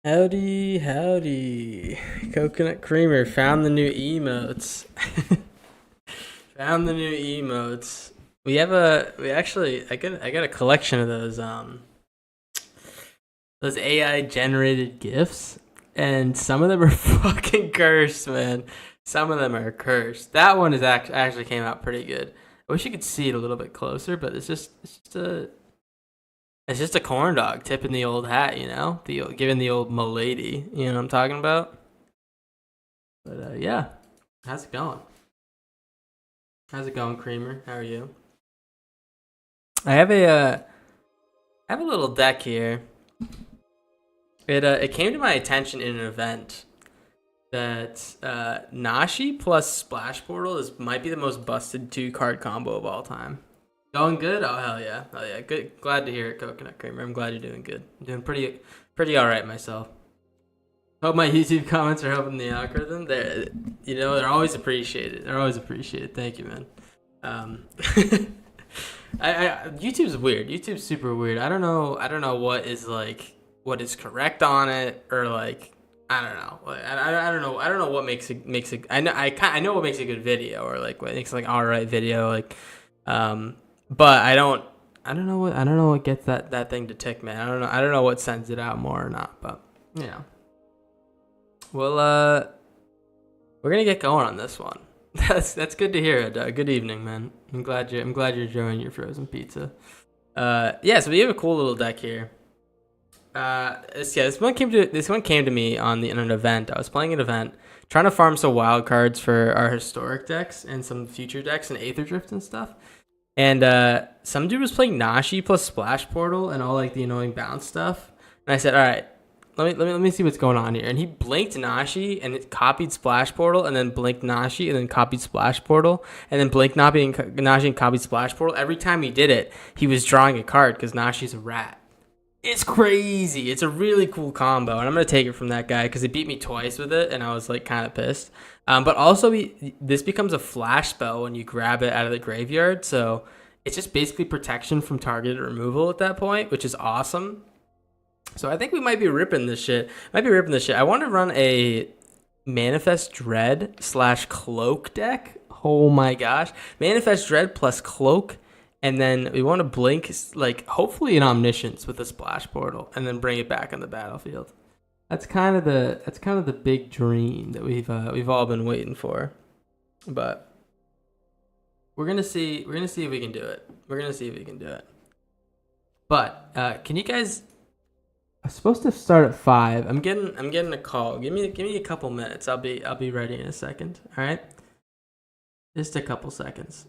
Howdy, howdy. Coconut Creamer found the new emotes. Found the new emotes. We actually I got a collection of those AI generated GIFs, and some of them are fucking cursed, man. Some of them are cursed. That one is actually came out pretty good. I wish you could see it a little bit closer, but it's just a corn dog tipping the old hat, giving the old milady. You know what I'm talking about? But yeah, how's it going? How's it going, Creamer? How are you? I have a little deck here. It came to my attention in an event that Nashi plus Splash Portal is might be the most busted two card combo of all time. Going good? Oh hell yeah! Good, glad to hear it, Coconut Creamer. I'm glad you're doing good. I'm doing pretty all right myself. Hope my YouTube comments are helping the algorithm. They're always appreciated. They're always appreciated. Thank you, man. Um, YouTube's weird. YouTube's super weird. I don't know. I don't know what is correct on it, or like I don't know. I don't know. I don't know what makes it. I know what makes a good video, or like what makes like alright video. But I don't know what gets that thing to tick, man. I don't know what sends it out more or not. But yeah. Well, we're gonna get going on this one. That's good to hear. Good evening, man. I'm glad you're enjoying your frozen pizza. Yeah. So we have a cool little deck here. This one came to me in an event. I was playing an event, trying to farm some wild cards for our historic decks and some future decks and Aether Drift and stuff. And some dude was playing Nashi plus Splash Portal and all like the annoying bounce stuff. And I said, all right, let me see what's going on here. And he blinked Nashi and it copied Splash Portal, and then blinked Nashi and then copied Splash Portal, and then blinked Nashi and copied Splash Portal. Every time he did it, he was drawing a card because Nashi's a rat. It's crazy. It's a really cool combo, and I'm gonna take it from that guy because he beat me twice with it, and I was like kind of pissed. But also, this becomes a flash spell when you grab it out of the graveyard, so it's just basically protection from targeted removal at that point, which is awesome. So I think we might be ripping this shit. I want to run a Manifest Dread slash Cloak deck. Oh my gosh. Manifest Dread plus Cloak. And then we want to blink, like, hopefully an Omniscience with a Splash Portal, and then bring it back on the battlefield. That's kind of the big dream that we've all been waiting for. But we're gonna see if we can do it. But can you guys? I'm supposed to start at 5. I'm getting a call. Give me a couple minutes. I'll be ready in a second. All right, just a couple seconds.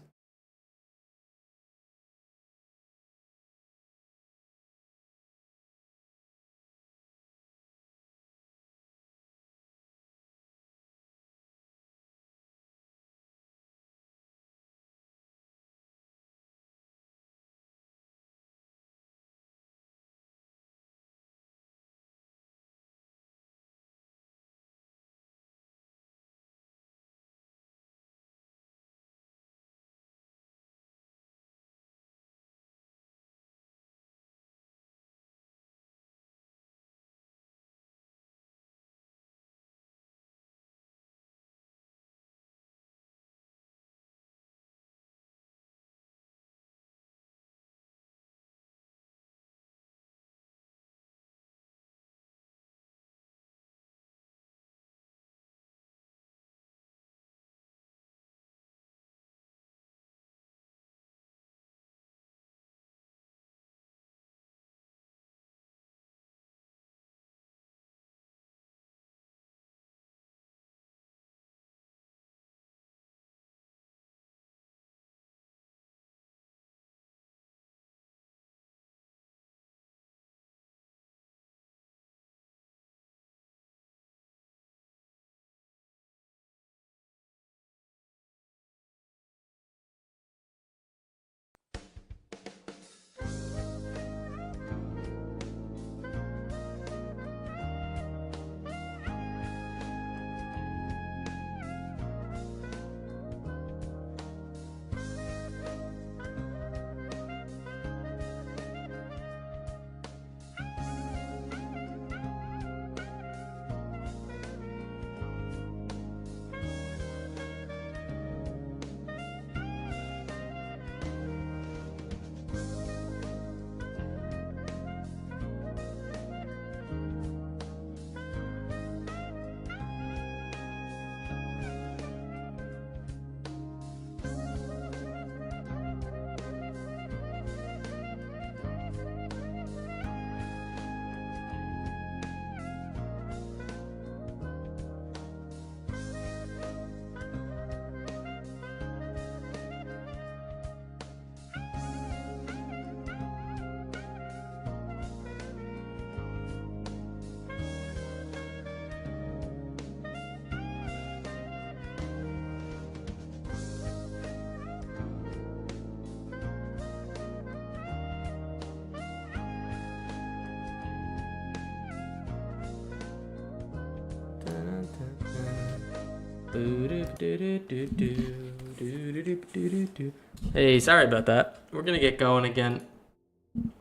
Hey, sorry about that. We're gonna get going again.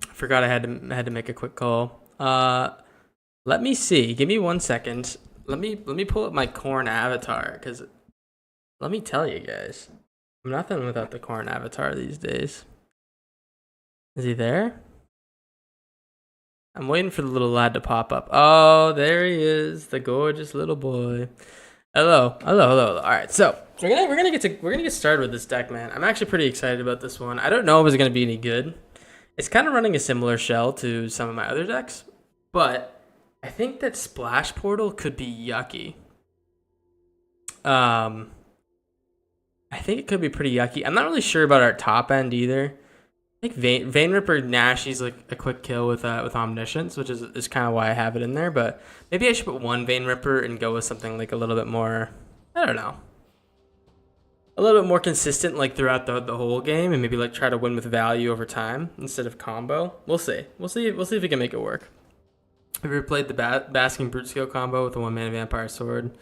Forgot I had to make a quick call. Let me see. Give me 1 second. Let me pull up my corn avatar, because let me tell you guys, I'm nothing without the corn avatar these days. Is he there? I'm waiting for the little lad to pop up. Oh, there he is, the gorgeous little boy. Hello. All right, so we're gonna get started with this deck, man. I'm actually pretty excited about this one. I don't know if it's gonna be any good. It's kind of running a similar shell to some of my other decks, but I think that Splash Portal could be yucky. I think it could be pretty yucky. I'm not really sure about our top end either. I think Vein Ripper Nashi's like a quick kill with Omniscience, which is kind of why I have it in there. But maybe I should put one Vein Ripper and go with something like a little bit more, I don't know, a little bit more consistent like throughout the whole game, and maybe like try to win with value over time instead of combo. We'll see if we can make it work. Have you ever played the Basking Brute Skill combo with the 1-mana Vampire Sword,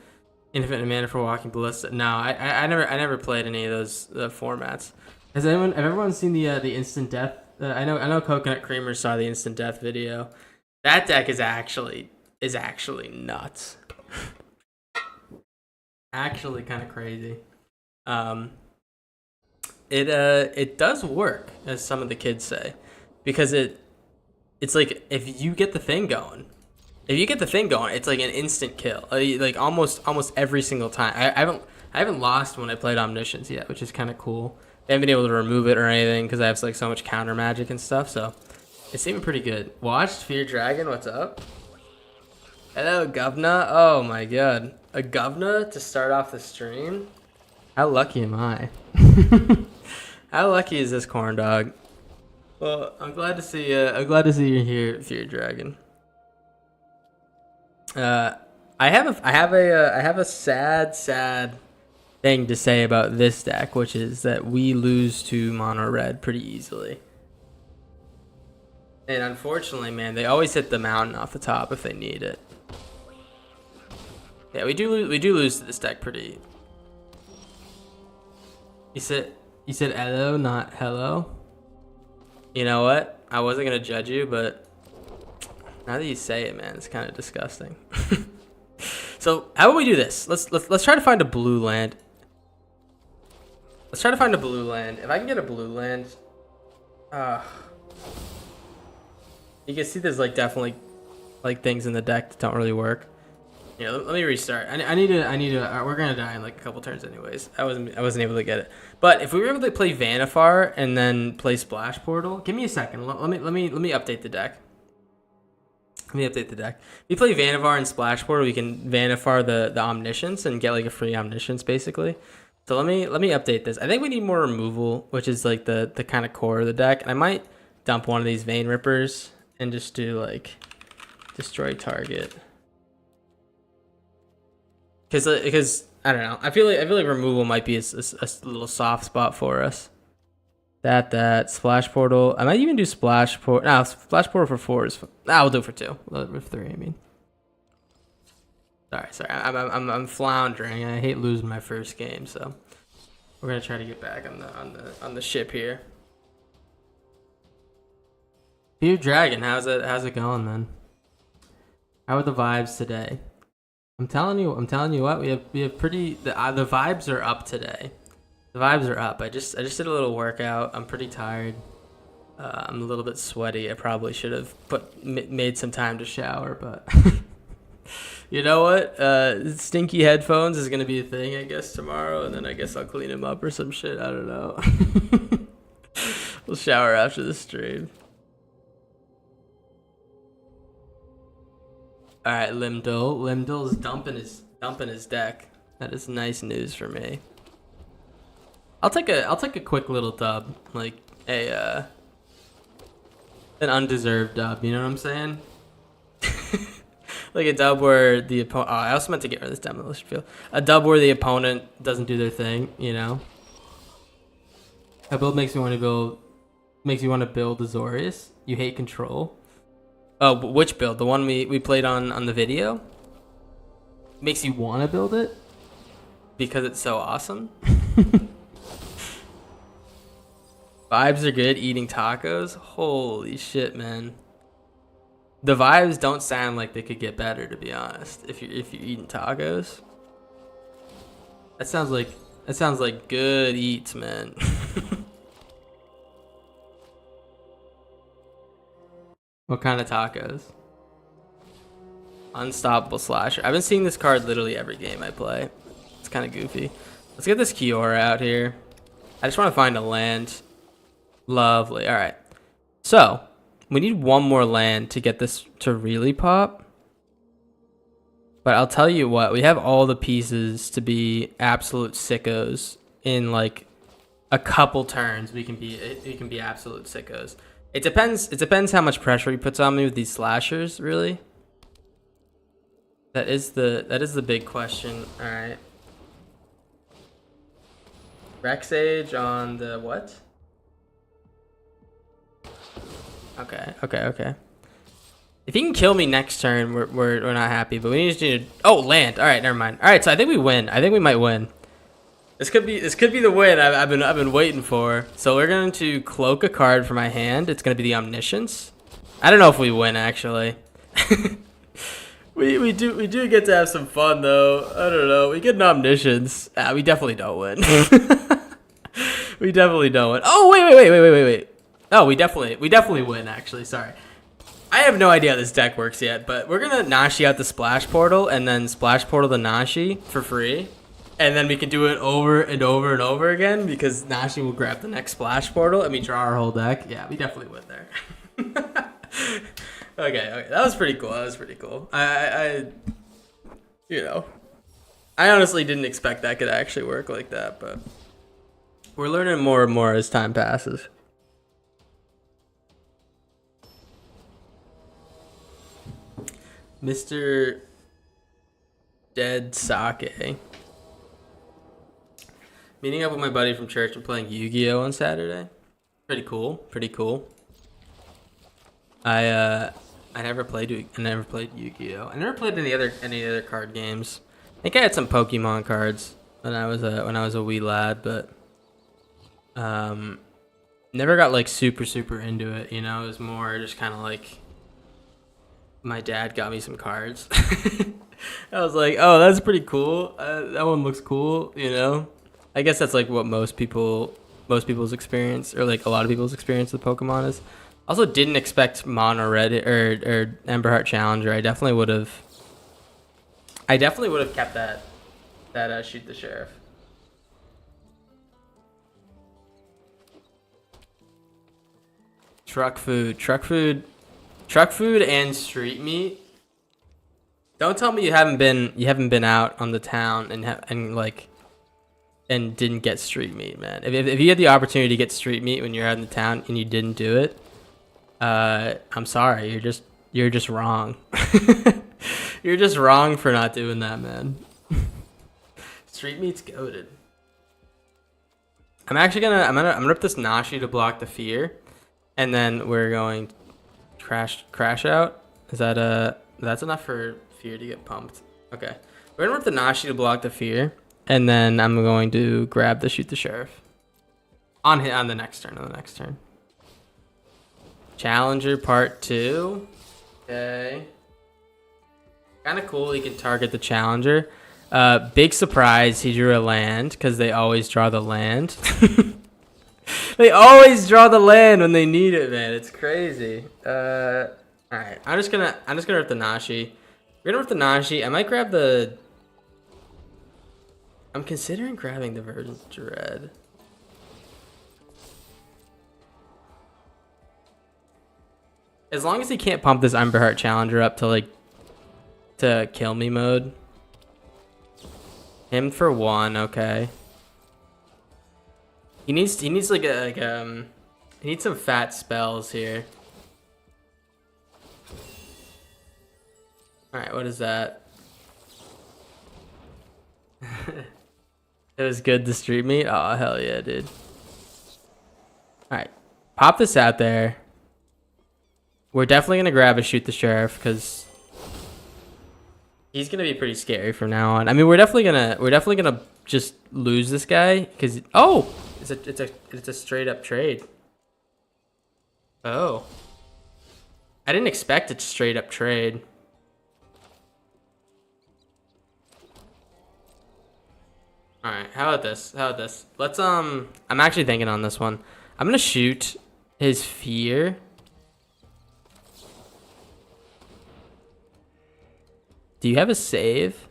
Infinite Mana for Walking Ballista? No, I never played any of those formats. Has everyone seen the Instant Death? I know Coconut Creamer saw the Instant Death video. That deck is actually nuts. Actually kind of crazy. It does work, as some of the kids say, because it's like if you get the thing going, it's like an instant kill. Like almost every single time. I haven't lost when I played Omniscience yet, which is kind of cool. I haven't been able to remove it or anything because I have like so much counter magic and stuff, so it's seeming pretty good. Watched Fear Dragon, what's up? Hello, Govna. Oh my god. A Govna to start off the stream? How lucky am I? How lucky is this Corndog? Well, I'm glad to see you here, Fear Dragon. I have a sad thing to say about this deck, which is that we lose to mono red pretty easily. And unfortunately, man, they always hit the mountain off the top if they need it. Yeah, we do lose to this deck pretty. You said hello, not hello. You know what? I wasn't gonna judge you, but now that you say it, man, it's kind of disgusting. So how about we do this? Let's try to find a blue land. Let's try to find a blue land. If I can get a blue land, you can see there's like definitely like things in the deck that don't really work. Yeah, let me restart. I need to. We're gonna die in like a couple turns anyways. I wasn't able to get it. But if we were able to play Vanifar and then play Splash Portal, give me a second. Let me update the deck. If we play Vanifar and Splash Portal, we can Vanifar the Omniscience and get like a free Omniscience basically. So let me update this. I think we need more removal, which is like the kind of core of the deck. And I might dump one of these Vein Rippers and just do like destroy target. Because I don't know. I feel like removal might be a little soft spot for us. That Splash Portal. I might even do Splash Portal. No, Splash Portal for 4 is. We'll do it for 2. For 3, I mean. Sorry. I'm floundering. I hate losing my first game, so we're gonna try to get back on the ship here. Fear Dragon, how's it going, man? How are the vibes today? I'm telling you what, we have pretty the vibes are up today. The vibes are up. I just did a little workout. I'm pretty tired. I'm a little bit sweaty. I probably should have made some time to shower, but you know what? Stinky headphones is gonna be a thing, I guess, tomorrow, and then I guess I'll clean them up or some shit. I don't know. We'll shower after the stream. All right, Limdol's dumping his deck. That is nice news for me. I'll take a quick little dub, like an undeserved dub. You know what I'm saying? Like a dub where the opponent. Oh, I also meant to get rid of this demolition field. A dub where the opponent doesn't do their thing. You know. That build makes me want to build. Makes you want to build Azorius. You hate control. Oh, which build? The one we played on the video? Makes you want to build it? because it's so awesome. Vibes are good. Eating tacos. Holy shit, man. The vibes don't sound like they could get better, to be honest. If you're eating tacos, that sounds like good eats, man. What kind of tacos? Unstoppable slasher. I've been seeing this card literally every game I play. It's kind of goofy. Let's get this Kiora out here. I just want to find a land. Lovely. All right. So we need one more land to get this to really pop. But I'll tell you what, we have all the pieces to be absolute sickos in like a couple turns. We can be absolute sickos. It depends how much pressure he puts on me with these slashers, really. That is the big question. All right. Rex Age on the what? Okay. If he can kill me next turn, we're not happy. But we need to land. All right, never mind. All right, so I think we win. I think we might win. This could be the win I've been waiting for. So we're going to cloak a card for my hand. It's going to be the Omniscience. I don't know if we win actually. we do get to have some fun though. I don't know. We get an Omniscience. We definitely don't win. We definitely don't win. Oh wait. Oh, we definitely win actually. Sorry. I have no idea how this deck works yet, but we're gonna Nashi out the Splash Portal and then Splash Portal the Nashi for free. And then we can do it over and over and over again because Nashi will grab the next Splash Portal and we draw our whole deck. Yeah, we definitely win there. Okay, that was pretty cool. I honestly didn't expect that could actually work like that, but we're learning more and more as time passes. Mr. Dead Sake. Meeting up with my buddy from church and playing Yu-Gi-Oh on Saturday. Pretty cool. I never played Yu-Gi-Oh. I never played any other card games. I think I had some Pokemon cards when I was a wee lad, but never got like super into it, you know. It was more just kind of like my dad got me some cards. I was like, oh, that's pretty cool. That one looks cool, you know. I guess that's like what most people's experience, or like a lot of people's experience with Pokemon is. Also, didn't expect Mono Red or Ember Heart Challenger. I definitely would have kept that Shoot the Sheriff. Truck food, and street meat. Don't tell me you haven't been out on the town and didn't get street meat, man. If you had the opportunity to get street meat when you're out in the town and you didn't do it, I'm sorry. You're just wrong. You're just wrong for not doing that, man. Street meat's goated. I'm gonna rip this Nashi to block the fear, and then we're going crash out. Is that that's enough for fear to get pumped? Okay, we're gonna rip the Nashi to block the fear. And then I'm going to grab the Shoot the Sheriff on the next turn. Challenger part 2. Okay. Kind of cool. He can target the Challenger. Big surprise. He drew a land because they always draw the land. They always draw the land when they need it, man. It's crazy. All right. I'm just gonna rip the Nashi. We're gonna rip the Nashi. I might grab the. I'm considering grabbing the Virgin Dread. As long as he can't pump this Ember Heart Challenger up to kill me mode. Him for 1, okay. He needs he needs some fat spells here. All right, what is that? It was good to street meat. Oh, hell yeah, dude. All right, pop this out there. We're definitely gonna grab a Shoot the Sheriff because he's gonna be pretty scary from now on. I mean, we're definitely gonna just lose this guy because oh, it's a straight up trade. Oh, I didn't expect it to straight up trade. All right, how about this? How about this? Let's I'm actually thinking on this one. I'm gonna shoot his fear. Do you have a save?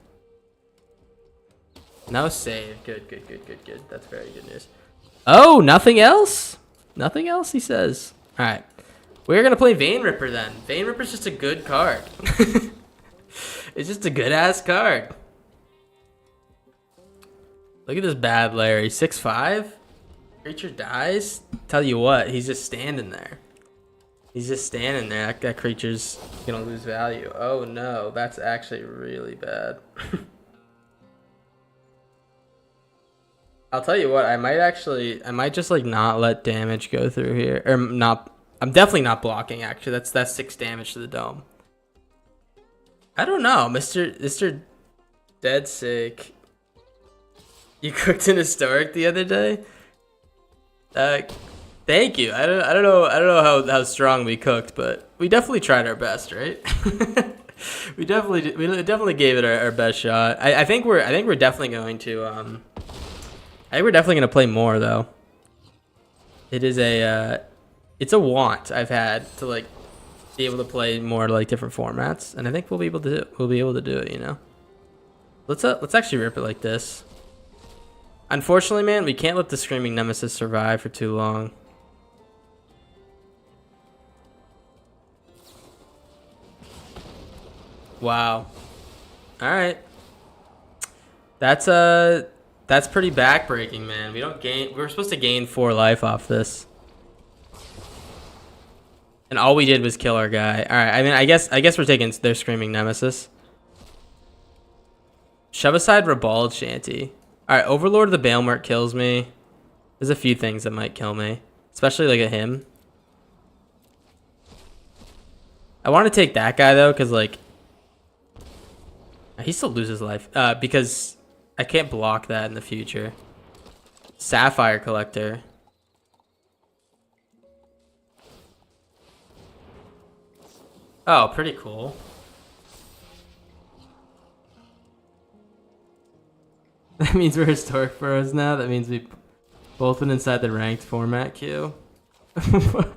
No save. Good. That's very good news. Oh, nothing else? Nothing else, he says. All right. We're going to play Vein Ripper then. Vein Ripper's just a good card. It's just a good-ass card. Look at this bad Larry. 6'5"? Creature dies? Tell you what, he's just standing there. He's just standing there. That creature's going to lose value. Oh, no. That's actually really bad. I'll tell you what, I might just like not let damage go through here. Or not, I'm definitely not blocking actually. That's 6 damage to the dome. I don't know, Mr. Dead Sake. You cooked an historic the other day? Thank you. I don't know how strong we cooked, but we definitely tried our best, right? we definitely gave it our best shot. I think we're definitely going to I think we're definitely gonna play more though. It is it's a want I've had to like be able to play more like different formats, and I think we'll be able to do it. You know, let's actually rip it like this. Unfortunately, man, we can't let the Screaming Nemesis survive for too long. Wow. All right. That's pretty backbreaking, man. We're supposed to gain 4 life off this. And all we did was kill our guy. All right, I mean, I guess we're taking their Screaming Nemesis. Shove aside Ribald Shanty. All right, Overlord of the Bailmart kills me. There's a few things that might kill me, especially like a him. I want to take that guy though, because like he still loses life. Because I can't block that in the future. Sapphire Collector. Oh, pretty cool. That means we're historic bros now. That means we've both been inside the ranked format queue. What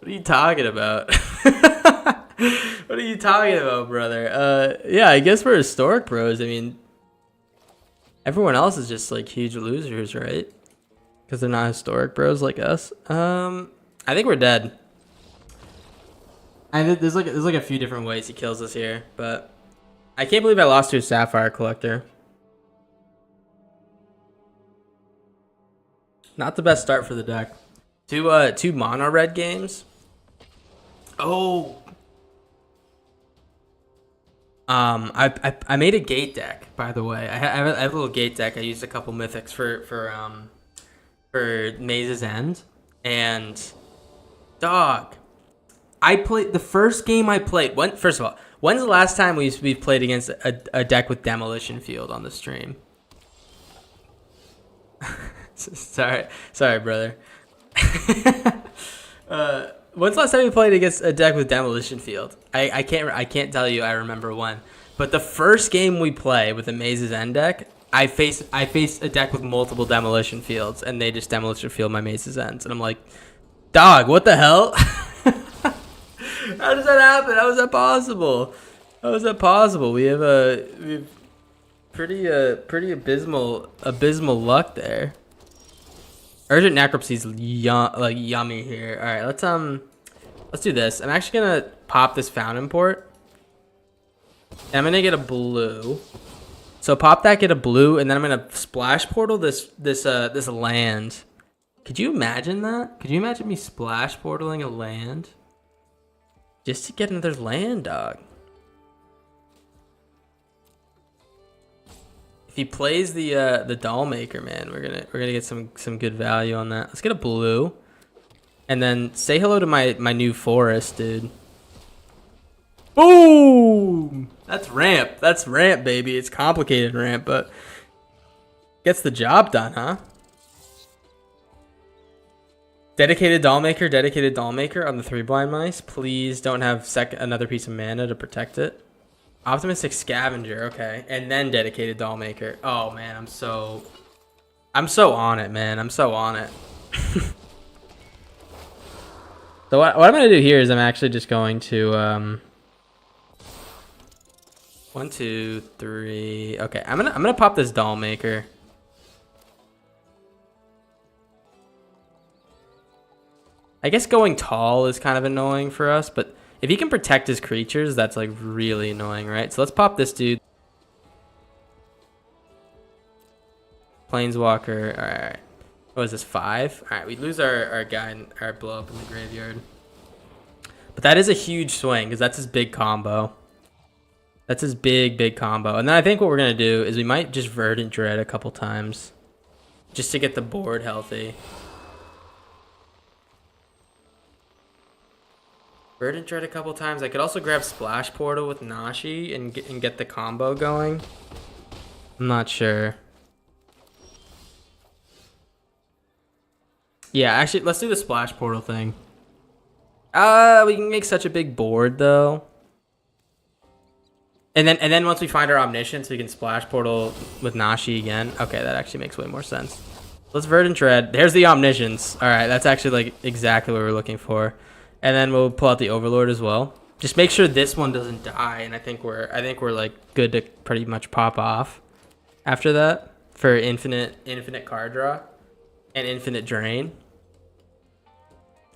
are you talking about? What are you talking about, brother? Yeah, I guess we're historic bros. I mean, everyone else is just like huge losers, right? Because they're not historic bros like us. I think we're dead. There's like a few different ways he kills us here, but I can't believe I lost to a Sapphire Collector. Not the best start for the deck. Two mono red games. Oh. I made a gate deck, by the way. I have a little gate deck. I used a couple mythics for Maze's End, and dog. I played the first game I played. First of all, when's the last time we've played against a deck with Demolition Field on the stream? sorry, brother. When's the last time we played against a deck with Demolition Field? I can't tell you. I remember when, but the first game we play with the Maze's End deck, I faced a deck with multiple Demolition Fields, and they just Demolition Field my Maze's Ends, and I'm like, dog, what the hell? How does that happen? How is that possible? How is that possible? We have pretty abysmal luck there. Urgent Necropsy's yummy here. All right, let's do this. I'm actually gonna pop this Fountain Port, and I'm gonna get a blue. So pop that, get a blue, and then I'm gonna splash portal this land. Could you imagine that? Could you imagine me splash portaling a land just to get another land, dog? If he plays the Doll Maker, man, we're gonna get some good value on that. Let's get a blue, and then say hello to my new forest, dude. Boom! That's ramp. That's ramp, baby. It's complicated ramp, but gets the job done, huh? Dedicated Dollmaker on the 3 blind mice. Please don't have another piece of mana to protect it. Optimistic Scavenger, okay. And then Dedicated Dollmaker. Oh man, I'm so on it, man. I'm so on it. So what I'm gonna do here is I'm actually just going to 1, 2, 3. Okay, I'm gonna pop this Dollmaker. I guess going tall is kind of annoying for us, but if he can protect his creatures, that's like really annoying, right? So let's pop this dude. Planeswalker. All right. What is this, 5? All right, we lose our guy, our blow up in the graveyard. But that is a huge swing because that's his big combo. That's his big combo. And then I think what we're going to do is we might just Verdant Dread a couple times just to get the board healthy. Verdant Dread a couple times. I could also grab Splash Portal with Nashi and get the combo going. I'm not sure. Yeah, actually, let's do the Splash Portal thing. We can make such a big board though. And then once we find our Omniscience, we can Splash Portal with Nashi again. Okay, that actually makes way more sense. Let's Verdant Dread. There's the Omniscience. All right, that's actually like exactly what we're looking for. And then we'll pull out the Overlord as well. Just make sure this one doesn't die, and I think we're like good to pretty much pop off after that for infinite card draw and infinite drain.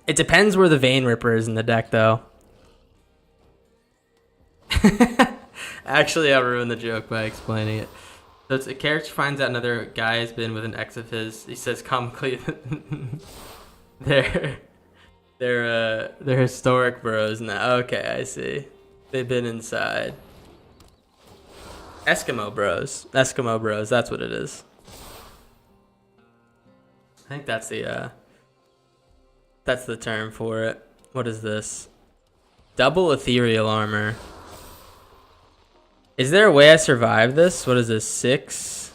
It depends where the Vein Ripper is in the deck, though. Actually, I'll ruin the joke by explaining it. So it's a character finds out another guy has been with an ex of his. He says comically, they're historic bros now. Okay, I see. They've been inside. Eskimo bros. Eskimo bros. That's what it is. I think that's the term for it. What is this? Double ethereal armor. Is there a way I survive this? What is this? 6,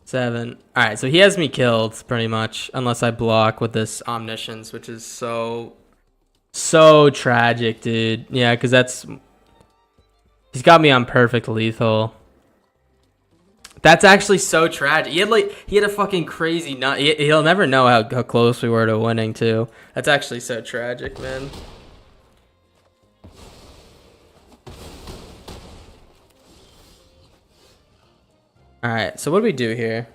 7. All right, so he has me killed pretty much, unless I block with this Omniscience, which is so tragic, dude. Yeah, because he's got me on perfect lethal. That's actually so tragic. He had a fucking crazy nut. He'll never know how close we were to winning too. That's actually so tragic, man. All right, so what do we do here?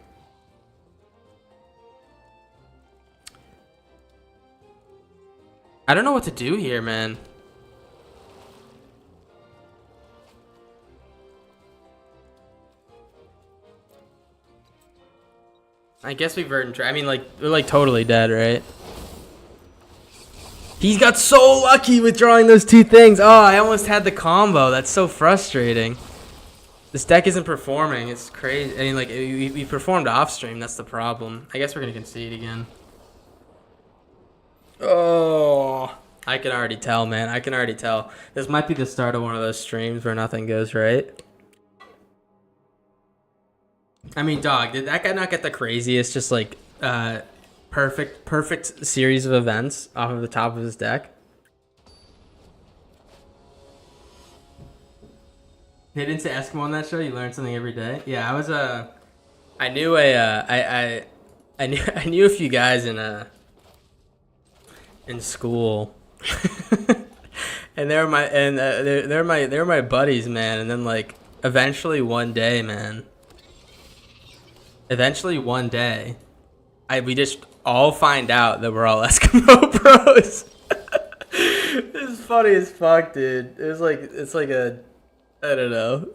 I don't know what to do here, man. I guess we Verdant Dread. I mean, like, we're like totally dead, right? He's got so lucky with drawing those 2 things. Oh, I almost had the combo. That's so frustrating. This deck isn't performing. It's crazy. I mean, like, we performed off stream. That's the problem. I guess we're going to concede again. Oh, I can already tell, man. I can already tell. This might be the start of one of those streams where nothing goes right. I mean, dog, did that guy not get the craziest, just like, perfect series of events off of the top of his deck? They didn't say Eskimo on that show. You learn something every day. Yeah, I was I knew I knew a few guys in school, and they're my buddies, man. And then like eventually one day, we just all find out that we're all Eskimo bros. It's funny as fuck, dude. It's like a, I don't know.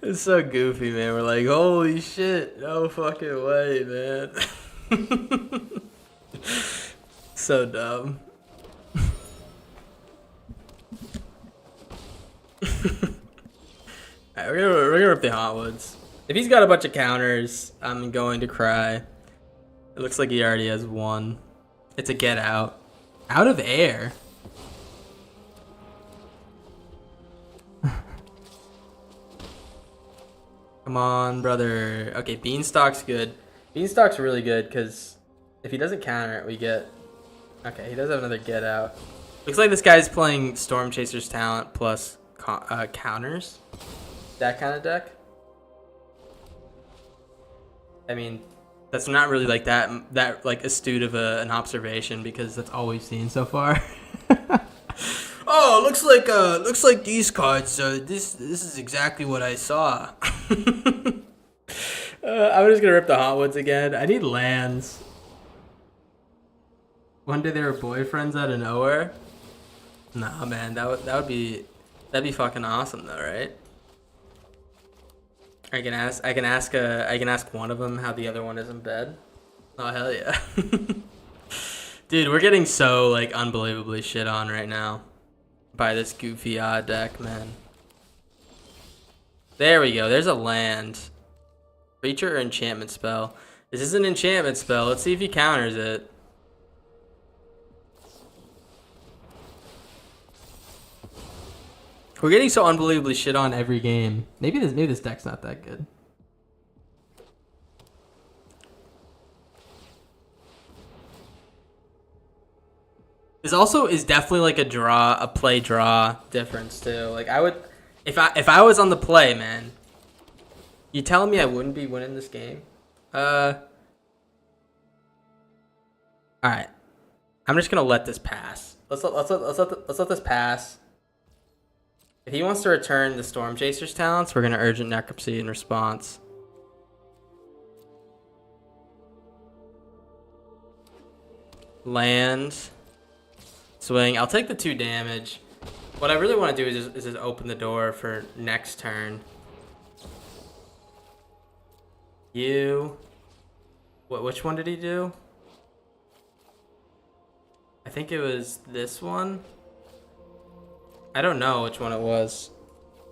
It's so goofy, man. We're like, holy shit, no fucking way, man. So dumb. Alright, we're gonna rip the Hotwoods. If he's got a bunch of counters, I'm going to cry. It looks like he already has one. It's a get out. Out of air. Come on, brother. Okay, Beanstalk's good. Beanstalk's really good because if he doesn't counter it, we get... Okay, he does have another get out. Looks like this guy's playing Storm Chaser's talent plus counters. That kind of deck. I mean, that's not really like that like astute of an observation because that's all we've seen so far. Oh, looks like these cards. This is exactly what I saw. I'm just gonna rip the Hotwoods again. I need lands. One day they were boyfriends out of nowhere. Nah, man, that'd be fucking awesome though, right? I can ask one of them how the other one is in bed. Oh hell yeah, dude, we're getting so like unbelievably shit on right now by this goofy odd deck, man. There we go. There's a land. Creature or enchantment spell. This is an enchantment spell. Let's see if he counters it. We're getting so unbelievably shit on every game. Maybe this deck's not that good. This also is definitely like a play draw difference too. Like I would, if I was on the play, man. You telling me I wouldn't be winning this game? All right. I'm just gonna let this pass. Let's let this pass. If he wants to return the Storm Chaser's talents, we're gonna urgent necropsy in response. Land. Swing. I'll take the 2 damage. What I really want to do is just open the door for next turn. Which one did he do? I think it was this one. I don't know which one it was.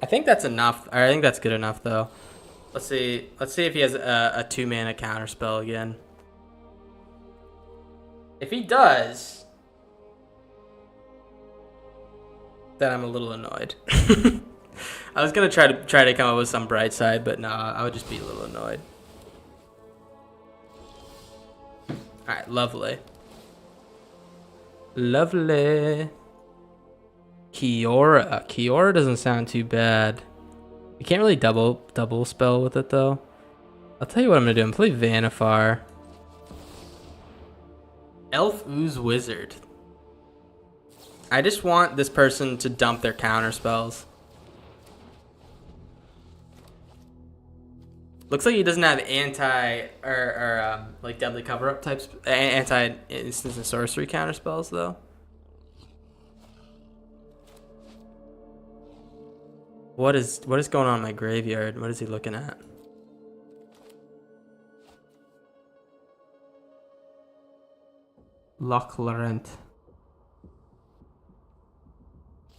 I think that's enough. I think that's good enough though. Let's see if he has a 2-mana counter spell again. If he does, then I'm a little annoyed. I was gonna try to come up with some bright side, but nah, I would just be a little annoyed. All right, lovely. Lovely. Kiora. Kiora doesn't sound too bad. You can't really double spell with it though. I'll tell you what I'm gonna do. I'm gonna play Vanifar. Elf Ooze Wizard. I just want this person to dump their counter spells. Looks like he doesn't have like deadly cover up types, anti instance and sorcery counter spells though. What is going on in my graveyard? What is he looking at? Loch Laurent.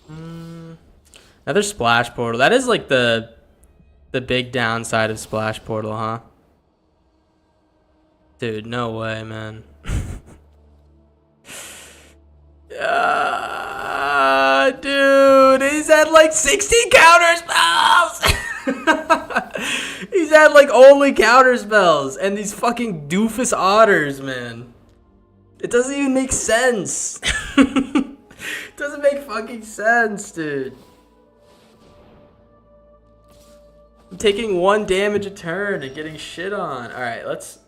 Another splash portal. That is like the big downside of splash portal, huh? Dude, no way, man. Dude, he's had like 60 counter spells. He's had like only counter spells and these fucking doofus otters, man. It doesn't even make sense. It doesn't make fucking sense, dude. I'm taking 1 damage a turn and getting shit on. All right, let's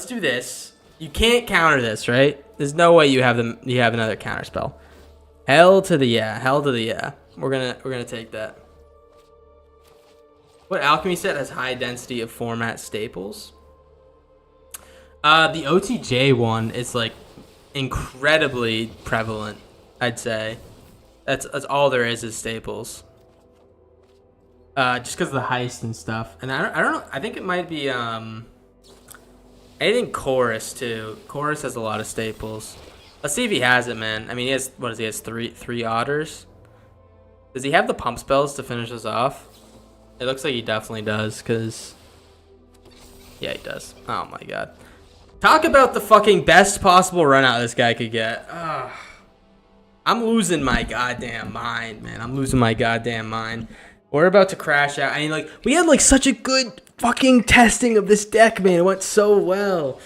do this. You can't counter this, right? There's no way you have another counter spell. Hell to the yeah. Hell to the yeah. We're gonna take that. What alchemy set has high density of format staples? The OTJ one is like incredibly prevalent, I'd say. That's all there is staples. Just because of the heist and stuff. And I don't know. I think it might be I think Chorus too. Chorus has a lot of staples. Let's see if he has it, man. I mean, he has he has three otters. Does he have the pump spells to finish us off? It looks like he definitely does, cause yeah, he does. Oh my god. Talk about the fucking best possible run out this guy could get. I'm losing my goddamn mind, man. I'm losing my goddamn mind. We're about to crash out. I mean, like, we had, like, such a good fucking testing of this deck, man. It went so well.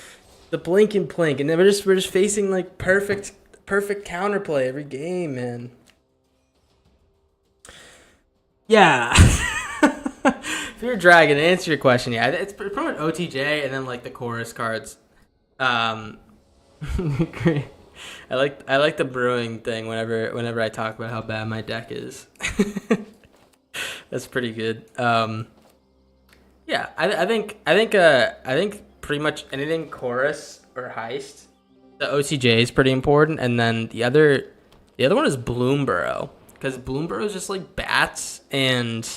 The blink and plink. And then we're just facing, like, perfect counterplay every game, man. Yeah. If you're a dragon, to answer your question, yeah, it's pretty much OTJ and then, like, the chorus cards. Great. I like the brewing thing whenever I talk about how bad my deck is. That's pretty good. Yeah, I think pretty much anything chorus or heist, the OTJ is pretty important, and then the other one is Bloomborough, because Bloomborough is just like bats and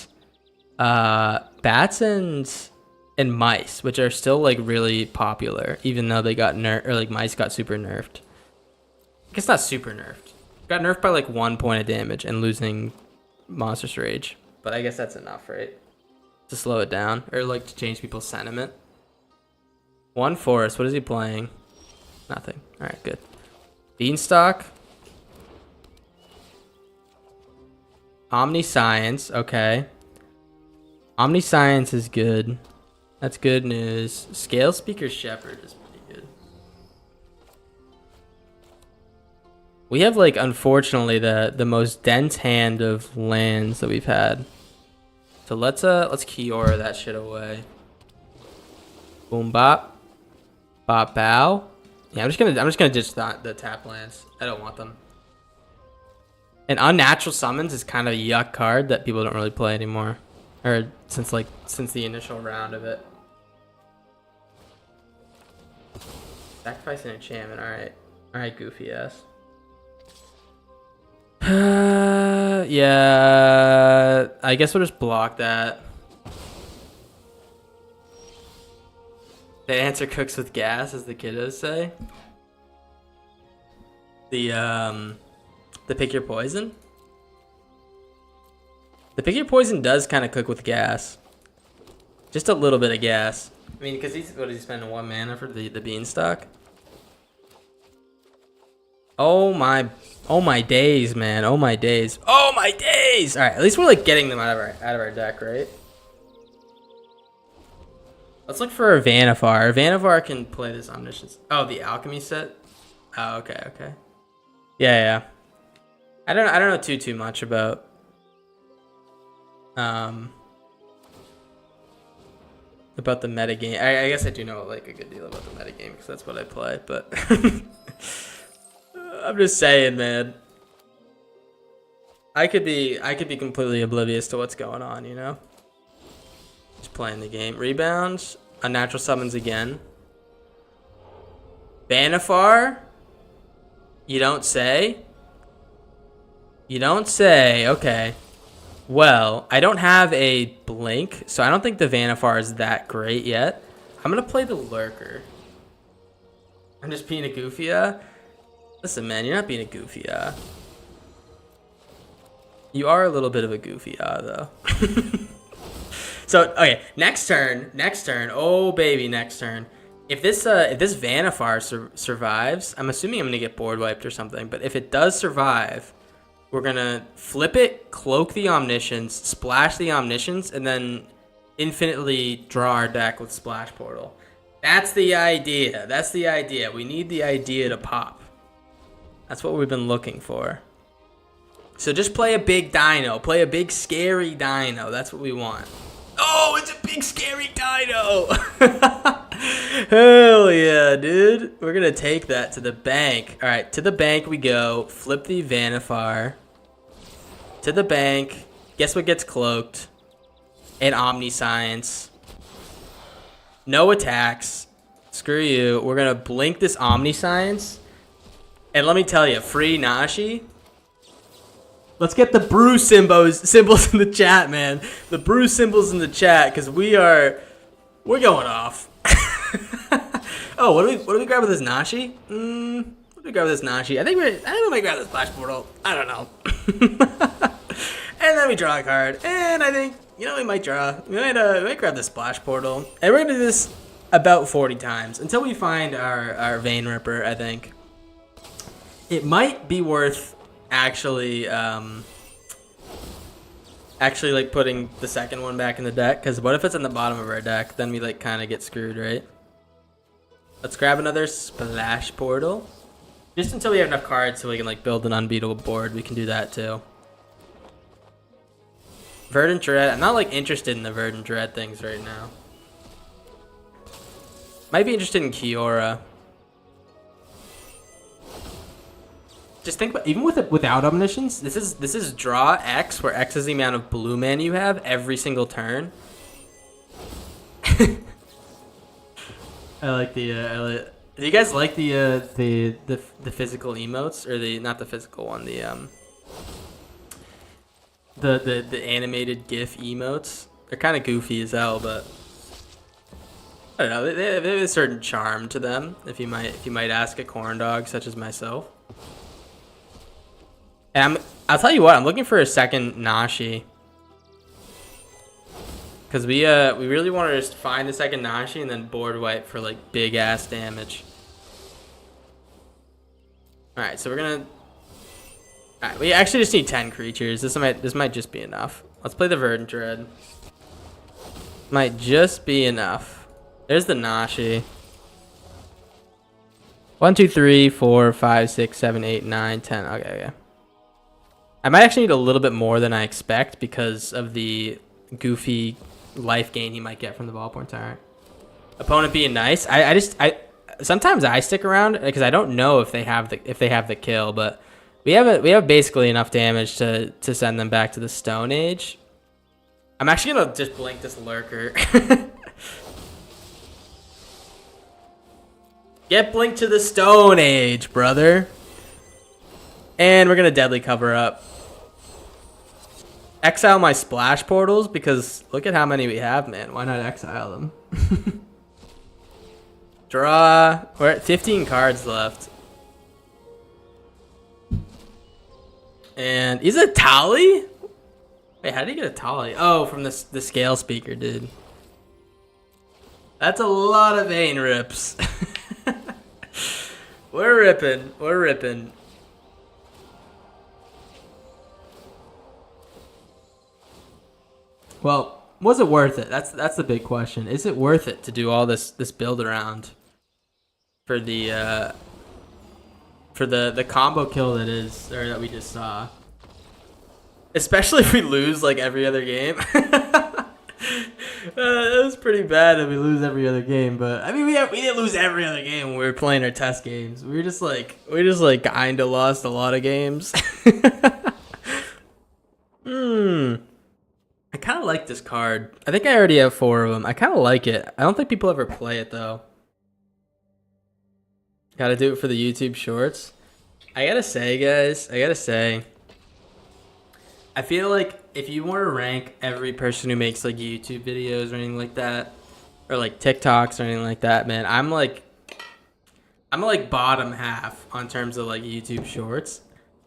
mice, which are still like really popular, even though they got mice got super nerfed. I guess not super nerfed. Got nerfed by like 1 point of damage and losing Monstrous Rage. But I guess that's enough, right? To slow it down. Or like to change people's sentiment. 1 forest. What is he playing? Nothing. Alright, good. Beanstalk. Omniscience. Okay. Omniscience is good. That's good news. Scale Speaker Shepherd is pretty good. We have, like, unfortunately, the most dense hand of lands that we've had. So let's Kiora that shit away. Boom bop. Bop bow. Yeah, I'm just gonna ditch the tap lands. I don't want them. And Unnatural Summons is kind of a yuck card that people don't really play anymore. Or since the initial round of it. Sacrifice an enchantment, alright. Alright, goofy ass. Yeah, I guess we'll just block that. The answer cooks with gas, as the kiddos say. The pick your poison. The pick your poison does kind of cook with gas. Just a little bit of gas. I mean, because what is he spending 1 mana for the beanstalk? Oh my days, man. Oh my days. Oh my days. All right, at least we're like getting them out of our deck, right? Let's look for a Vannifar. Vannifar can play this Omniscience. Oh, the Alchemy set. Oh, okay. Yeah. I don't know too much about the metagame. I guess I do know like a good deal about the metagame because that's what I play, but I'm just saying, man. I could be completely oblivious to what's going on, you know? Just playing the game. Rebounds. Unnatural Summons again. Vannifar? You don't say? You don't say. Okay. Well, I don't have a blink, so I don't think the Vannifar is that great yet. I'm going to play the Lurker. I'm just being a goofy. Listen, man, you're not being a goofy. You are a little bit of a goofy, though. So, okay, next turn. Oh, baby, next turn. If this Vannifar survives, I'm assuming I'm going to get board wiped or something, but if it does survive, we're going to flip it, cloak the Omniscience, splash the Omniscience, and then infinitely draw our deck with Splash Portal. That's the idea. We need the idea to pop. That's what we've been looking for. So just play a big dino. Play a big scary dino. That's what we want. Oh, it's a big scary dino. Hell yeah, dude. We're going to take that to the bank. All right, to the bank we go. Flip the Vannifar. To the bank. Guess what gets cloaked? An Omniscience. No attacks. Screw you. We're going to blink this Omniscience. And let me tell you, free Nashi. Let's get the brew symbols in the chat, man. The brew symbols in the chat, because we're going off. Oh, what do we grab with this Nashi? What do we grab with this Nashi? I think we might grab the Splash Portal. I don't know. And then we draw a card, and I think we might grab the Splash Portal, and we're gonna do this about 40 times until we find our Vein Ripper. I think it might be worth actually actually like putting the second one back in the deck, because what if it's in the bottom of our deck? Then we like kind of get screwed, right? Let's grab another splash portal. Just until we have enough cards so we can like build an unbeatable board, we can do that too. Verdant Dread. I'm not like interested in the Verdant Dread things right now. Might be interested in Kiora. Just think about, even with it without Omniscience, this is draw X, where X is the amount of blue mana you have every single turn. I like the do you guys like the physical emotes, or the, not the physical one, the animated GIF emotes? They're kind of goofy as hell, but I don't know. They have a certain charm to them, if you might ask a Corndog such as myself. And I'll tell you what, I'm looking for a second Nashi, because we really want to just find the second Nashi and then board wipe for like big ass damage. All right, so we're gonna. All right, we actually just need 10 creatures. This might just be enough. Let's play the Verdant Dread. Might just be enough. There's the Nashi. 1, 2, 3, 4, 5, 6, 7, 8, 9, 10. Okay. I might actually need a little bit more than I expect because of the goofy life gain he might get from the Ballpoint Tyrant. Opponent being nice. I sometimes I stick around because I don't know if they have the kill, but we have basically enough damage to send them back to the Stone Age. I'm actually gonna just blink this Lurker. Get Blink to the Stone Age, brother. And we're gonna Deadly Cover Up. Exile my Splash Portals, because look at how many we have, man. Why not exile them? Draw. We're at 15 cards left. And he's a Tally? Wait, how did he get a Tally? Oh, from the Scale Speaker, dude. That's a lot of vein rips. We're ripping. We're ripping. Well, was it worth it? That's the big question. Is it worth it to do all this build around for the combo kill that we just saw? Especially if we lose like every other game. It was pretty bad if we lose every other game, but I mean we didn't lose every other game when we were playing our test games. We just kinda lost a lot of games. I kind of like this card. I think I already have 4 of them. I kind of like it. I don't think people ever play it, though. Gotta do it for the YouTube shorts. I gotta say, guys, I feel like if you want to rank every person who makes, like, YouTube videos or anything like that, or, like, TikToks or anything like that, man, I'm like bottom half on terms of, like, YouTube shorts.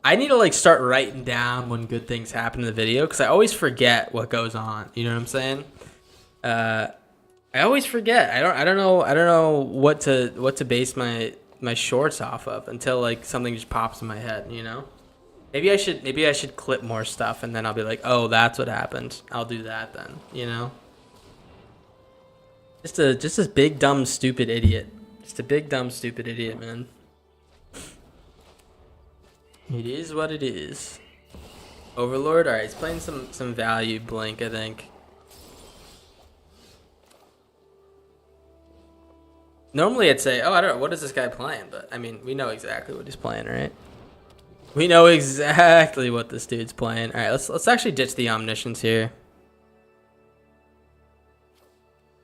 I need to like start writing down when good things happen in the video, because I always forget what goes on. You know what I'm saying? I always forget. I don't know what to base my shorts off of until like something just pops in my head. You know? Maybe I should clip more stuff, and then I'll be like, oh, that's what happened. I'll do that then. You know? Just a big dumb stupid idiot. Just a big dumb stupid idiot, man. It is what it is. Overlord? Alright, he's playing some value Blink, I think. Normally I'd say, oh, I don't know, what is this guy playing? But, I mean, we know exactly what he's playing, right? We know exactly what this dude's playing. Alright, let's actually ditch the Omniscience here.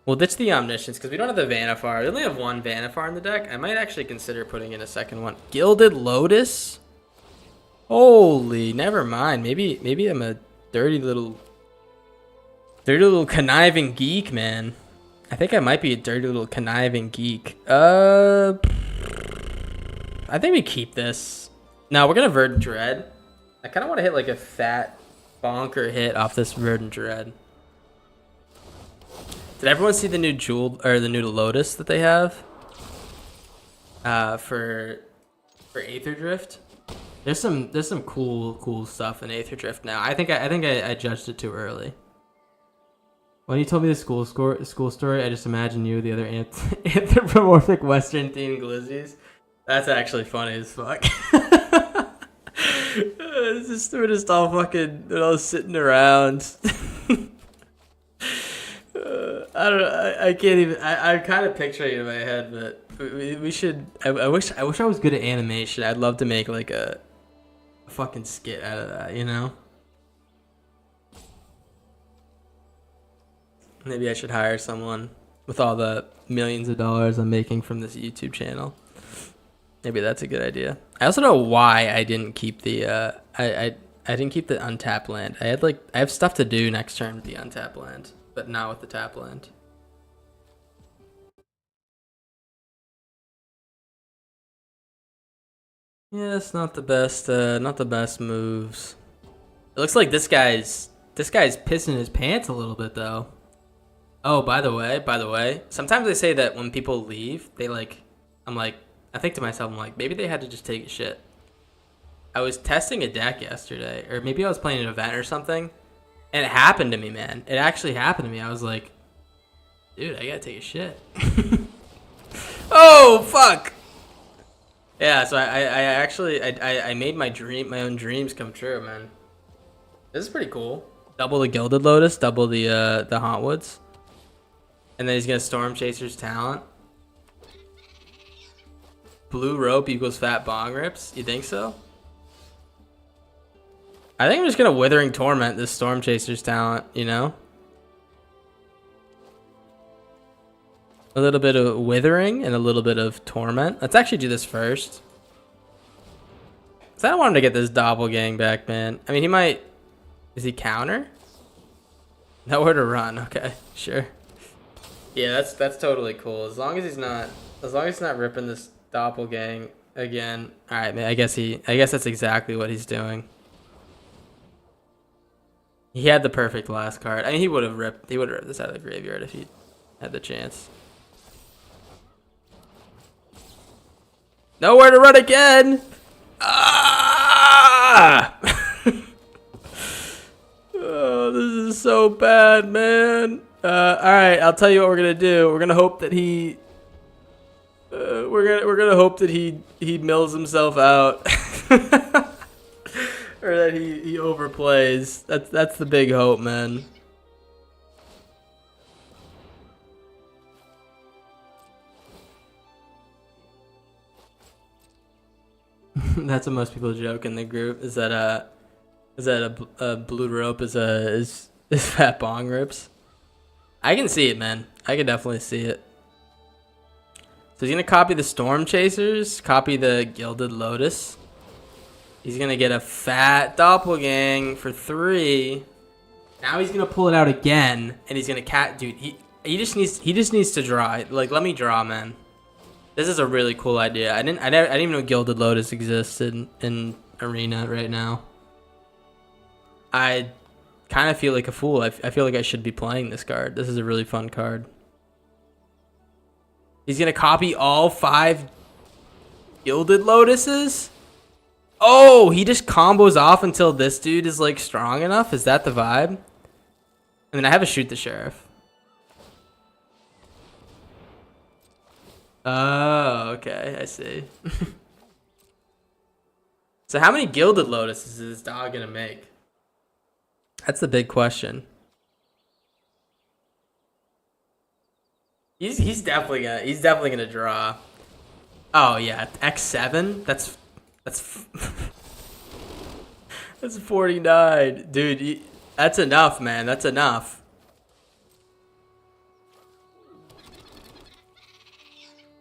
We'll ditch the Omniscience because we don't have the Vanifar. We only have 1 Vanifar in the deck. I might actually consider putting in a second one. Gilded Lotus? Holy, never mind. Maybe I'm a dirty little conniving geek, man. I think I might be a dirty little conniving geek. I think we keep this. No, we're gonna Verdant Dread. I kind of want to hit like a fat bonker hit off this Verdant Dread. Did everyone see the new the new Lotus that they have? For Aether Drift? There's some cool stuff in Aether Drift now. I judged it too early. When you told me the school story, I just imagined you, the other anthropomorphic Western themed glizzies. That's actually funny as fuck. We're just all fucking, they're all sitting around. I don't know. I can't even. I'm kind of picturing it in my head, but we should. I wish I was good at animation. I'd love to make like a fucking skit out of that. You know. Maybe I should hire someone with all the millions of dollars I'm making from this YouTube channel. Maybe that's a good idea. I also know why I didn't keep the I didn't keep the untapped land. I have stuff to do next turn with the untapped land, but not with the tap land. Yeah, it's not the best moves. It looks like this guy's pissing his pants a little bit though. Oh, by the way, sometimes they say that when people leave, I think to myself, I'm like, maybe they had to just take a shit. I was testing a deck yesterday, or maybe I was playing an event or something, and it happened to me, man. It actually happened to me. I was like, dude, I gotta take a shit. Oh, fuck! Yeah, so I made my own dreams come true, man. This is pretty cool. Double the Gilded Lotus, double the Hauntwoods. And then he's gonna Storm Chaser's talent. Blue Rope equals Fat Bong Rips. You think so? I think I'm just gonna Withering Torment this Storm Chaser's talent, you know? A little bit of Withering and a little bit of Torment. Let's actually do this first. Cause I don't want him to get this Doppelgang back, man. I mean, he might... Is he counter? Nowhere to run. Okay, sure. Yeah, that's totally cool. As long as he's not ripping this Doppelgang again. All right, man. I guess that's exactly what he's doing. He had the perfect last card. I mean, he would have ripped this out of the graveyard if he had the chance. Nowhere to run again. Ah! Oh, this is so bad, man. All right, I'll tell you what we're gonna do. We're gonna hope that he. We're gonna hope that he mills himself out, or that he overplays. That's the big hope, man. That's what most people joke in the group. Is that a Blue Rope is Fat Bong Rips? I can see it, man. I can definitely see it. So he's gonna copy the Storm Chasers, copy the Gilded Lotus. He's gonna get a fat Doppelgang for 3. Now he's gonna pull it out again, and he's gonna dude. He just needs to draw. Like, let me draw, man. This is a really cool idea. I didn't even know Gilded Lotus existed in Arena right now. I kind of feel like a fool. I feel like I should be playing this card. This is a really fun card. He's going to copy all 5 Gilded Lotuses? Oh, he just combos off until this dude is, like, strong enough? Is that the vibe? And then I have a Shoot the Sheriff. Oh, okay. I see. So how many Gilded Lotuses is this dog going to make? That's the big question. He's definitely gonna draw. Oh yeah, X7. That's that's 49, dude. That's enough, man. That's enough.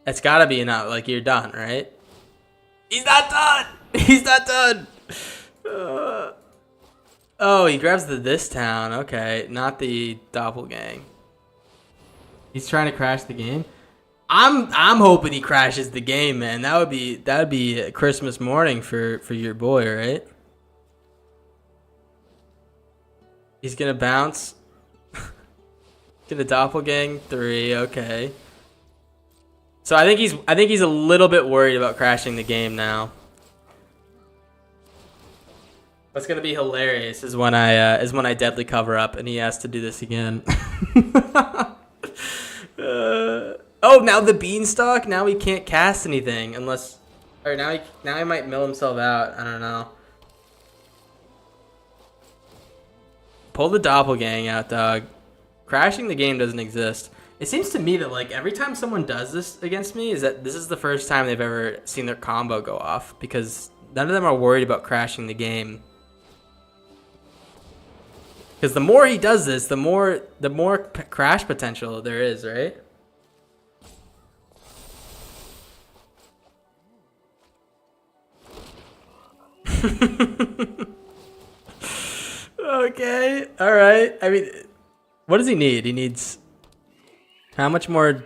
That's gotta be enough. Like, you're done, right? He's not done. He's not done. Oh, he grabs this town. Okay, not the Doppelgang. He's trying to crash the game. I'm hoping he crashes the game, man. That would be a Christmas morning for your boy, right? He's gonna bounce. Gonna Doppelgang 3. Okay. So I think he's a little bit worried about crashing the game now. What's gonna be hilarious is when I deadly cover up and he has to do this again. Oh, now the beanstalk. Now he can't cast anything unless, or now he might mill himself out. I don't know. Pull the doppelgang out, dog. Crashing the game doesn't exist. It seems to me that like every time someone does this against me, is that this is the first time they've ever seen their combo go off because none of them are worried about crashing the game. Because the more he does this, the more crash potential there is, right? Okay, all right. I mean, what does he need? He needs how much more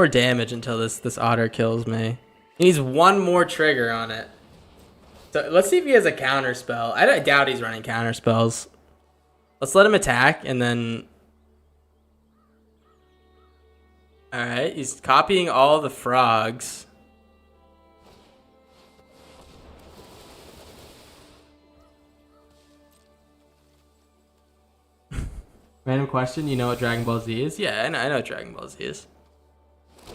damage until this otter kills me? He needs one more trigger on it. So let's see if he has a counter spell. I doubt he's running counter spells. Let's let him attack and then. All right, he's copying all the frogs. Random question, you know what Dragon Ball Z is? Yeah, I know what Dragon Ball Z is.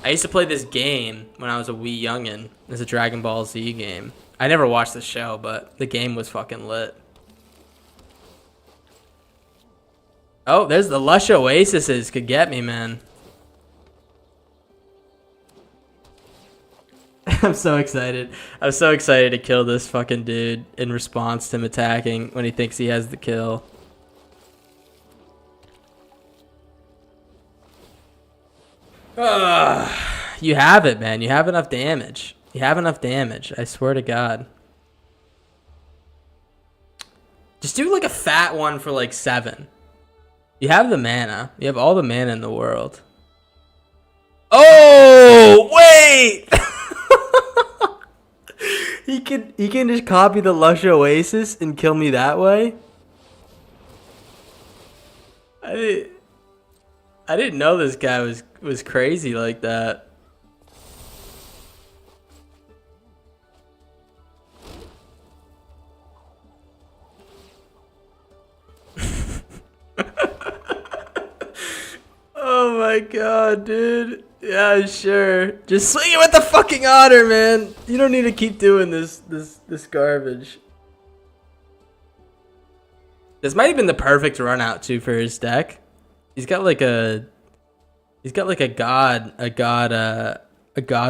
I used to play this game when I was a wee youngin'. It's a Dragon Ball Z game. I never watched the show, but the game was fucking lit. Oh, there's the Lush Oases could get me, man. I'm so excited. I'm so excited to kill this fucking dude in response to him attacking when he thinks he has the kill. You have it, man. You have enough damage. You have enough damage. I swear to God. Just do like a fat one for like 7. You have the mana. You have all the mana in the world. Oh, wait! He can just copy the Lush Oasis and kill me that way? I didn't know this guy was crazy like that. Oh my god, dude. Yeah, sure. Just swing it with the fucking otter, man. You don't need to keep doing this garbage. This might have been the perfect run out too for his deck. He's got like a god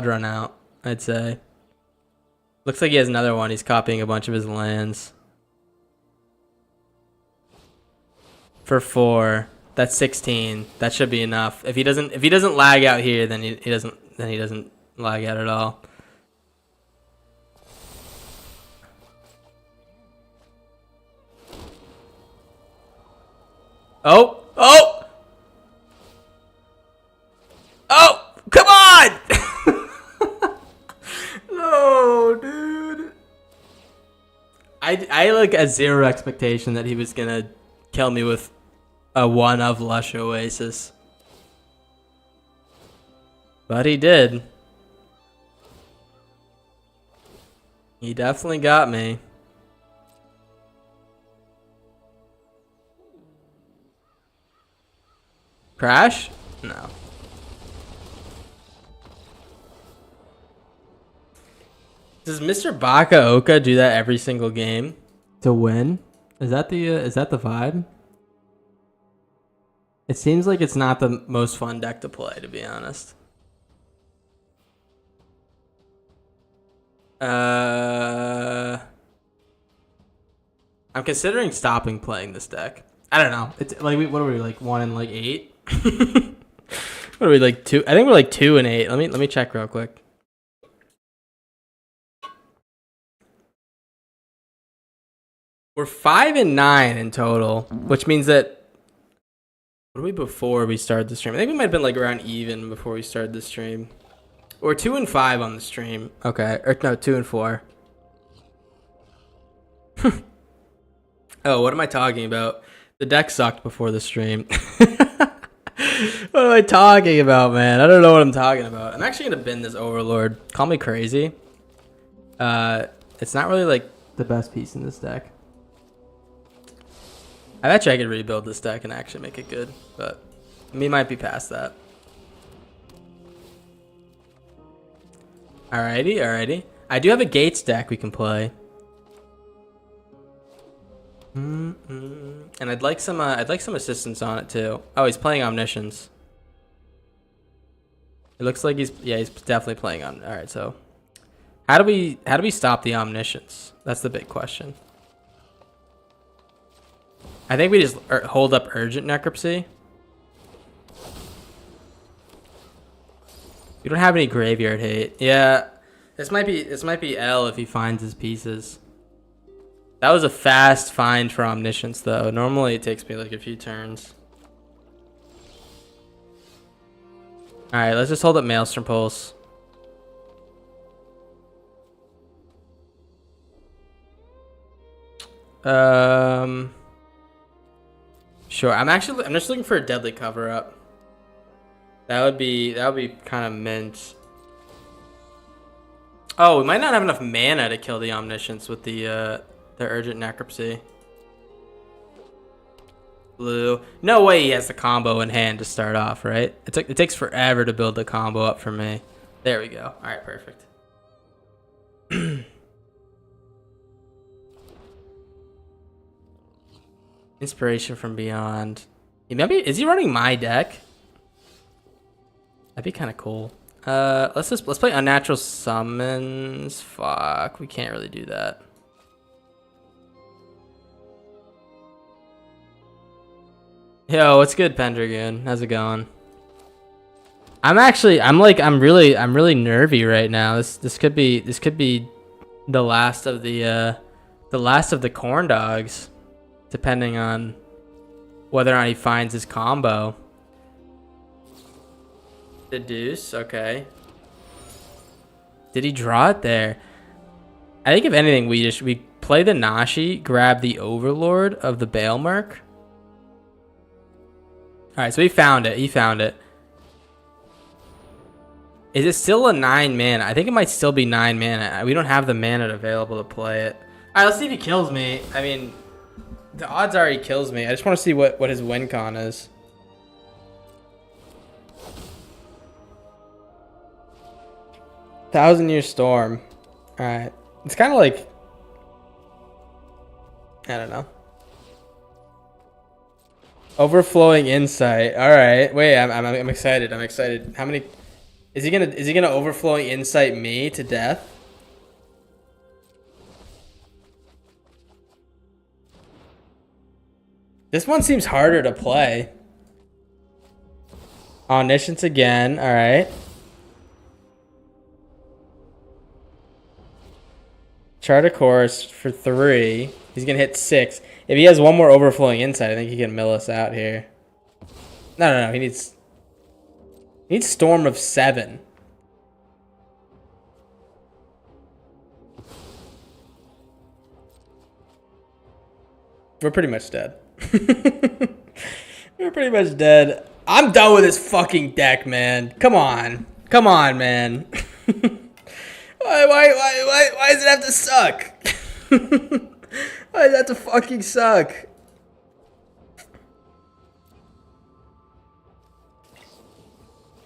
run out, I'd say. Looks like he has another one. He's copying a bunch of his lands. For 4. That's 16. That should be enough. If he doesn't lag out here, then he doesn't lag out at all. Oh! Oh! Oh! Come on! No, dude. I like a 0 expectation that he was gonna kill me with a 1 of Lush Oasis. But he did. He definitely got me. Crash? No. Does Mr. Bakaoka do that every single game to win? Is that the vibe? It seems like it's not the most fun deck to play, to be honest. I'm considering stopping playing this deck. I don't know. It's like what are we like 1 and like 8? What are we like 2? I think we're like 2 and 8. Let me check real quick. We're 5 and 9 in total, which means that. What are we before we started the stream? I think we might have been like around even before we started the stream. Or 2 and 5 on the stream. Okay. Or no, 2 and 4. Oh, what am I talking about? The deck sucked before the stream. What am I talking about, man? I don't know what I'm talking about. I'm actually gonna bin this Overlord. Call me crazy. It's not really like the best piece in this deck. I bet you I could rebuild this deck and actually make it good, but we might be past that. Alrighty, alrighty. I do have a Gates deck we can play. And I'd like some assistance on it too. Oh, he's playing Omniscience. It looks like he's definitely playing on. All right, so how do we stop the Omniscience? That's the big question. I think we just hold up Urgent Necropsy. We don't have any graveyard hate. Yeah, this might be L if he finds his pieces. That was a fast find for Omniscience though. Normally it takes me like a few turns. All right, let's just hold up Maelstrom Pulse. Sure. I'm just looking for a deadly cover up. That would be kind of mint. Oh, we might not have enough mana to kill the Omniscience with the Urgent Necropsy. Blue. No way he has the combo in hand to start off, right? It takes forever to build the combo up for me. There we go. All right, perfect. Inspiration from Beyond. Is he running my deck? That'd be kind of cool. Let's play Unnatural Summons. Fuck, we can't really do that. Yo, what's good, Pendragoon? How's it going? I'm really nervy right now. This could be the last of the corn dogs, depending on whether or not he finds his combo. The deuce, okay. Did he draw it there? I think if anything, we play the Nashi, grab the Overlord of the Baelmerk. All right, so he found it. Is it still a 9 mana? I think it might still be 9 mana. We don't have the mana available to play it. All right, let's see if he kills me. I mean, the odds are he kills me. I just want to see what his win con is. Thousand-Year Storm. All right, it's kind of like, I don't know. Overflowing Insight. All right, wait. I'm excited. I'm excited. How many? Is he gonna Overflowing Insight me to death? This one seems harder to play. Omniscience again. All right. Chart a course for 3. He's gonna hit 6. If he has one more Overflowing Insight, I think he can mill us out here. No. He needs Storm of 7. We're pretty much dead. We're pretty much dead. I'm done with this fucking deck, man. Come on, man. Why does it have to suck? Why does it have to fucking suck?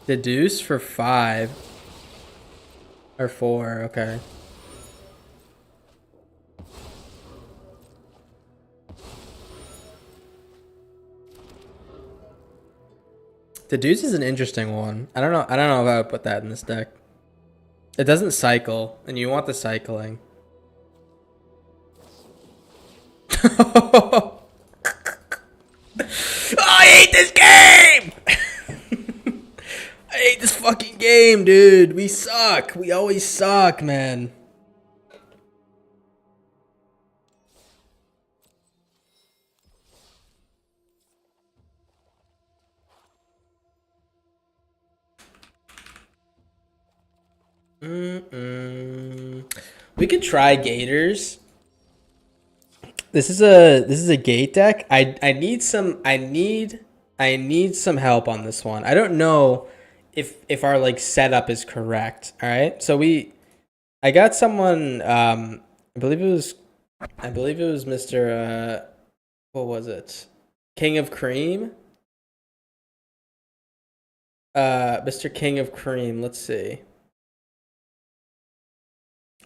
The deuce for 5. Or 4, okay. The deuce is an interesting one. I don't know if I would put that in this deck. It doesn't cycle, and you want the cycling. Oh, I hate this game! I hate this fucking game, dude. We suck. We always suck, man. We could try Gators. This is a gate deck. I need some help on this one. I don't know if our like setup is correct. All right. So I got someone I believe it was Mr. What was it? King of Cream? Mr. King of Cream. Let's see.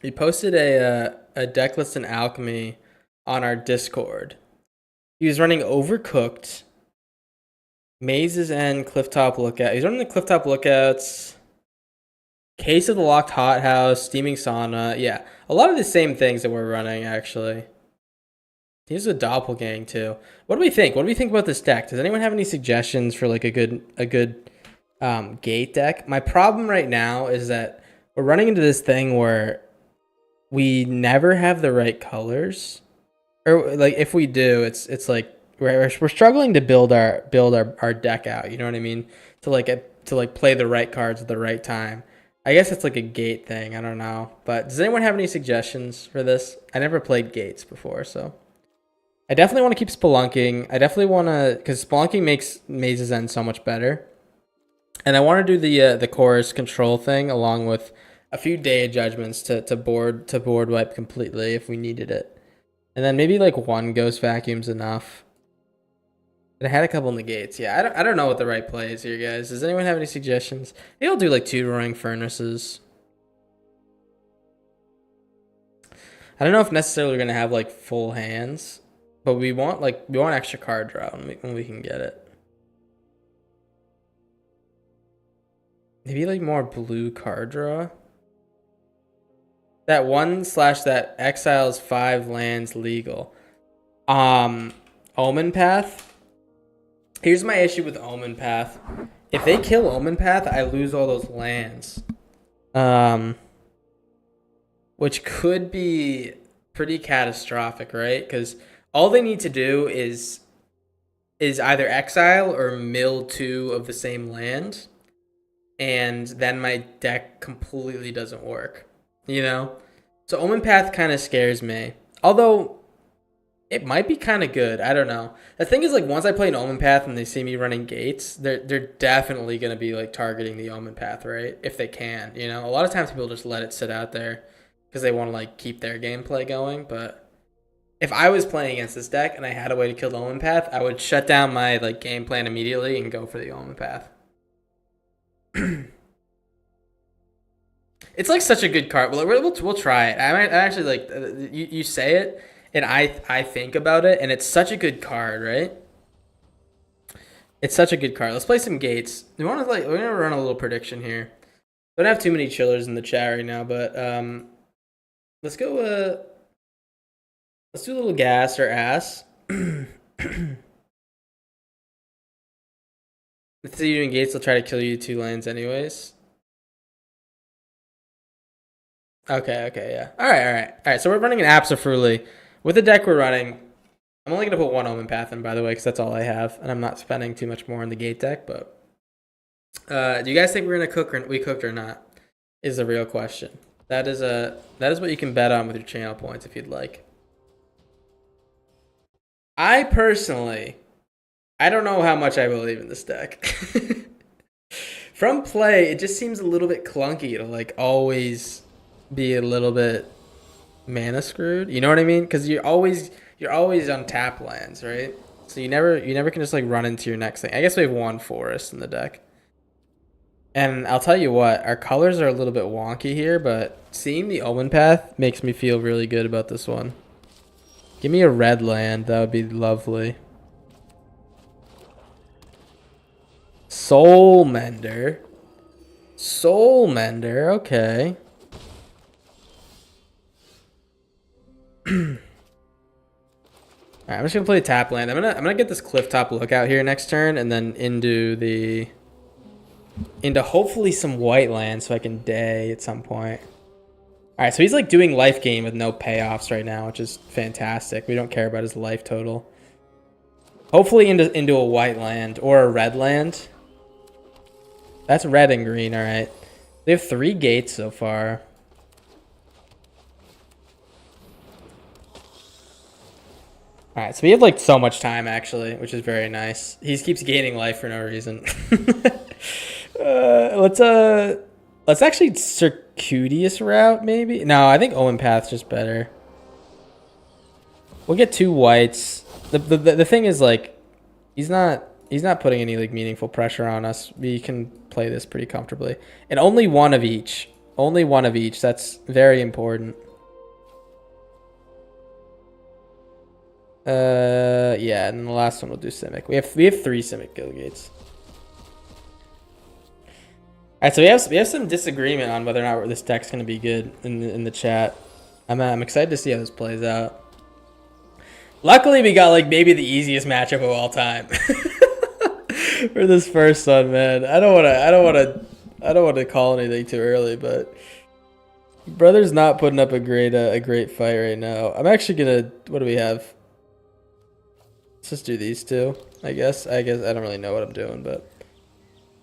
He posted a deck list in Alchemy on our Discord. He was running Overcooked, Mazes End, Clifftop Lookout. He's running the Clifftop Lookouts, Case of the Locked Hothouse, Steaming Sauna. Yeah, a lot of the same things that we're running, actually. He's a doppelgang, too. What do we think? What do we think about this deck? Does anyone have any suggestions for, like, a good gate deck? My problem right now is that we're running into this thing where we never have the right colors. Or, like, if we do, it's like we're struggling to build our deck out. You know what I mean? To play the right cards at the right time. I guess it's like a gate thing. I don't know. But does anyone have any suggestions for this? I never played gates before, so I definitely want to keep spelunking. I definitely want to, because spelunking makes Maze's End so much better, and I want to do the chorus control thing along with a few day judgments to board wipe completely if we needed it, and then maybe like one ghost vacuum's enough. But I had a couple negates. Yeah, I don't know what the right play is here, guys. Does anyone have any suggestions? Maybe I'll do like 2 roaring furnaces. I don't know if necessarily we're gonna have like full hands, but we want extra card draw when we can get it. Maybe like more blue card draw. That 1/ that exiles 5 lands legal. Omen Path. Here's my issue with Omen Path. If they kill Omen Path, I lose all those lands. Which could be pretty catastrophic, right? Because all they need to do is either exile or mill 2 of the same land, and then my deck completely doesn't work. You know? So Omen Path kind of scares me. Although it might be kind of good. I don't know. The thing is, like, once I play an Omen Path and they see me running gates, they're definitely going to be, like, targeting the Omen Path, right? If they can, you know? A lot of times people just let it sit out there because they want to, like, keep their gameplay going. But if I was playing against this deck and I had a way to kill the Omen Path, I would shut down my, like, game plan immediately and go for the Omen Path. It's, like, such a good card. We'll try it. I actually, like, you say it, and I think about it, and it's such a good card, right? It's such a good card. Let's play some gates. We're gonna run a little prediction here. Don't have too many chillers in the chat right now, but let's go. Let's do a little gas or ass. Let's see you doing gates. They'll try to kill you 2 lanes anyways. Okay, yeah. All right. So we're running an Absolutely. With the deck we're running, I'm only going to put 1 Omen Path in, by the way, because that's all I have, and I'm not spending too much more on the gate deck, but do you guys think we're going to cook or we cooked or not is the real question. That is what you can bet on with your channel points if you'd like. I personally, I don't know how much I believe in this deck. From play, it just seems a little bit clunky to, like, always be a little bit mana screwed. You know what I mean? Because you're always on tap lands, right? So you never can just, like, run into your next thing. I guess we have 1 forest in the deck. And I'll tell you what, our colors are a little bit wonky here, but seeing the Omen Path makes me feel really good about this one. Give me a red land, that would be lovely. Soul Mender, okay. Alright, I'm just gonna play tap land. I'm gonna get this Clifftop Lookout here next turn, and then into hopefully some white land so I can day at some point. Alright, so he's, like, doing life gain with no payoffs right now, which is fantastic. We don't care about his life total. Hopefully into a white land or a red land. That's red and green, alright. They have 3 gates so far. Alright, so we have, like, so much time, actually, which is very nice. He keeps gaining life for no reason. Let's actually Circuitous Route, maybe? No, I think Omen Path's just better. We'll get 2 whites. The thing is, like, he's not putting any like meaningful pressure on us. We can play this pretty comfortably. And only one of each. Only one of each. That's very important. Yeah, and then the last one we'll do Simic. We have 3 Simic Gilgates. Alright, so we have some disagreement on whether or not this deck's gonna be good in the chat. I'm excited to see how this plays out. Luckily, we got like maybe the easiest matchup of all time for this first one, man. I don't want to call anything too early, but brother's not putting up a great fight right now. I'm actually gonna. What do we have? Let's just do these two. I guess I don't really know what I'm doing, but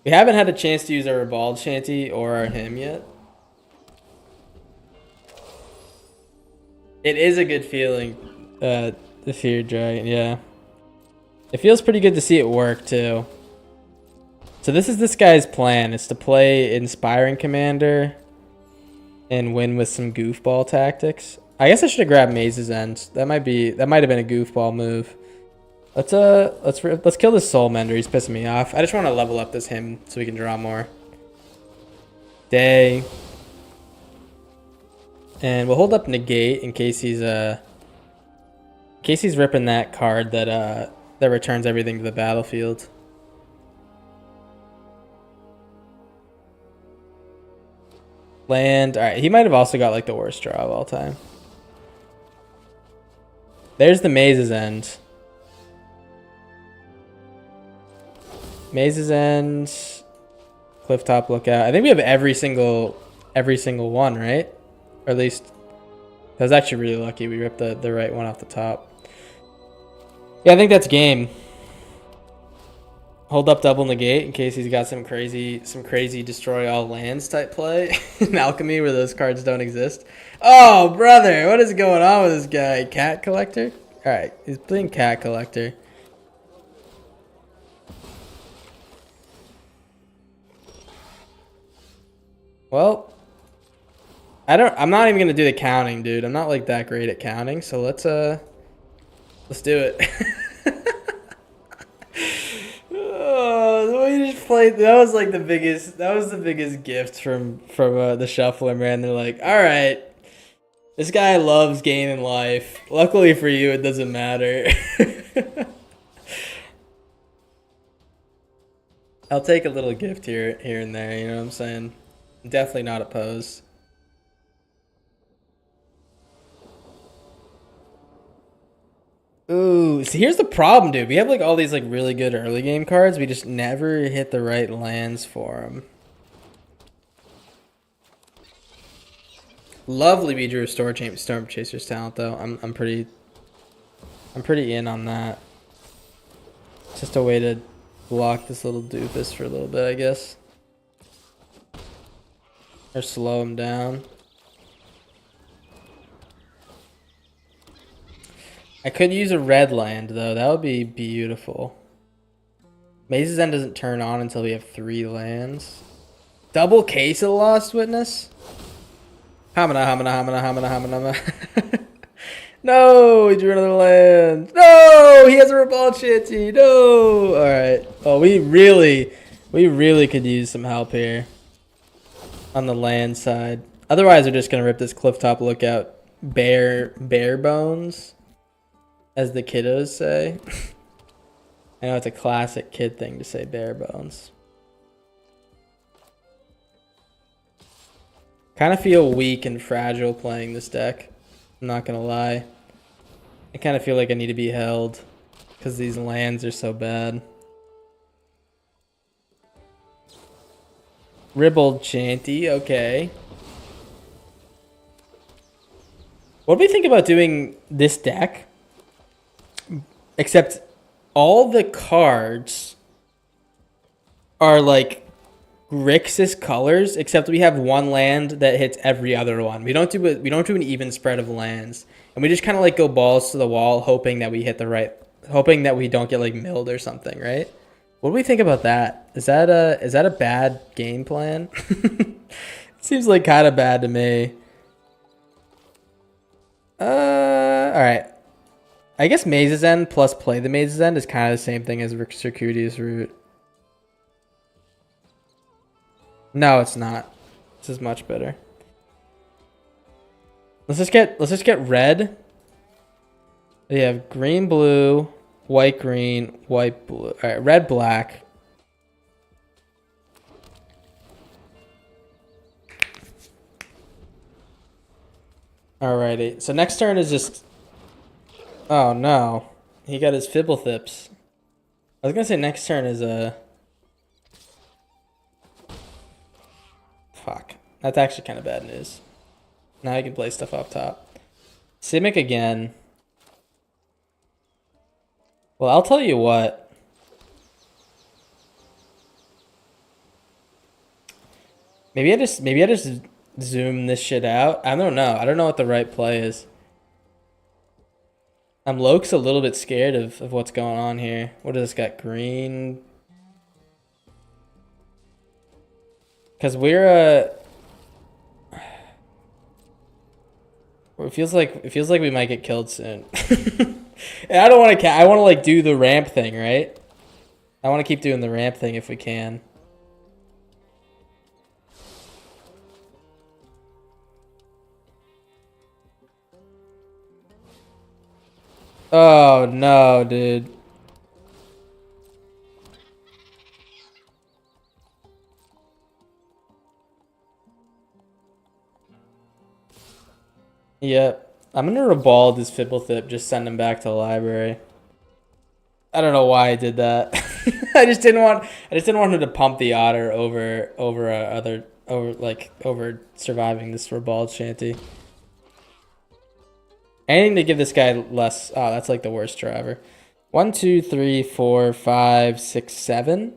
we haven't had a chance to use our Ribald Shanty or our hymn yet. It is a good feeling. The Feared Dragon, yeah. It feels pretty good to see it work, too. So this is this guy's plan. It's to play Inspiring Commander and win with some goofball tactics. I guess I should have grabbed Maze's End. That might have been a goofball move. Let's kill this Soul Mender. He's pissing me off. I just want to level up this hymn so we can draw more. Day. And we'll hold up Negate in case he's ripping that card that returns everything to the battlefield. Land. All right, he might have also got like the worst draw of all time. There's the Maze's End. Maze's End. Clifftop Lookout. I think we have every single one, right? Or at least that was actually really lucky. We ripped the right one off the top. Yeah, I think that's game. Hold up double negate in case he's got some crazy destroy all lands type play in Alchemy where those cards don't exist. Oh, brother, what is going on with this guy? Cat Collector? All right, he's playing Cat Collector. Well, I'm not even gonna do the counting, dude. I'm not like that great at counting, so let's do it. Oh, the way you just played, that was the biggest gift from the shuffler, man. They're like, all right, this guy loves gaining life. Luckily for you, it doesn't matter. I'll take a little gift here and there, you know what I'm saying? Definitely not opposed. Ooh, so here's the problem, dude. We have like all these like really good early game cards. We just never hit the right lands for them. Lovely we drew a Storm Chaser's talent though. I'm pretty in on that. It's just a way to block this little doofus for a little bit, I guess. Or slow him down. I could use a red land, though. That would be beautiful. Maze's End doesn't turn on until we have 3 lands. Double Case of the Lost Witness? Hamana. No! He drew another land. No! He has a Ribald Shanty. No! Alright. Oh, we really could use some help here. On the land side. Otherwise, we're just going to rip this Clifftop Lookout bare bones. As the kiddos say. I know it's a classic kid thing to say bare bones. Kind of feel weak and fragile playing this deck. I'm not going to lie. I kind of feel like I need to be held. Because these lands are so bad. Ribald Shanty, okay. What do we think about doing this deck? Except all the cards are like Grixis colors, except we have one land that hits every other one. We don't do an even spread of lands, and we just kind of like go balls to the wall, hoping that we don't get like milled or something, right? What do we think about that? Is that a bad game plan? It seems like kind of bad to me. All right. I guess Maze's End plus play the Maze's End is kind of the same thing as Circuitous Route. No, it's not. This is much better. Let's just get red. We have green, blue, white, green, white, blue. All right, red, black. Alrighty. So next turn is just. Oh no, he got his Fibblethrips. I was gonna say next turn is a. Fuck. That's actually kind of bad news. Now I can play stuff up top. Simic again. Well, I'll tell you what. Maybe I just zoom this shit out. I don't know. I don't know what the right play is. Loke's a little bit scared of what's going on here. What does this got? Green. Because we're it feels like we might get killed soon. And I don't want to. I want to like do the ramp thing, right? I want to keep doing the ramp thing if we can. Oh no, dude. Yep. I'm gonna reball this Fibblethip, just send him back to the library. I don't know why I did that. I just didn't want him to pump the otter over surviving this reballed shanty. Anything to give this guy less. Oh, that's like the worst draw ever. 1, 2, 3, 4, 5, 6, 7.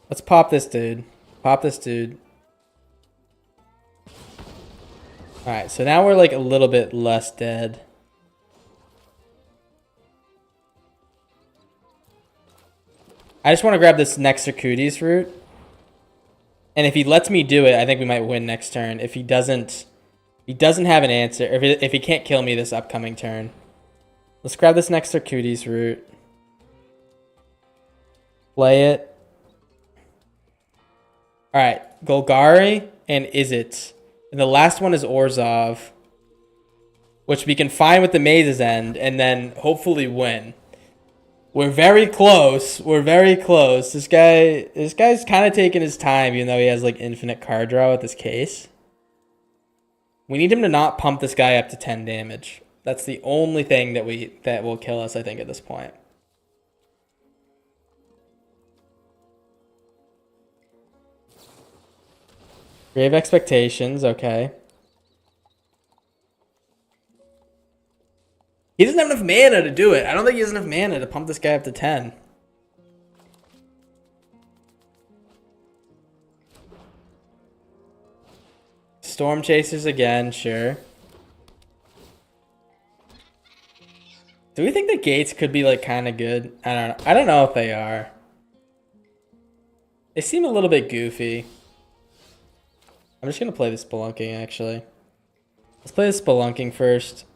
Let's pop this dude. Pop this dude. Alright, so now we're like a little bit less dead. I just want to grab this next Circuitous Route. And if he lets me do it, I think we might win next turn. If he doesn't have an answer, or if he can't kill me this upcoming turn. Let's grab this next Circuitous Route. Play it. Alright, Golgari and Izzet. And the last one is Orzhov, which we can find with the Maze's End and then hopefully win. We're very close. We're very close. This guy's kind of taking his time, even though he has like infinite card draw with this case. We need him to not pump this guy up to 10 damage. That's the only thing that will kill us, I think, at this point. Grave Expectations, okay. He doesn't have enough mana to do it. I don't think he has enough mana to pump this guy up to 10. Storm Chasers again, sure. Do we think the gates could be like kind of good? I don't know. I don't know if they are. They seem a little bit goofy. I'm just going to play the Spelunking, actually. Let's play the Spelunking first.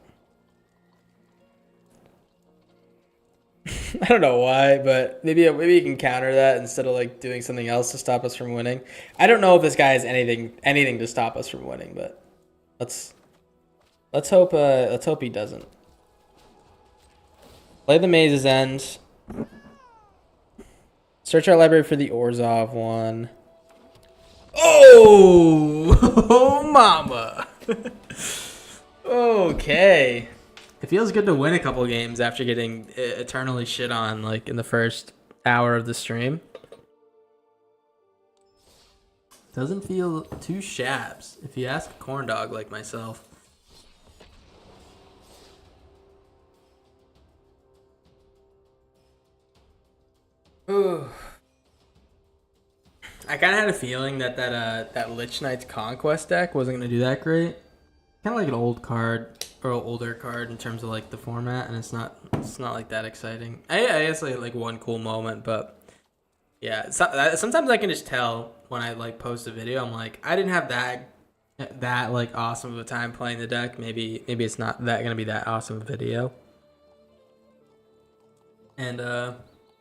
I don't know why, but maybe you can counter that instead of like doing something else to stop us from winning. I don't know if this guy has anything to stop us from winning, but let's hope he doesn't. Play the Maze's End. Search our library for the Orzhov one. Oh, oh mama. Okay. It feels good to win a couple games after getting eternally shit on like in the first hour of the stream. Doesn't feel too shabs if you ask a Corndog like myself. Ooh. I kind of had a feeling that Lich Knight's Conquest deck wasn't going to do that great. Kind of like an old card or an older card in terms of like the format, and it's not like that exciting. I guess like one cool moment, but yeah, sometimes I can just tell when I like post a video. I'm like, I didn't have that that like awesome of a time playing the deck. Maybe it's not that gonna be that awesome a video. And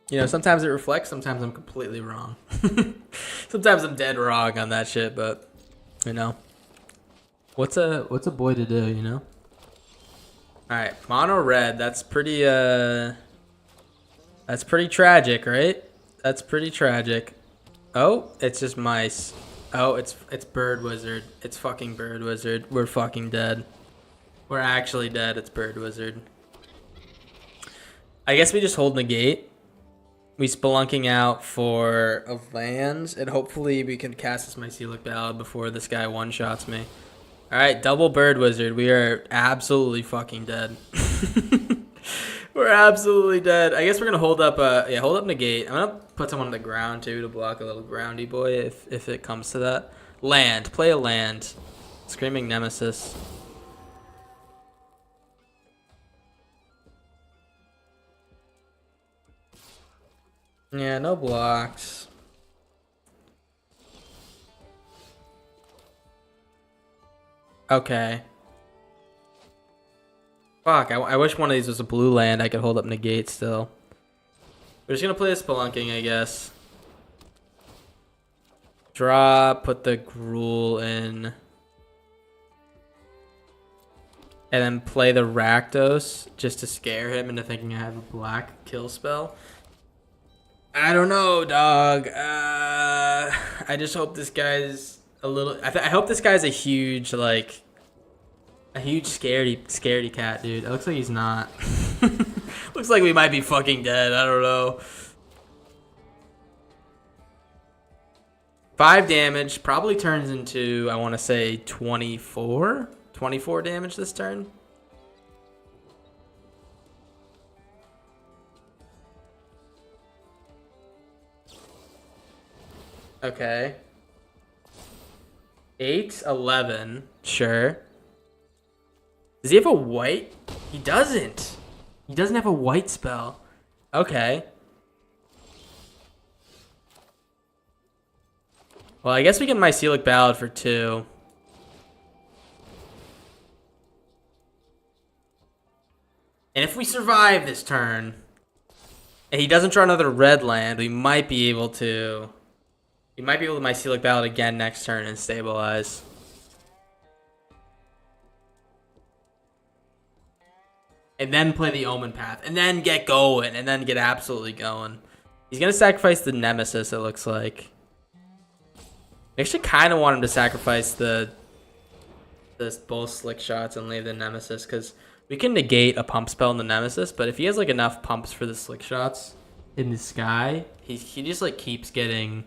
you know, sometimes it reflects, sometimes I'm completely wrong. Sometimes I'm dead wrong on that shit, but you know. What's a boy to do, you know? Alright, mono red, that's pretty tragic, right? That's pretty tragic. Oh, it's just mice. Oh, it's bird wizard. It's fucking bird wizard. We're fucking dead. We're actually dead. It's bird wizard. I guess we just hold negate. We spelunking out for a lands, and hopefully we can cast this Mycelic Ballad before this guy one-shots me. Alright, double bird wizard. We are absolutely fucking dead. We're absolutely dead. I guess we're gonna hold up hold up negate. I'm gonna put someone on the ground too to block a little groundy boy if it comes to that. Land. Play a land. Screaming Nemesis. Yeah, no blocks. Okay. Fuck, I wish one of these was a blue land. I could hold up negate still. We're just gonna play the Spelunking, I guess. Draw, put the Gruul in. And then play the Rakdos just to scare him into thinking I have a black kill spell. I don't know, dog. I just hope this guy's a little... I hope this guy's a huge, like... A huge scaredy cat, dude. It looks like he's not. Looks like we might be fucking dead. I don't know. 5 damage. Probably turns into, I want to say, 24? 24 damage this turn. Okay. 8, 11. Sure. Does he have a white? He doesn't. He doesn't have a white spell. Okay. Well, I guess we get Mycelic Ballad for 2. And if we survive this turn, and he doesn't draw another red land, we might be able to... We might be able to Mycelic Ballad again next turn and stabilize. And then play the Omen Path. And then get going. And then get absolutely going. He's going to sacrifice the Nemesis, it looks like. I actually kind of want him to sacrifice both Slick Shots and leave the Nemesis. Because we can negate a pump spell in the Nemesis. But if he has like enough pumps for the Slick Shots in the sky, he just like keeps getting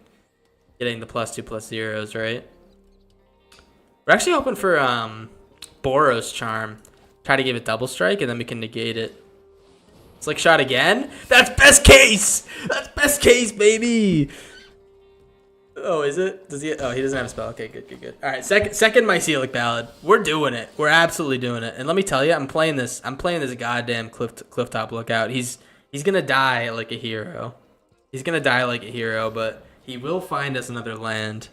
the +2/+0s, right? We're actually hoping for Boros Charm. Try to give it double strike, and then we can negate it. Slick Shot again? That's best case! That's best case, baby! Oh, is it? Does he? Oh, he doesn't have a spell. Okay, good. All right, second Mycelic Ballad. We're doing it. We're absolutely doing it. And let me tell you, I'm playing this goddamn Clifftop Lookout. He's gonna die like a hero. He's gonna die like a hero, but he will find us another land.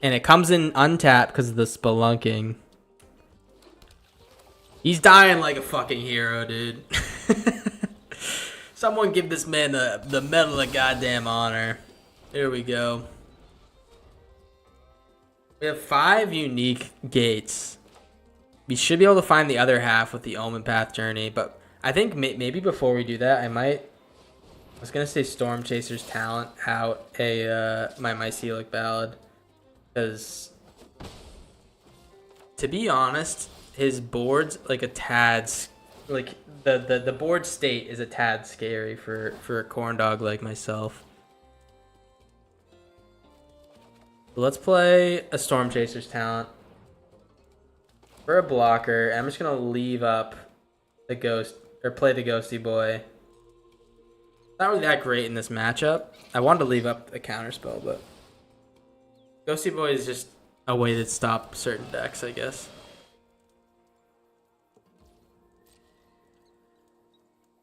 And it comes in untapped because of the Spelunking. He's dying like a fucking hero, dude. Someone give this man the Medal of Goddamn Honor. There we go. We have 5 unique gates. We should be able to find the other half with the Omen Path Journey, but I think maybe before we do that, I was gonna say Storm Chaser's Talent out my Mycelic Ballad. Because, to be honest, his board's like a tad, like the board state is a tad scary for a Corndog like myself. So let's play a Storm Chaser's Talent for a blocker. I'm just gonna leave up the Ghost or play the Ghosty Boy. Not really that great in this matchup. I wanted to leave up the counterspell, but. Ghosty Boy is just a way to stop certain decks, I guess.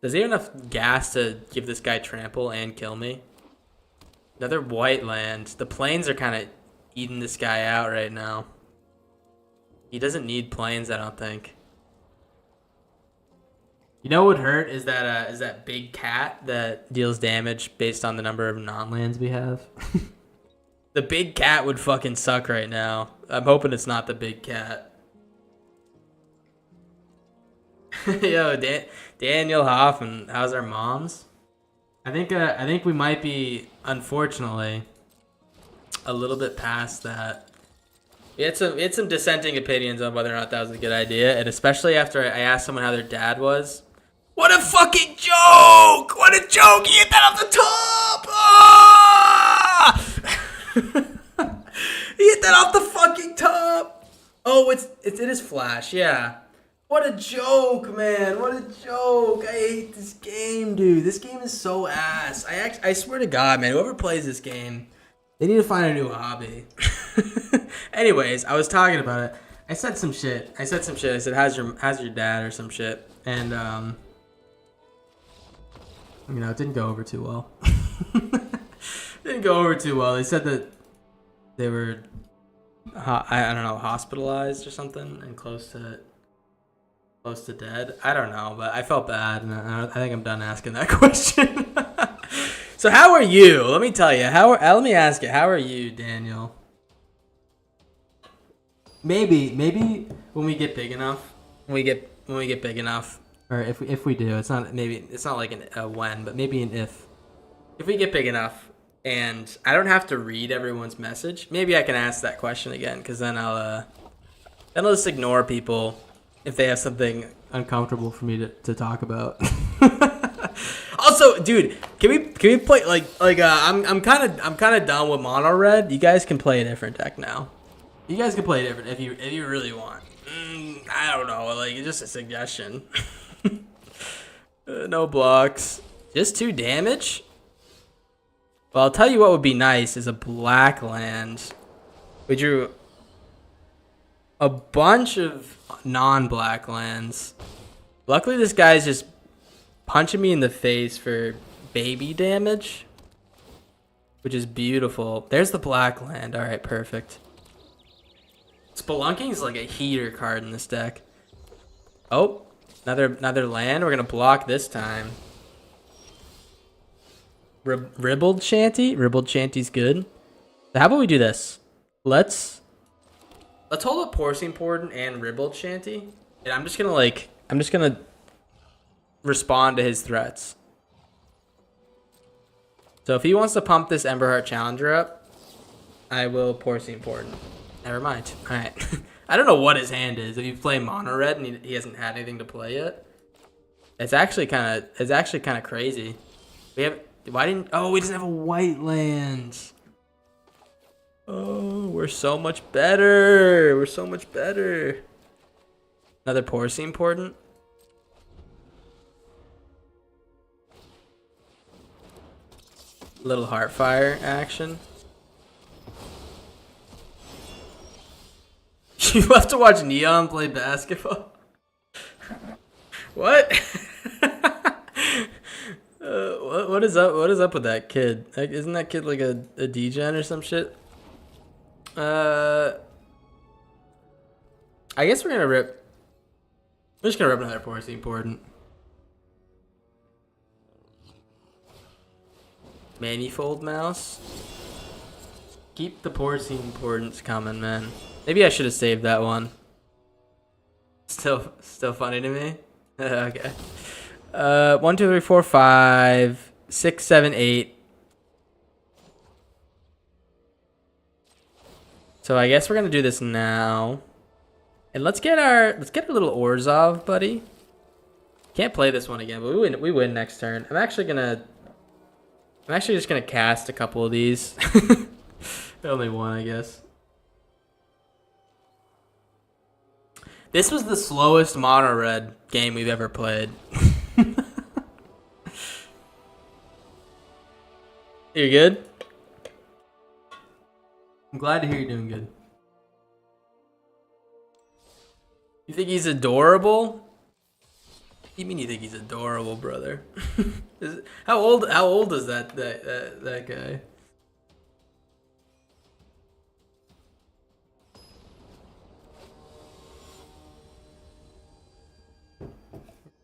Does he have enough gas to give this guy trample and kill me? Another white land. The plains are kind of eating this guy out right now. He doesn't need planes, I don't think. You know what would hurt is that big cat that deals damage based on the number of non-lands we have. The big cat would fucking suck right now. I'm hoping it's not the big cat. Yo, Daniel Hoffman, how's our moms? I think we might be, unfortunately, a little bit past that. We had some dissenting opinions on whether or not that was a good idea, and especially after I asked someone how their dad was. What a fucking joke! What a joke! He hit that off the top! Ah! He hit that off the fucking top! Oh, it is Flash, yeah. What a joke, man. What a joke. I hate this game, dude. This game is so ass. I swear to God, man, whoever plays this game, they need to find a new hobby. Anyways, I was talking about it. I said some shit. I said, how's your dad or some shit? And, it didn't go over too well. Didn't go over too well. They said that they were, I don't know, hospitalized or something and close to dead. I don't know, but I felt bad, and I think I'm done asking that question. So how are you? Let me tell you. Let me ask you. How are you, Daniel? Maybe when we get big enough, when we get big enough, or if we do, it's not like a when, but maybe an if. If we get big enough, and I don't have to read everyone's message, maybe I can ask that question again, because then I'll just ignore people if they have something uncomfortable for me to talk about. Also, dude, can we play I'm kind of done with mono red. You guys can play a different deck now. You guys can play different if you really want. I don't know, like it's just a suggestion. No blocks, just 2 damage. Well, I'll tell you what would be nice is a black land. We drew a bunch of non-black lands. Luckily, this guy's just punching me in the face for baby damage, which is beautiful. There's the black land. All right, perfect. Spelunking is like a heater card in this deck. Oh, another land. We're gonna block this time. Ribbled Shanty. Ribbled Shanty's good. So how about we do this? Let's hold up Porcine Porden and Ribbled Shanty, and I'm just gonna respond to his threats. So if he wants to pump this Emberheart Challenger up, I will Porcine Porden. Never mind. All right. I don't know what his hand is. If you play mono red and he hasn't had anything to play yet, it's actually kind of crazy. We doesn't have a white land. Oh, we're so much better. We're so much better. Another Porcine Porden. Little Heartfire action. You have to watch Neon play basketball? What? What is up? What is up with that kid? Like, isn't that kid like a degen or some shit? I guess we're gonna rip. We're just gonna rip another Porcine Porden. Manifold Mouse. Keep the Porcine Pordens coming, man. Maybe I should have saved that one. Still funny to me. Okay. 1, 2, 3, 4, 5, 6, 7, 8. So I guess we're gonna do this now, and let's get our little Orzhov, buddy. Can't play this one again, but we win next turn. I'm actually just gonna cast a couple of these. Only one, I guess. This was the slowest mono red game we've ever played. You're good? I'm glad to hear you're doing good. You think he's adorable? What do you mean you think he's adorable, brother? How old is that guy?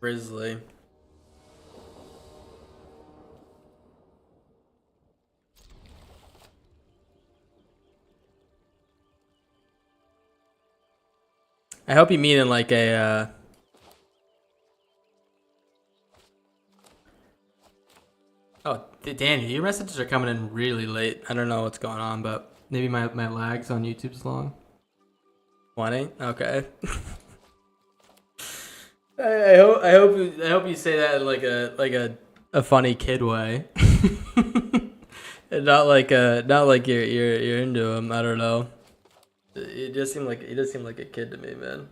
Grizzly. I hope you mean in like a oh, Daniel, your messages are coming in really late. I don't know what's going on, but maybe my lags on YouTube's long. 20? Okay. I hope you say that in like a funny kid way. And not like you're into him. I don't know. It just seemed like a kid to me, man.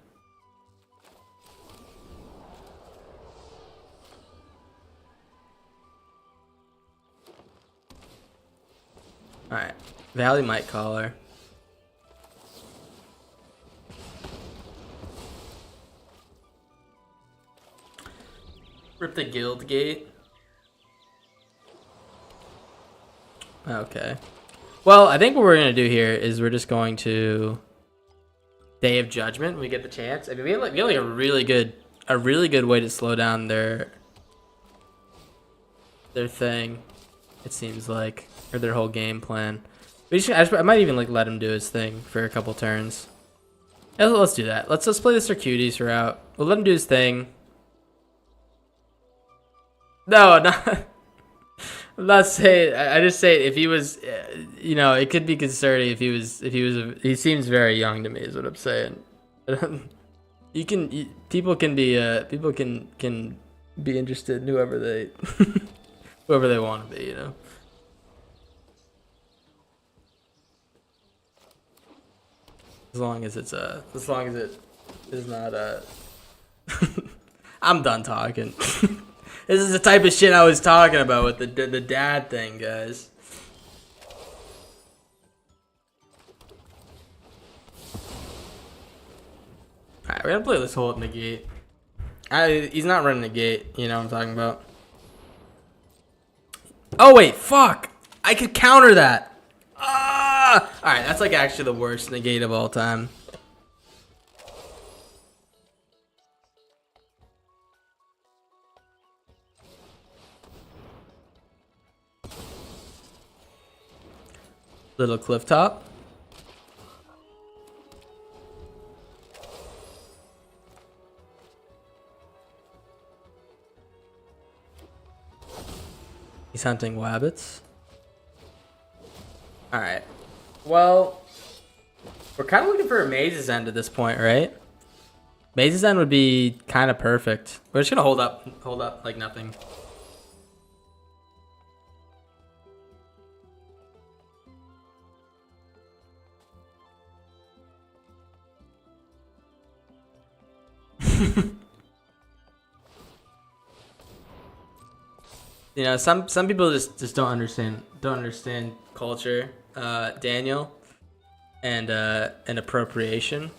All right, Valley might call her. Rip the guild gate. Okay. Well, I think what we're gonna do here is we're just going to Day of Judgment. When we get the chance. I mean, we have like a really good way to slow down their thing. It seems like, or their whole game plan. I might even like let him do his thing for a couple turns. Yeah, let's do that. Let's play the Circuities route. We'll let him do his thing. No, not. I'm not saying. I just say if he was, you know, it could be concerning if he was. He seems very young to me, is what I'm saying. People can be interested in whoever they whoever they want to be, you know. As long as it is not I'm done talking. This is the type of shit I was talking about with the dad thing, guys. Alright, we're gonna play this hole in the gate. He's not running the gate, you know what I'm talking about. Oh wait, fuck! I could counter that! Ah! Alright, that's like actually the worst negate of all time. Little cliff top. He's hunting wabbits. Alright. Well, we're kind of looking for a Maze's End at this point, right? Maze's End would be kind of perfect. We're just gonna hold up like nothing. You know, some people just don't understand culture, Daniel, and appropriation.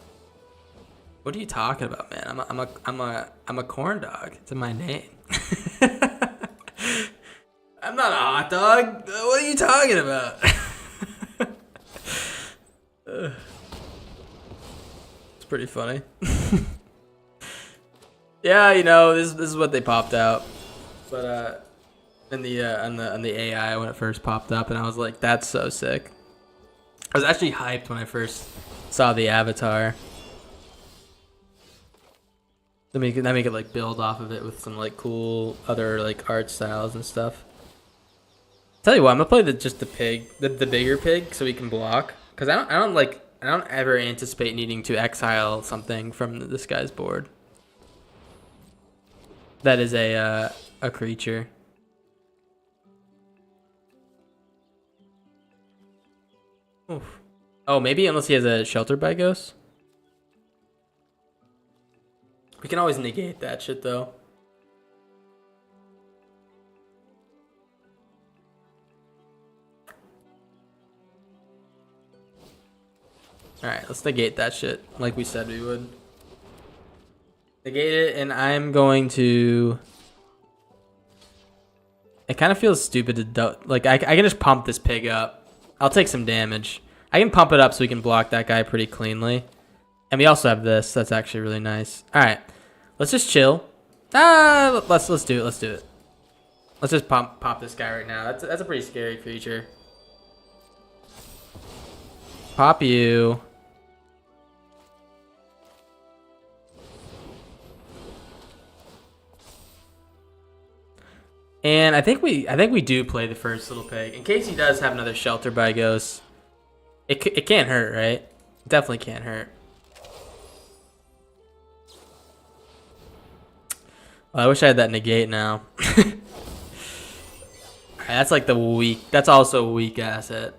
What are you talking about, man? I'm a corn dog. It's in my name. I'm not a hot dog. What are you talking about? It's pretty funny. Yeah, you know, this is what they popped out, but in the on the AI when it first popped up, and I was like, that's so sick. I was actually hyped when I first saw the avatar. Then we could like build off of it with some like cool other like art styles and stuff. Tell you what, I'm gonna play the pig, the bigger pig, so we can block. Cause I don't ever anticipate needing to exile something from this guy's board. That is a creature. Oof. Oh, maybe unless he has a shelter by ghost. We can always negate that shit though. Alright, let's negate that shit like we said we would. Negate it, and I'm going to... It kind of feels stupid to do... Like, I can just pump this pig up. I'll take some damage. I can pump it up so we can block that guy pretty cleanly. And we also have this. That's actually really nice. Alright. Let's just chill. Let's do it. Let's do it. Let's just pop this guy right now. That's a pretty scary creature. Pop you. And I think we do play the first little pig in case he does have another shelter by ghosts. It can't hurt, right? It definitely can't hurt. Well, I wish I had that negate now. That's like the weak. That's also a weak asset.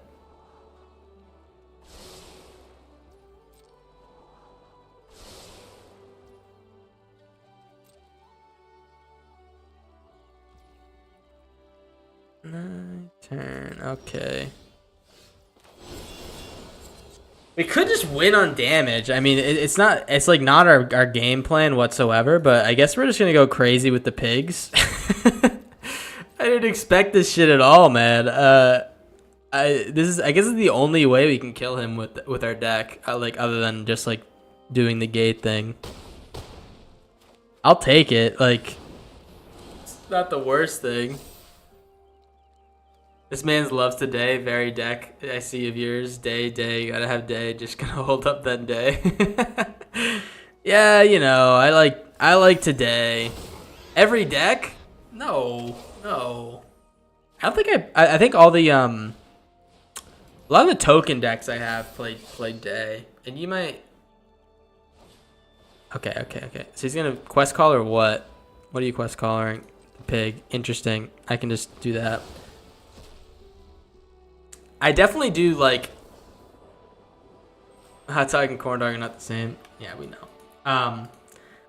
Turn. Okay. We could just win on damage. I mean, it's not. It's like not our game plan whatsoever. But I guess we're just gonna go crazy with the pigs. I didn't expect this shit at all, man. I guess this is the only way we can kill him with our deck. Like other than just like doing the gate thing. I'll take it. Like it's not the worst thing. This man's loves today, very deck. I see of yours. Day, gotta have day. Just gonna hold up that day. Yeah, you know, I like today. Every deck? No. I don't think I think all the a lot of the token decks I have played day. And you might. Okay. So he's gonna quest call or what? What are you quest calling? Pig. Interesting. I can just do that. I definitely do like hot dog and corn dog are not the same. Yeah, we know. I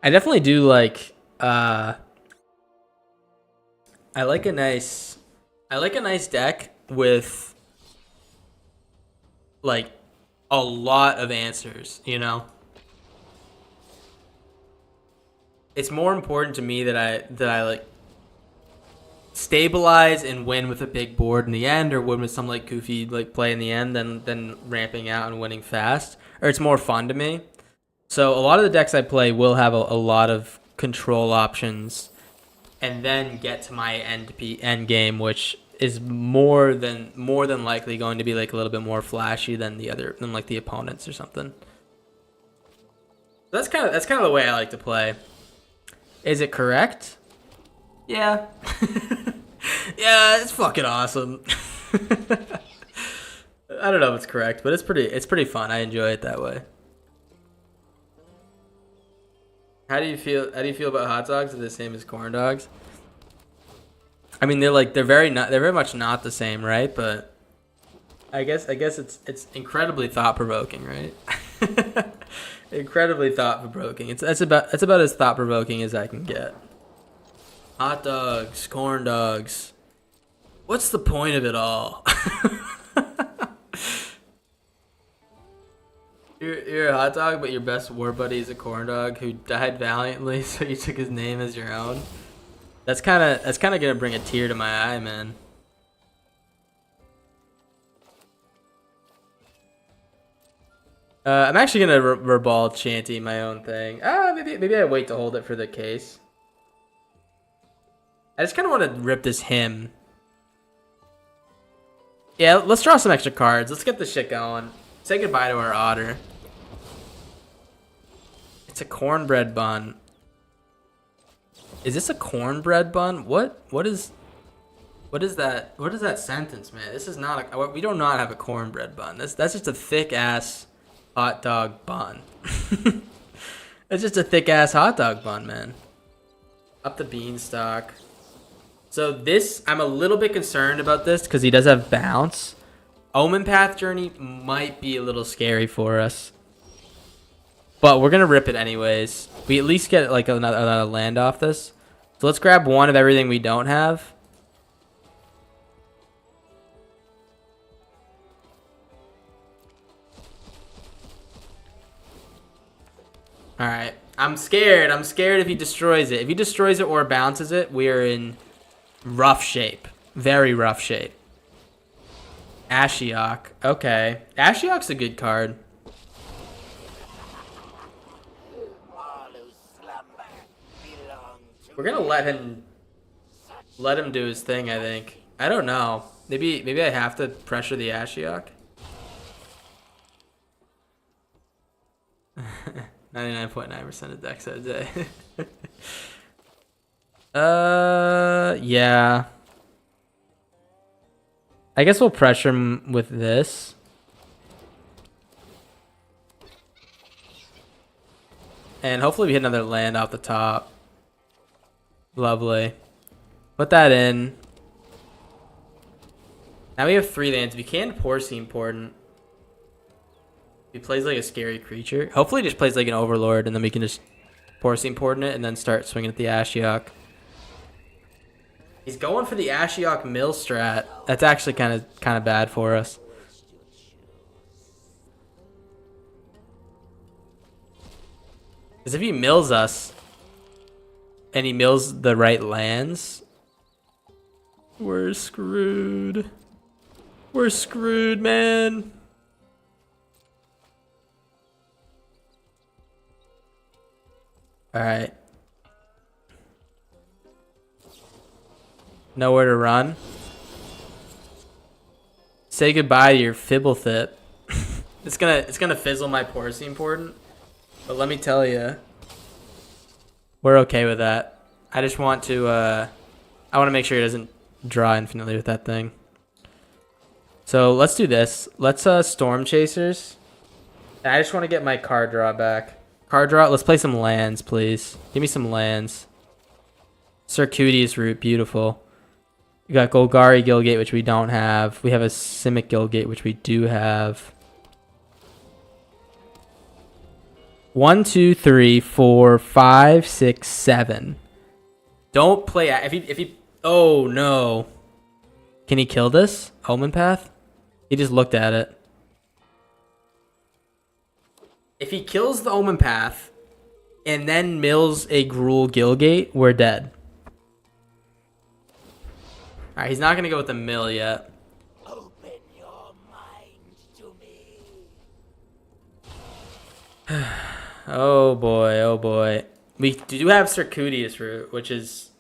definitely do like I like a nice deck with like a lot of answers, you know? It's more important to me that I like stabilize and win with a big board in the end, or win with some like goofy like play in the end than ramping out and winning fast. Or it's more fun to me. So a lot of the decks I play will have a lot of control options, and then get to my end game, which is more than likely going to be like a little bit more flashy than like the opponents or something. That's kind of the way I like to play. Is it correct? Yeah. Yeah, it's fucking awesome. I don't know if it's correct, but it's pretty fun. I enjoy it that way. How do you feel about hot dogs? Are they the same as corn dogs? I mean, they're very much not the same, right? But I guess it's incredibly thought provoking, right? Incredibly thought provoking. That's about as thought provoking as I can get. Hot dogs, corn dogs. What's the point of it all? You're a hot dog, but your best war buddy is a corn dog who died valiantly, so you took his name as your own. That's kind of gonna bring a tear to my eye, man. I'm actually gonna reball Chanty my own thing. Maybe I wait to hold it for the case. I just kind of want to rip this hymn. Yeah, let's draw some extra cards. Let's get this shit going. Say goodbye to our otter. It's a cornbread bun. Is this a cornbread bun? What is that? What is that sentence, man? This is not a. We do not have a cornbread bun. That's just a thick ass hot dog bun. It's just a thick ass hot dog bun, man. Up the beanstalk. So this, I'm a little bit concerned about this because he does have bounce. Omen Path Journey might be a little scary for us. But we're going to rip it anyways. We at least get like another land off this. So let's grab one of everything we don't have. Alright. I'm scared. I'm scared if he destroys it. If he destroys it or bounces it, we are in rough shape. Very rough shape. Ashiok. Okay. Ashiok's a good card. All who slumber belong to We're gonna let him do his thing, I think. I don't know. Maybe I have to pressure the Ashiok. 99.9% of decks that day. Yeah. I guess we'll pressure him with this. And hopefully we hit another land off the top. Lovely. Put that in. Now we have 3 lands. We can Porcy important. He plays like a scary creature. Hopefully he just plays like an Overlord, and then we can just Porcy important it and then start swinging at the Ashiok. He's going for the Ashiok mill strat. That's actually kind of bad for us. Because if he mills us, and he mills the right lands, we're screwed. We're screwed, man. All right. Nowhere to run. Say goodbye to your Fibblethip. It's gonna fizzle my Porcy important. But let me tell you, we're okay with that. I just want to, I want to make sure he doesn't draw infinitely with that thing. So let's do this. Let's Storm Chasers. And I just want to get my card draw back. Card draw. Let's play some lands, please. Give me some lands. Circuitous Root, beautiful. We got Golgari Gilgate, which we don't have. We have a Simic Gilgate, which we do have. 1, 2, 3, 4, 5, 6, 7. Don't play if he. Oh no! Can he kill this Omen Path? He just looked at it. If he kills the Omen Path, and then mills a Gruul Gilgate, we're dead. All right, he's not gonna go with the mill yet. Open your mind to me. Oh boy, oh boy. We do have Circuitous Root, which is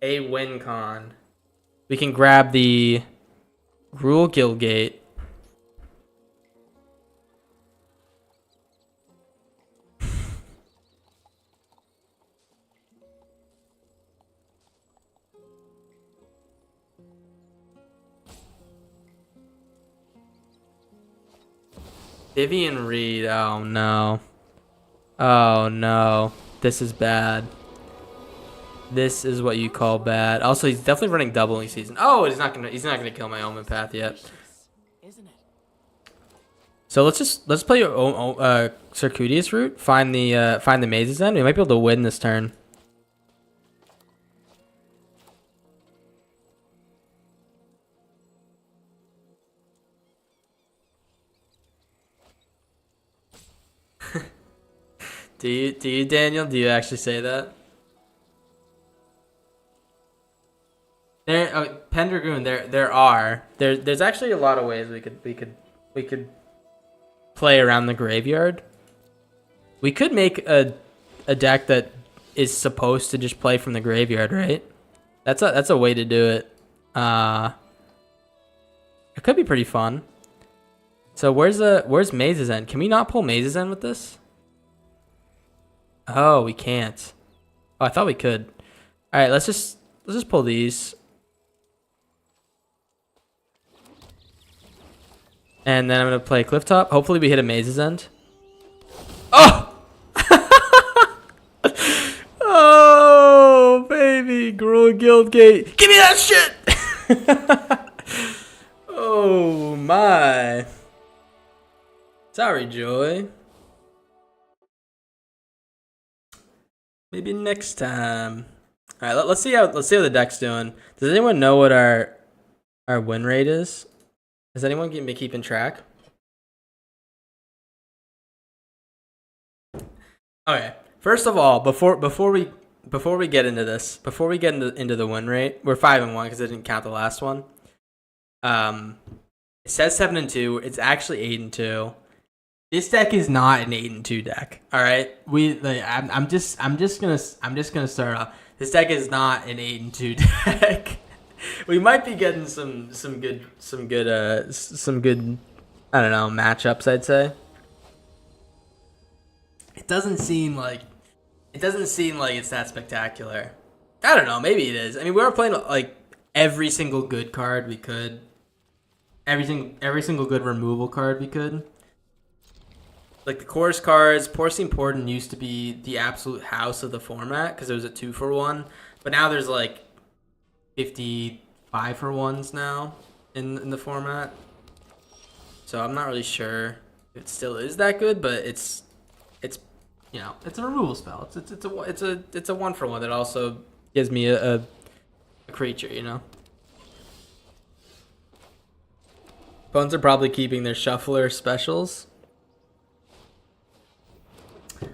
a win con. We can grab the Gruul Gilgate. Vivian Reed, oh no. Oh no. This is bad. This is what you call bad. Also, he's definitely running doubling season. Oh, he's not gonna kill my Omen Path yet. So let's play Circuitous Route. Find the Maze's End. We might be able to win this turn. Do you, Daniel? Do you actually say that? Pendragoon. There's actually a lot of ways we could play around the graveyard. We could make a deck that is supposed to just play from the graveyard, right? That's a way to do it. It could be pretty fun. So where's Maze's End? Can we not pull Maze's End with this? Oh, we can't. Oh, I thought we could. All right, let's just pull these. And then I'm gonna play Clifftop. Hopefully we hit a Maze's End. Oh! Oh, baby, Gruul Guildgate. Give me that shit! Oh my. Sorry, Joy. Maybe next time. All right, let's see how the deck's doing. Does anyone know what our win rate is? Is anyone been keeping track? Okay. First of all, before we get into this, before we get into the win rate, we're 5-1 because I didn't count the last one. It says 7-2. It's actually 8-2. This deck is not an 8-2 deck. All right, I'm just gonna start off. This deck is not an 8 and 2 deck. We might be getting some good I don't know, matchups, I'd say. It doesn't seem like it's that spectacular. I don't know, maybe it is. I mean, we were playing like every single good card we could. Every single good removal card we could. Like the chorus cards, Porcine Important used to be the absolute house of the format because it was a 2-for-1. But now there's like 55-for-1s now in the format. So I'm not really sure if it still is that good, but it's you know, it's a removal spell. It's a 1-for-1 that also gives me a creature, you know. Opponents are probably keeping their shuffler specials.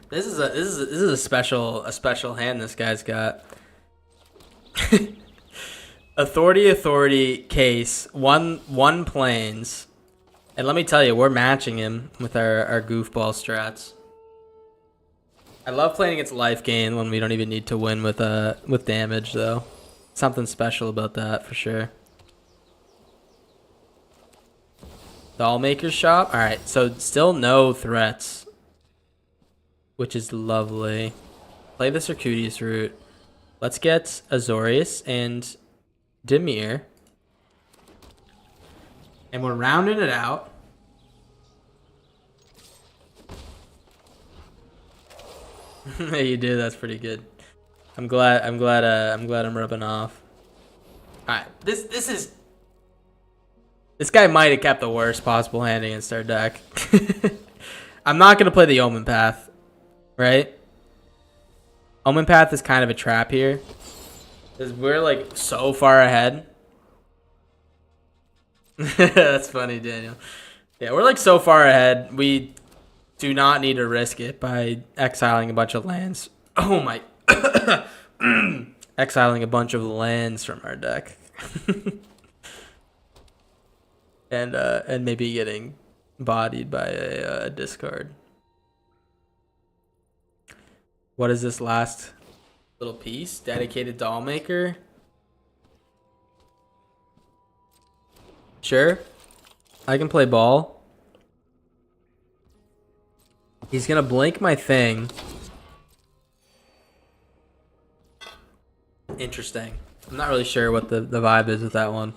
This is a special hand this guy's got. Authority case, one planes. And let me tell you, we're matching him with our goofball strats. I love playing against life gain when we don't even need to win with damage though. Something special about that for sure. Dollmaker's shop. All right, so still no threats, which is lovely. Play the Circuitous Route. Let's get Azorius and Dimir. And we're rounding it out. You do. That's pretty good. I'm glad I'm rubbing off. All right, this guy might have kept the worst possible hand against our deck. I'm not gonna play the Omen Path, right? Omen Path is kind of a trap here, because we're like so far ahead. That's funny, Daniel. Yeah, we're like so far ahead. We do not need to risk it by exiling a bunch of lands. Oh my. Exiling a bunch of lands from our deck. and maybe getting bodied by a discard. What is this last little piece? Dedicated Dollmaker. Sure. I can play ball. He's gonna blink my thing. Interesting. I'm not really sure what the vibe is with that one.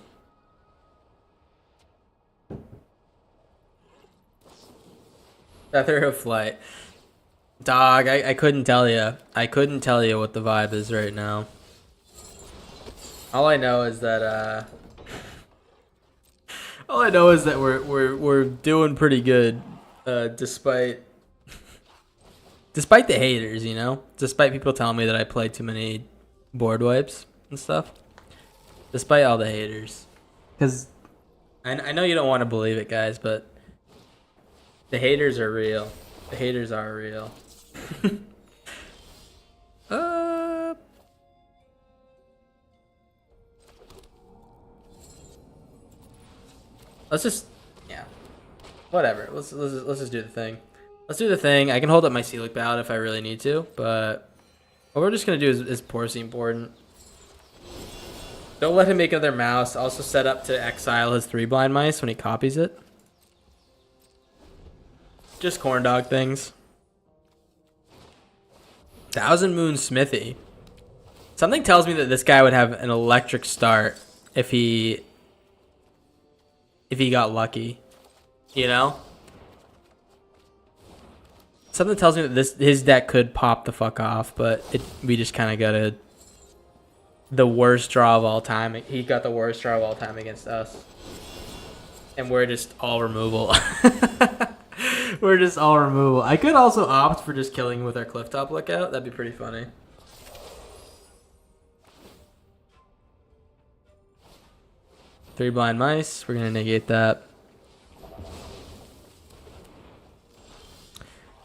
Feather of Flight. Dog, I couldn't tell you. I couldn't tell you what the vibe is right now. All I know is that we're doing pretty good, despite the haters, you know? Despite people telling me that I play too many board wipes and stuff. Despite all the haters. Because I know you don't want to believe it, guys, but the haters are real. The haters are real. Let's just, yeah, whatever. Let's just do the thing. Let's do the thing. I can hold up my Sealic Ballad if I really need to, but what we're just gonna do is Porcine Important. Don't let him make another mouse. Also set up to exile his 3 blind mice when he copies it. Just Corndog things. Thousand Moon Smithy. Something tells me that this guy would have an electric start if he got lucky. You know? Something tells me that his deck could pop the fuck off, but we just kind of got the worst draw of all time. He got the worst draw of all time against us. And we're just all removal. We're just all removal. I could also opt for just killing with our Clifftop Lookout. That'd be pretty funny. Three blind mice. We're going to negate that.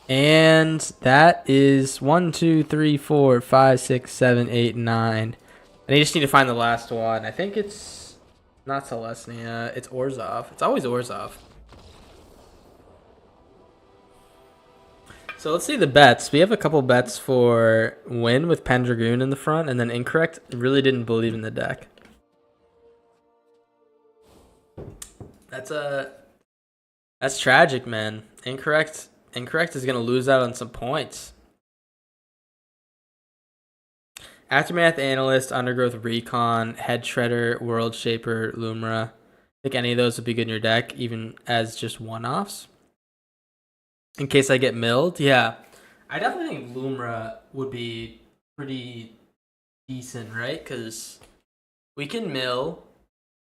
And that is 1, 2, 3, 4, 5, 6, 7, 8, 9. And I just need to find the last one. I think it's not Celestia. It's Orzhov. It's always Orzhov. So let's see the bets. We have a couple bets for win with Pendragoon in the front, and then incorrect. Really didn't believe in the deck. That's tragic, man. Incorrect is gonna lose out on some points. Aftermath Analyst, Undergrowth Recon, Head Shredder, World Shaper, Lumra. I think any of those would be good in your deck, even as just one-offs. In case I get milled, yeah. I definitely think Lumra would be pretty decent, right? Because we can mill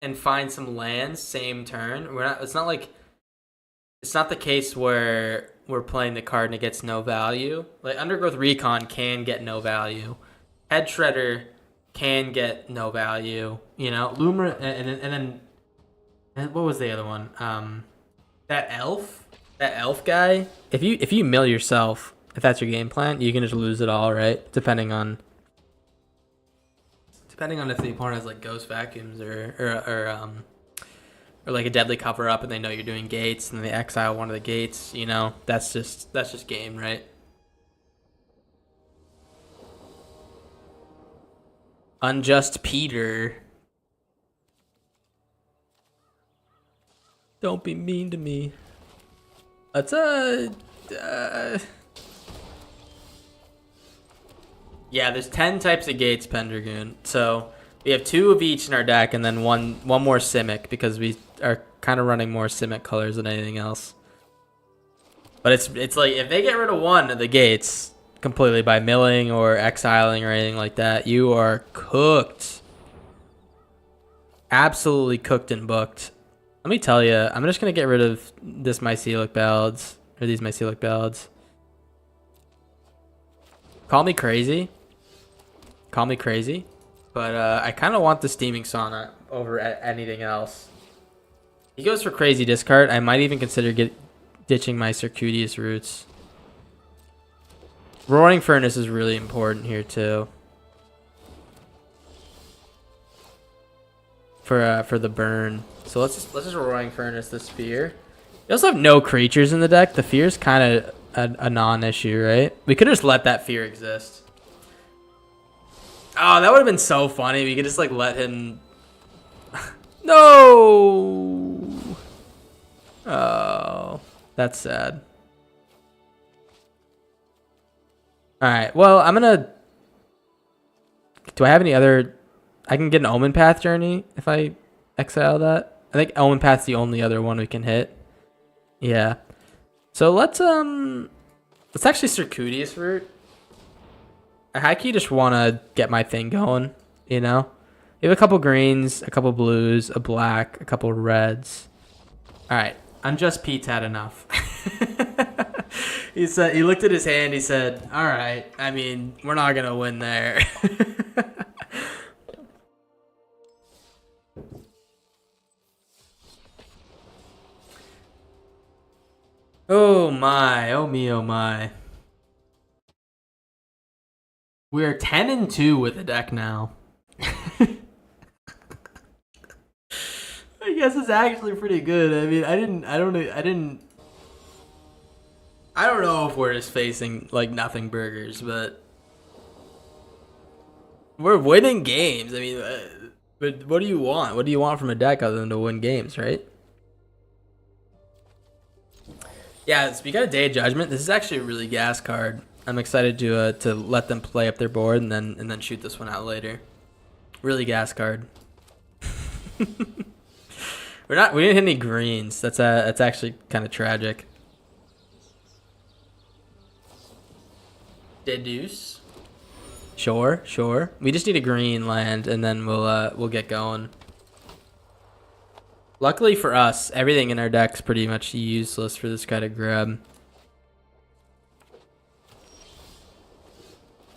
and find some lands same turn. It's not the case where we're playing the card and it gets no value. Like Undergrowth Recon can get no value. Head Shredder can get no value. You know, Lumra and then what was the other one? That elf guy. If you mill yourself, if that's your game plan, you can just lose it all, right? Depending on if the opponent has like ghost vacuums or like a deadly cover up and they know you're doing gates and they exile one of the gates. You know, that's just game, right? Unjust Peter. Don't be mean to me. Let's yeah, there's 10 types of gates, Pendragoon. So we have 2 of each in our deck, and then one more Simic because we are kind of running more Simic colors than anything else. But it's like if they get rid of one of the gates completely by milling or exiling or anything like that, you are cooked. Absolutely cooked and booked. Let me tell you, I'm just gonna get rid of this Mycelic Ballads or these Mycelic Ballads. Call me crazy, but I kind of want the Steaming Sauna over anything else. He goes for crazy discard. I might even consider ditching my Circuitous Roots. Roaring Furnace is really important here too. For the burn. So let's just Roaring Furnace the Sphere. You also have no creatures in the deck. The Fear is kind of a non-issue, right? We could just let that Fear exist. Oh, that would have been so funny. We could just like let him. No. Oh, that's sad. All right. Well, I'm gonna. Do I have any other? I can get an Omen Path Journey if I exile that. I think Omen Path's the only other one we can hit. Yeah. So let's actually Circuitous Root. I high key just want to get my thing going, you know? We have a couple greens, a couple blues, a black, a couple reds. All right, Unjust Pete's had enough. He looked at his hand, he said, all right, I mean, we're not going to win there. Oh my, oh me, oh my. We're 10-2 with the deck now. I guess it's actually pretty good. I mean, I don't know if we're just facing like nothing burgers, but we're winning games. I mean, but what do you want? What do you want from a deck other than to win games, right? Yeah, so we got a Day of Judgment. This is actually a really gas card. I'm excited to let them play up their board and then shoot this one out later. Really gas card. We didn't hit any greens. That's actually kind of tragic. Deduce. Sure. We just need a green land and then we'll get going. Luckily for us, everything in our deck's pretty much useless for this guy to grab.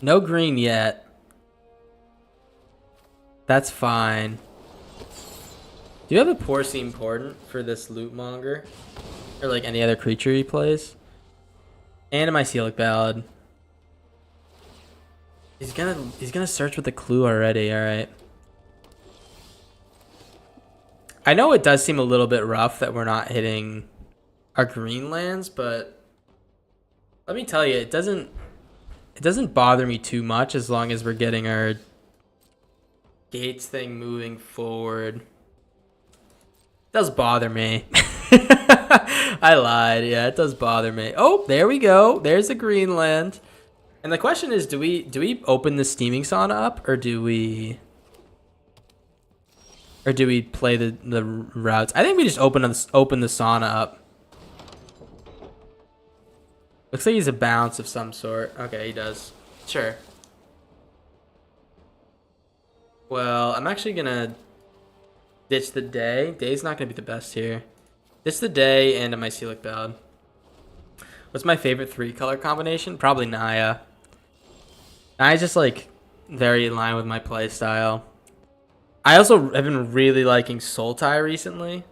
No green yet. That's fine. Do you have a Porcine Portent for this Loot Monger? Or like any other creature he plays? And a Mycelic Ballad. He's gonna search with a clue already, alright. I know it does seem a little bit rough that we're not hitting our green lands, but Let me tell you, it doesn't bother me too much as long as we're getting our gates thing moving forward. It does bother me. I lied. Yeah, it does bother me. Oh, there we go. There's the Greenland. And the question is, do we open the steaming sauna up, or do we play the routes? I think we just open the sauna up. Looks like he's a bounce of some sort. Okay, he does. Sure. Well, I'm actually gonna ditch the day. Day's not gonna be the best here. Ditch the day and a mycelic ballad. What's my favorite 3-color combination? Probably Naya. Naya's just like very in line with my play style. I also have been really liking Sultai recently.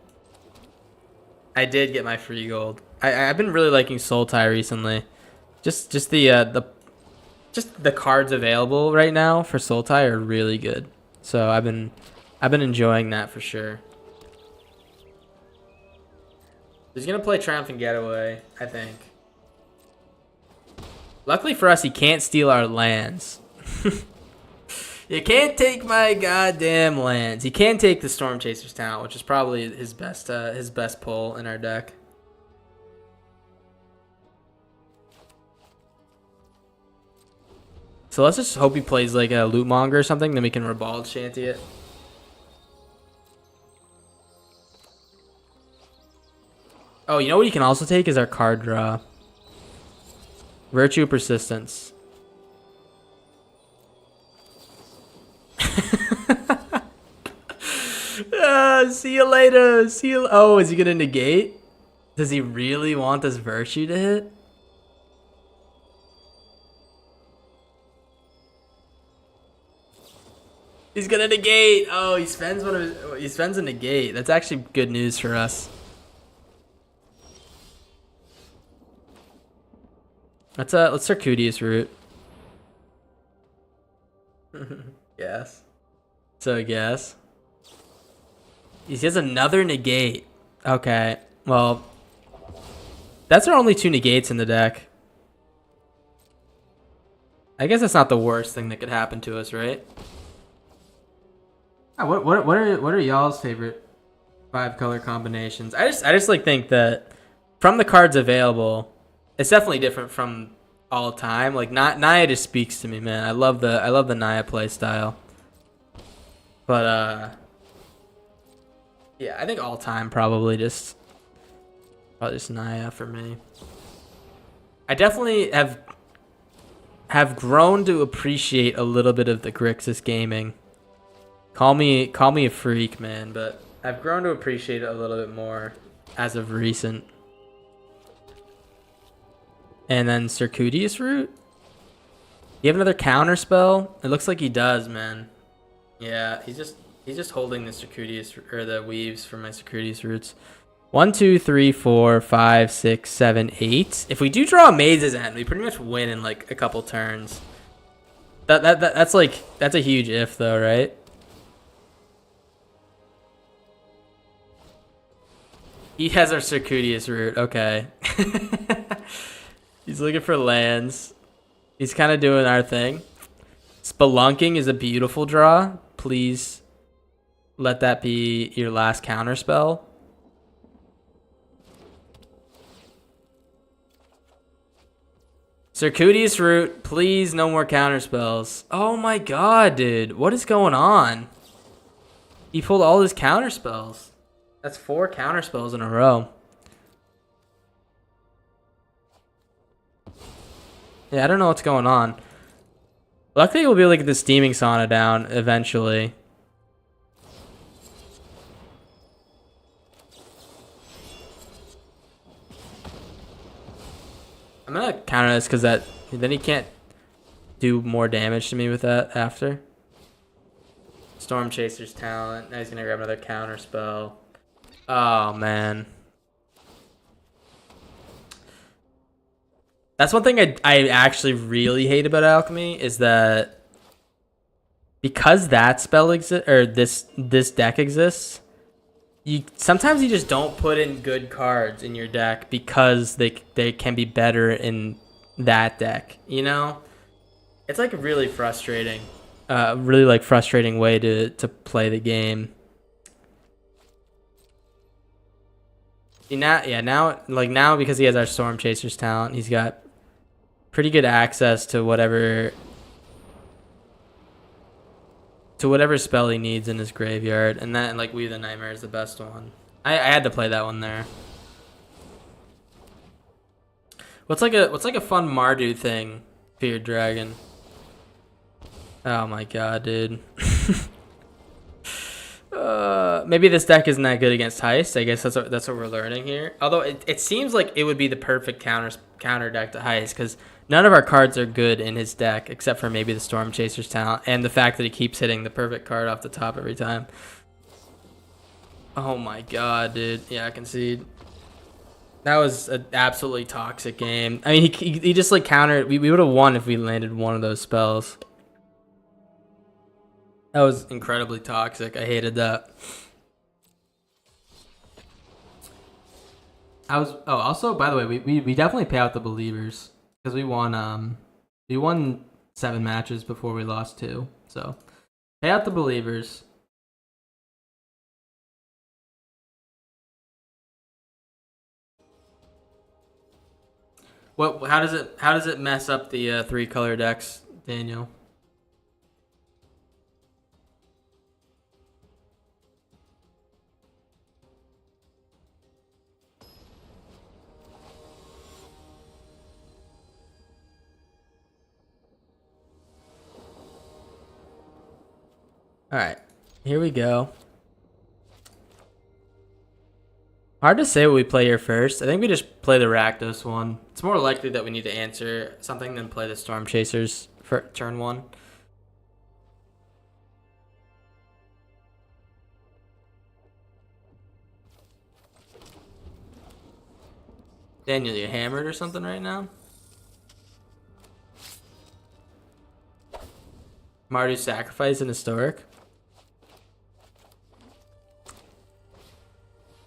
I did get my free gold. I've been really liking Sultai recently. Just the cards available right now for Sultai are really good. So I've been enjoying that for sure. He's gonna play Triumphant Getaway, I think. Luckily for us, he can't steal our lands. You can't take my goddamn lands. He can take the Storm Chaser's Talent, which is probably his best pull in our deck. So let's just hope he plays like a Loot Monger or something, then we can Ribald Shanty it. Oh, you know what he can also take is our card draw. Virtue Persistence. See you later. See you. Oh, is he gonna negate? Does he really want this Virtue to hit? He's gonna negate. Oh, he spends he spends a negate. That's actually good news for us. Let's Circuitous Root. Yes. So yes. He has another negate. Okay. Well, that's our only 2 negates in the deck. I guess that's not the worst thing that could happen to us, right? What are y'all's favorite 5-color combinations? I just like think that from the cards available, it's definitely different from all time. Like Naya just speaks to me, man. I love the Naya play style. But yeah, I think all time probably just Naya for me. I definitely have grown to appreciate a little bit of the Grixis gaming. Call me a freak, man, but I've grown to appreciate it a little bit more as of recent. And then Circuitous Root. You have another counter spell? It looks like he does, man. Yeah, he's just holding the Circuitous or the weaves for my Circuitous Roots. 1, 2, 3, 4, 5, 6, 7, 8. If we do draw a Maze's End, we pretty much win in like a couple turns. That's a huge if though, right? He has our Circuitous Root. Okay. He's looking for lands. He's kind of doing our thing. Spelunking is a beautiful draw. Please let that be your last counter spell. Circuitous Root, please no more counter spells. Oh my god, dude. What is going on? He pulled all his counter spells. That's 4 counter spells in a row. Yeah, I don't know what's going on. Luckily, we'll be able to get the Steaming Sauna down eventually. I'm gonna counter this because then he can't do more damage to me with that after. Storm Chaser's Talent. Now he's gonna grab another counter spell. Oh man. That's one thing I actually really hate about Alchemy is that because that spell exists or this deck exists, sometimes you just don't put in good cards in your deck because they can be better in that deck. You know, it's like really frustrating. Really like frustrating way to play the game. See, now because he has our Storm Chasers talent, he's got pretty good access to whatever spell he needs in his graveyard, and then like Weave the Nightmare is the best one. I had to play that one there. What's like a fun Mardu thing, Feared Dragon? Oh my god, dude. Maybe this deck isn't that good against Heist. I guess that's what we're learning here. Although it seems like it would be the perfect counter deck to Heist, because none of our cards are good in his deck except for maybe the Storm Chaser's talent and the fact that he keeps hitting the perfect card off the top every time. Oh my god, dude. Yeah, I concede. That was an absolutely toxic game. I mean, he just like countered. We would have won if we landed one of those spells. That was incredibly toxic. I hated that. Also, by the way, we definitely pay out the believers because we won 7 matches before we lost 2. So pay out the believers. How does it mess up the 3-color decks, Daniel? All right, here we go. Hard to say what we play here first. I think we just play the Rakdos one. It's more likely that we need to answer something than play the Storm Chasers for turn 1. Daniel, you hammered or something right now? Mardu Sacrifice and Historic.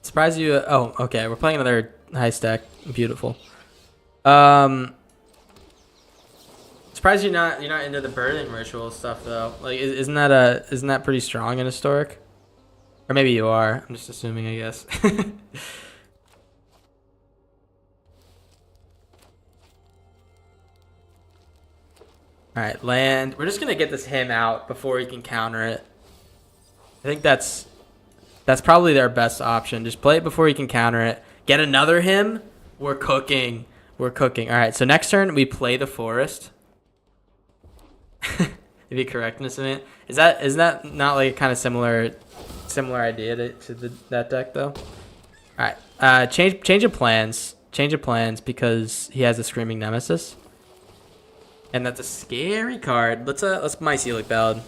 Surprise you. Oh, okay. We're playing another high stack. Beautiful. Surprised you're not into the birthing ritual stuff though. Like, isn't that pretty strong in Historic? Or maybe you are. I'm just assuming, I guess. All right, land. We're just gonna get this him out before he can counter it. I think that's probably their best option. Just play it before he can counter it. Get another him. We're cooking. We're cooking. All right, so next turn we play the forest. To be correctness in it. Is that not like a kind of similar idea to that deck though? All right. Change of plans. Change of plans because he has a Screaming Nemesis. And that's a scary card. Let's Mycelic Ballad.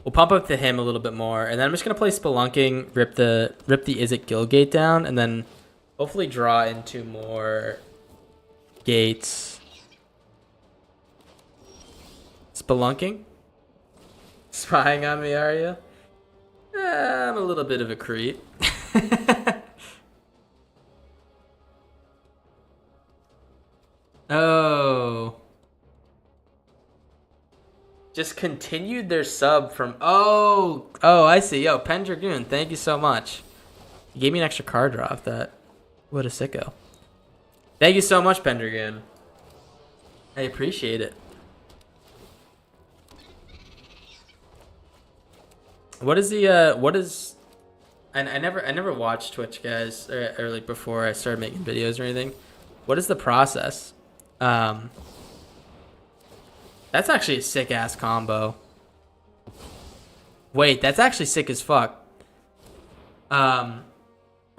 We'll pump up to him a little bit more, and then I'm just gonna play Spelunking, rip the Izzet Guildgate down, and then hopefully draw into more gates. Spelunking? Spying on me, are you? I'm a little bit of a creep. Oh. Just continued their sub from... Oh, I see. Yo, Pendragoon, thank you so much. You gave me an extra card draw off that. What a sicko. Thank you so much, Pendragoon. I appreciate it. What is the... What is... I never watched Twitch, guys, or like before I started making videos or anything. What is the process? That's actually a sick ass combo. Wait, that's actually sick as fuck. What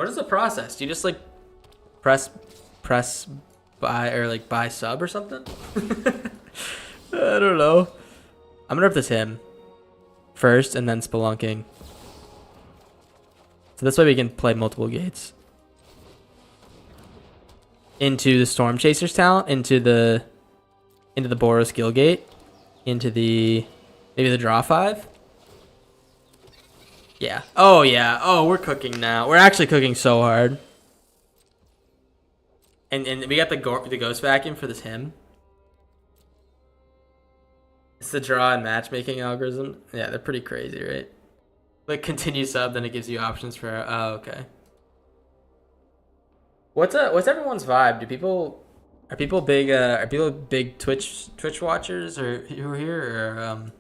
is the process? Do you just like press buy or like buy sub or something? I don't know. I'm gonna rip this him first and then Spelunking. So this way we can play multiple gates. Into the Storm Chaser's talent, into the Boros Guildgate, into maybe the draw 5. Yeah. Oh yeah. Oh, we're cooking now. We're actually cooking so hard. And we got the ghost vacuum for this hymn. It's the draw and matchmaking algorithm. Yeah, they're pretty crazy, right? Like continue sub, then it gives you options for. Oh, okay. What's everyone's vibe? Are people big Twitch watchers or who are here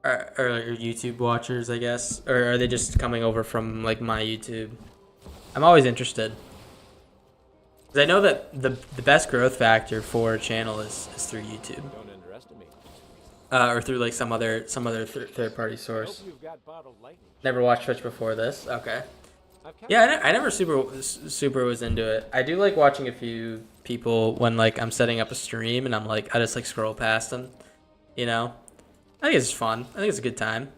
or YouTube watchers, I guess, or are they just coming over from like my YouTube? I'm always interested. 'Cause I know that the best growth factor for a channel is through YouTube. Don't underestimate. Or through like some other third party source. Never watched Twitch before this. Okay. Yeah, I never super was into it. I do like watching a few people when like I'm setting up a stream and I just like scroll past them. You know, I think it's fun. I think it's a good time.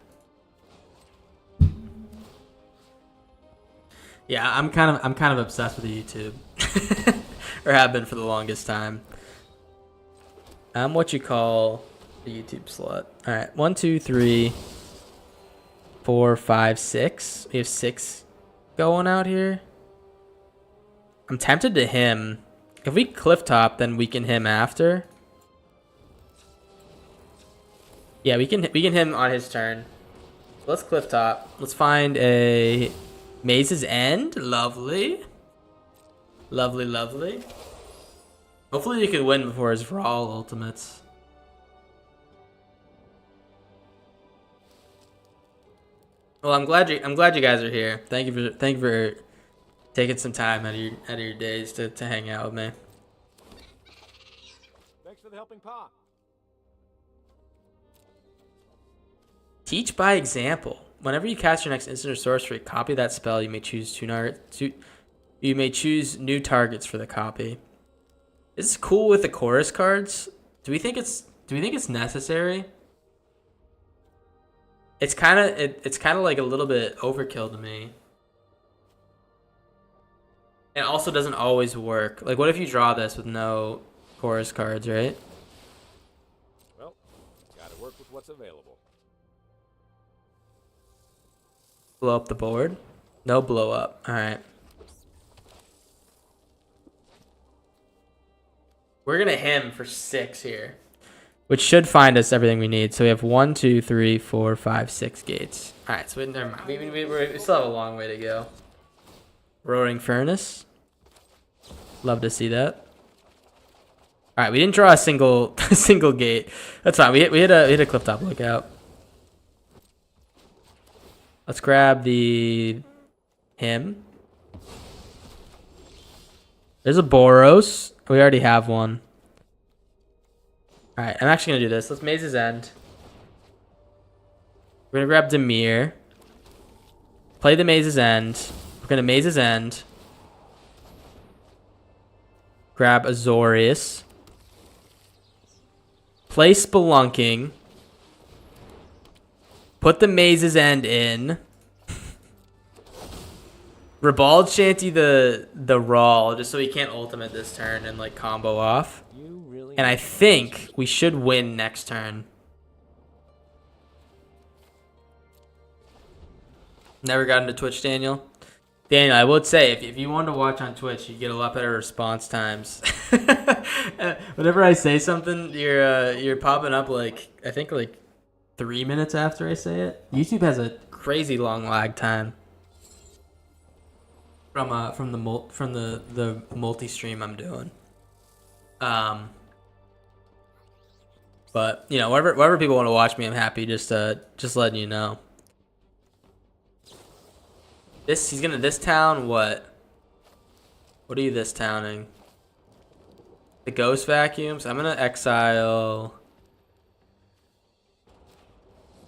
Yeah, I'm kind of obsessed with YouTube, or have been for the longest time. I'm what you call the YouTube slut. All right, 1, 2, 3, 4, 5, 6. We have 6 going out here. I'm tempted to him. If we cliff top, then we can him after. Yeah, we can him on his turn. Let's cliff top. Let's find a Maze's End. Lovely. Lovely, lovely. Hopefully you can win before his Brawl ultimates. Well, I'm glad you guys are here. Thank you for taking some time out of your days to hang out with me. Thanks for the helping paw. Teach by example. Whenever you cast your next instant or sorcery, copy that spell. You may choose you may choose new targets for the copy. This is cool with the chorus cards. Do we think it's necessary? It's kind of like a little bit overkill to me. It also doesn't always work. Like, what if you draw this with no chorus cards, right? Well, gotta work with what's available. Blow up the board? No blow up. All right. We're going to him for 6 here, which should find us everything we need. So we have 1, 2, 3, 4, 5, 6 gates. All right, so never mind. We still have a long way to go. Roaring Furnace. Love to see that. All right, we didn't draw a single gate. That's fine. We hit a cliff top lookout. Let's grab the him. There's a Boros. We already have one. All right, I'm actually gonna do this. Let's Maze's End. We're gonna grab Demir. Play the Maze's End. We're gonna Maze's End. Grab Azorius. Play Spelunking. Put the Maze's End in. Ribald Shanty the Rawl, just so he can't ultimate this turn and like combo off. And I think we should win next turn. Never got into Twitch, Daniel. Daniel, I would say if you wanted to watch on Twitch, you get a lot better response times. Whenever I say something, you're popping up like I think like 3 minutes after I say it. YouTube has a crazy long lag time from the multi-stream I'm doing. But you know, wherever people want to watch me, I'm happy just letting you know. He's gonna this town what? What are you this towning? The ghost vacuums. I'm gonna exile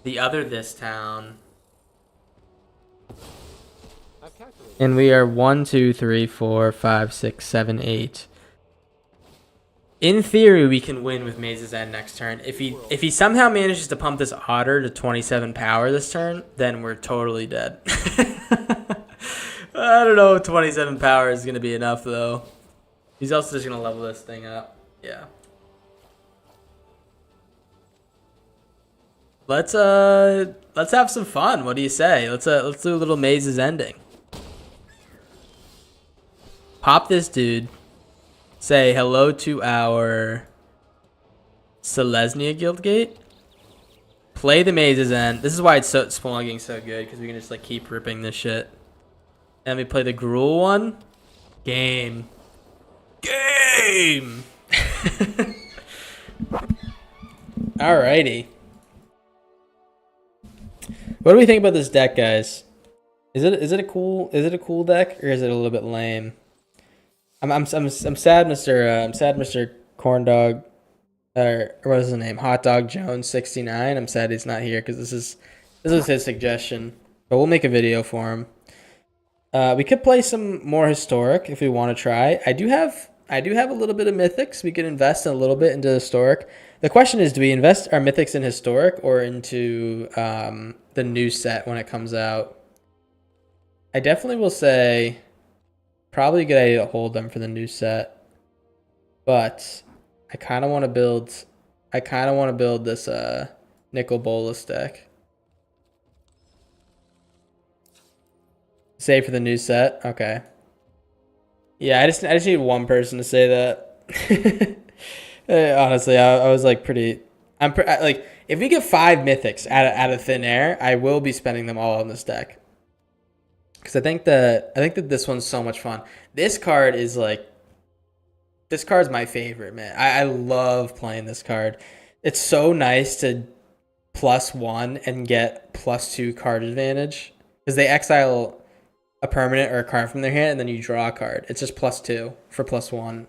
the other this town. And we are 1, 2, 3, 4, 5, 6, 7, 8. In theory, we can win with Maze's End next turn. If he somehow manages to pump this Otter to 27 power this turn, then we're totally dead. I don't know if 27 power is gonna be enough though. He's also just gonna level this thing up. Yeah. Let's have some fun. What do you say? Let's do a little Maze's Ending. Pop this dude. say hello to our Selesnya Guildgate. Play the Maze's End. This is why it's so spawning so good, because we can just like keep ripping this shit. And we play the Gruul one. Game. Alrighty. What do we think about this deck, guys? Is it a cool deck, or is it a little bit lame? I'm sad, Mr. Corndog, or what is his name? Hot Dog Jones 69. I'm sad he's not here because this is his suggestion. But we'll make a video for him. We could play some more historic if we want to try. I do have a little bit of mythics. We could invest a little bit into historic. The question is, do we invest our mythics in historic or into the new set when it comes out? I definitely will say probably a good idea to hold them for the new set. But I kind of want to build this Nicol Bolas deck. Say for the new set. Okay. Yeah, I just need one person to say that. Honestly, I was like like if we get 5 mythics out of thin air, I will be spending them all on this deck. Because I think that this one's so much fun. This card's my favorite, man. I love playing this card. It's so nice to +1 and get +2 card advantage. Because they exile a permanent or a card from their hand, and then you draw a card. It's just +2 for +1.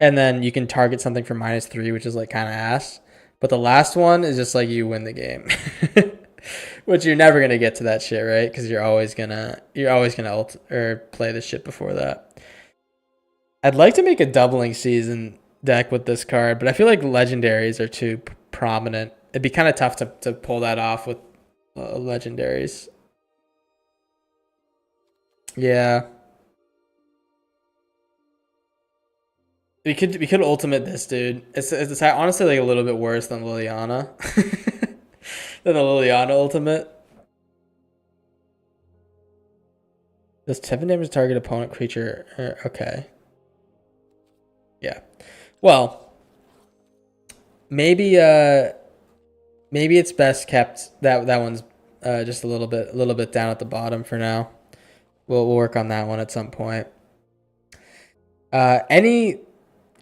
And then you can target something for -3, which is like kind of ass. But the last one is just like you win the game. Which you're never gonna get to that shit, right? Because you're always gonna ult or play this shit before that. I'd like to make a doubling season deck with this card, but I feel like legendaries are too prominent. It'd be kind of tough to pull that off with legendaries. Yeah. We could ultimate this, dude. It's honestly like a little bit worse than Liliana. Than the Liliana ultimate. Does 7 damage target opponent creature? Okay. Yeah. Well, maybe it's best kept that one's just a little bit down at the bottom for now. We'll work on that one at some point. Any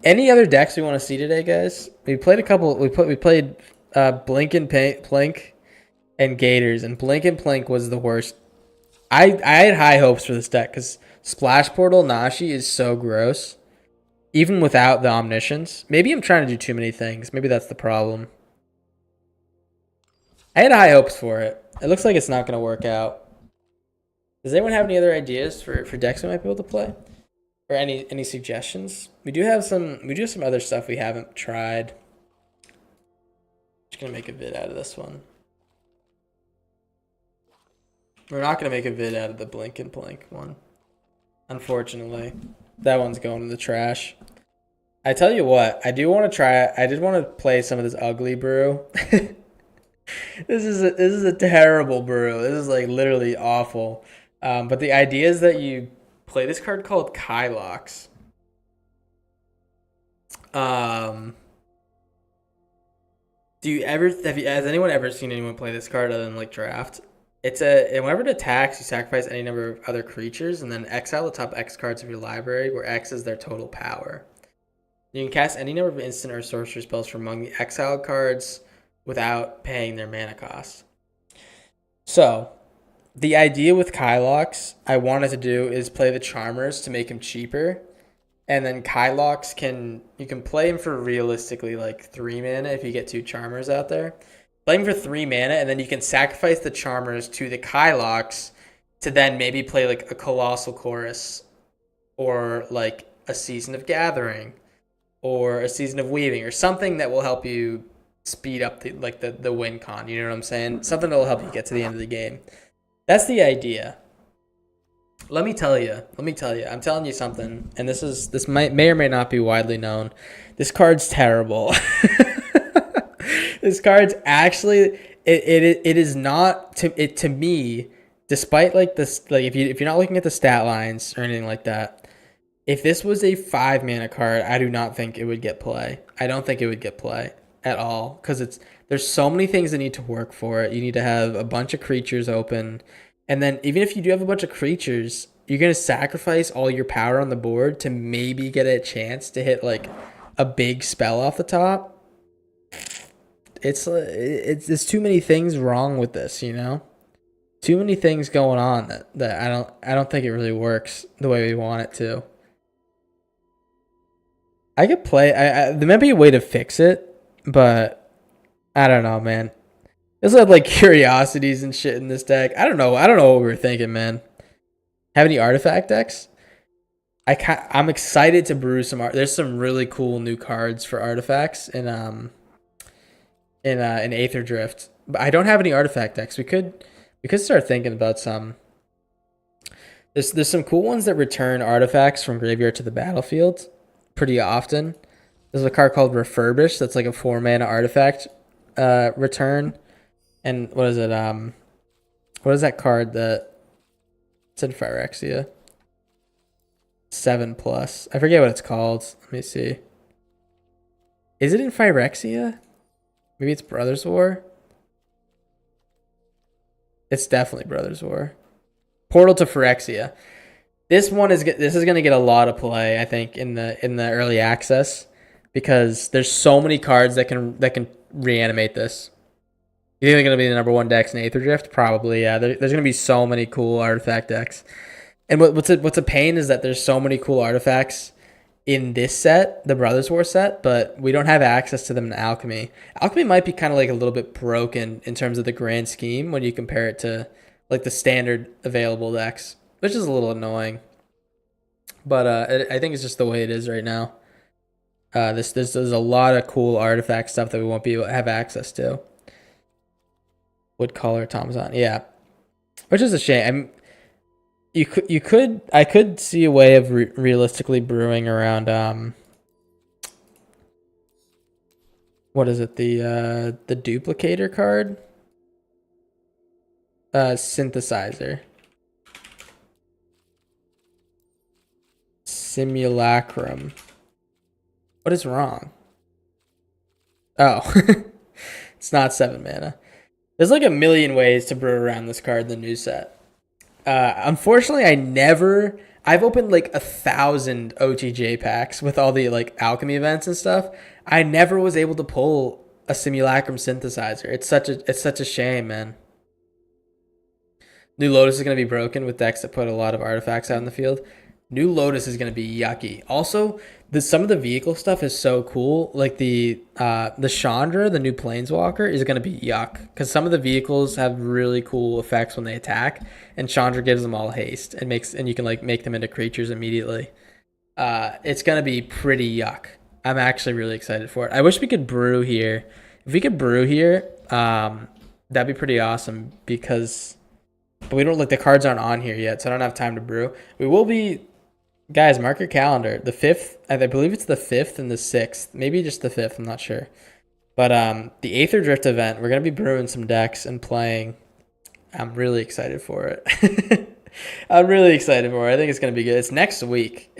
other decks we want to see today, guys? We played a couple. We played Blink and Plink and Gators, and Blink and Plink was the worst. I had high hopes for this deck because Splash Portal Nashi is so gross, even without the Omniscience. Maybe I'm trying to do too many things. Maybe that's the problem. I had high hopes for it. It looks like it's not going to work out. Does anyone have any other ideas for decks we might be able to play? Or any suggestions? We do have some other stuff we haven't tried. Just gonna make a vid out of this one. We're not gonna make a vid out of the Blink and Plink one. Unfortunately. That one's going in the trash. I tell you what, I do want to try it. I did want to play some of this ugly brew. This is a terrible brew. This is like literally awful. But the idea is that you play this card called Kylox. Has anyone ever seen anyone play this card other than like draft? Whenever it attacks, you sacrifice any number of other creatures and then exile the top X cards of your library, where X is their total power. You can cast any number of instant or sorcery spells from among the exiled cards without paying their mana cost. So, the idea with Kylox I wanted to do is play the Charmers to make him cheaper. And then Kylox you can play him for realistically like 3 mana if you get 2 Charmers out there. Play him for 3 mana, and then you can sacrifice the Charmers to the Kylox to then maybe play like a Colossal Chorus or like a Season of Gathering or a Season of Weaving or something that will help you speed up the win con. You know what I'm saying? Something that will help you get to the end of the game. That's the idea. Let me tell you. I'm telling you something, and this may or may not be widely known. This card's terrible. This card's actually it is not to me, despite like this, like if you're not looking at the stat lines or anything like that, If this was a 5 mana card, I do not think it would get play. I don't think it would get play at all because there's so many things that need to work for it. You need to have a bunch of creatures open, and then even if you do have a bunch of creatures, you're gonna sacrifice all your power on the board to maybe get a chance to hit like a big spell off the top. It's there's too many things wrong with this, you know. Too many things going on that I don't think it really works the way we want it to. I could play. There might be a way to fix it, but I don't know, man. There's like curiosities and shit in this deck. I don't know. I don't know what we were thinking, man. Have any artifact decks? I'm excited to brew some art. There's some really cool new cards for artifacts in Aether Drift, but I don't have any artifact decks. We could start thinking about some. There's some cool ones that return artifacts from graveyard to the battlefield pretty often. There's a card called Refurbish that's like a 4 mana artifact return. And what is it? What is that card that it's in Phyrexia? 7+. I forget what it's called. Let me see. Is it in Phyrexia? Maybe it's Brothers War. It's definitely Brothers War. Portal to Phyrexia. This is going to get a lot of play, I think, in the early access because there's so many cards that can reanimate this. You think they're going to be the #1 decks in Aether Drift? Probably, yeah. There's going to be so many cool artifact decks. And what's a pain is that there's so many cool artifacts in this set, the Brothers War set, but we don't have access to them in Alchemy. Alchemy might be kind of like a little bit broken in terms of the grand scheme when you compare it to like the standard available decks, which is a little annoying. But I think it's just the way it is right now. There's a lot of cool artifact stuff that we won't be able to have access to. Woodcaller, Thomason, yeah, which is a shame. I could see a way of realistically brewing around what is it, the duplicator card, synthesizer, simulacrum. What is wrong? Oh, it's not 7 mana. There's like a million ways to brew around this card in the new set. Unfortunately, I've opened like 1,000 OTJ packs with all the like alchemy events and stuff. I never was able to pull a simulacrum synthesizer. It's such a shame, man. New Lotus is gonna be broken with decks that put a lot of artifacts out in the field. New Lotus is gonna be yucky. Also, some of the vehicle stuff is so cool. Like the Chandra, the new Planeswalker, is gonna be yuck because some of the vehicles have really cool effects when they attack, and Chandra gives them all haste and you can like make them into creatures immediately. It's gonna be pretty yuck. I'm actually really excited for it. I wish we could brew here. If we could brew here, that'd be pretty awesome because, but we don't like the cards aren't on here yet, so I don't have time to brew. We will be. Guys, mark your calendar. The 5th, I believe it's the 5th and the 6th. Maybe just the 5th, I'm not sure. But the Aether Drift event, we're going to be brewing some decks and playing. I'm really excited for it. I'm really excited for it. I think it's going to be good. It's next week.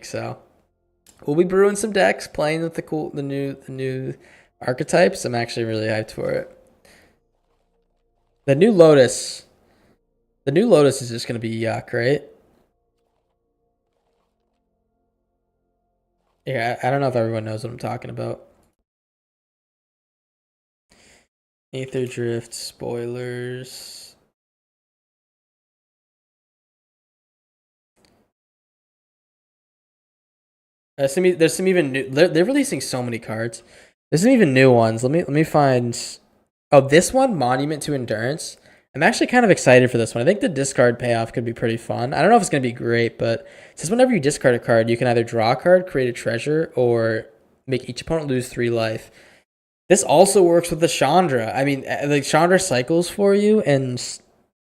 So we'll be brewing some decks, playing with the new archetypes. I'm actually really hyped for it. The new Lotus is just going to be yuck, right? Yeah, I don't know if everyone knows what I'm talking about. Aether Drift spoilers. There's some even new. They're releasing so many cards. There's some even new ones. Let me find. Oh, this one, Monument to Endurance. I'm actually kind of excited for this one. I think the discard payoff could be pretty fun. I don't know if it's going to be great, but it says whenever you discard a card, you can either draw a card, create a treasure, or make each opponent lose 3 life. This also works with the Chandra. I mean, like Chandra cycles for you, and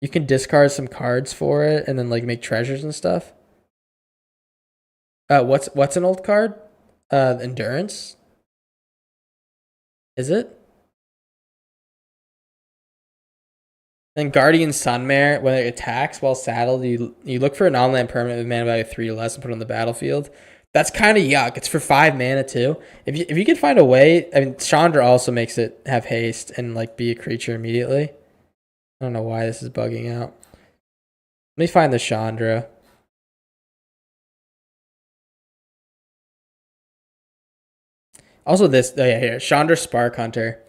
you can discard some cards for it, and then like make treasures and stuff. What's an old card? Endurance. Is it? Then Guardian Sunmare, when it attacks while saddled, you look for an on-land permanent with mana value 3 or less and put it on the battlefield. That's kind of yuck. It's for 5 mana too. If you could find a way, I mean, Chandra also makes it have haste and like be a creature immediately. I don't know why this is bugging out. Let me find the Chandra. Also this, oh yeah, here, Chandra Spark Hunter.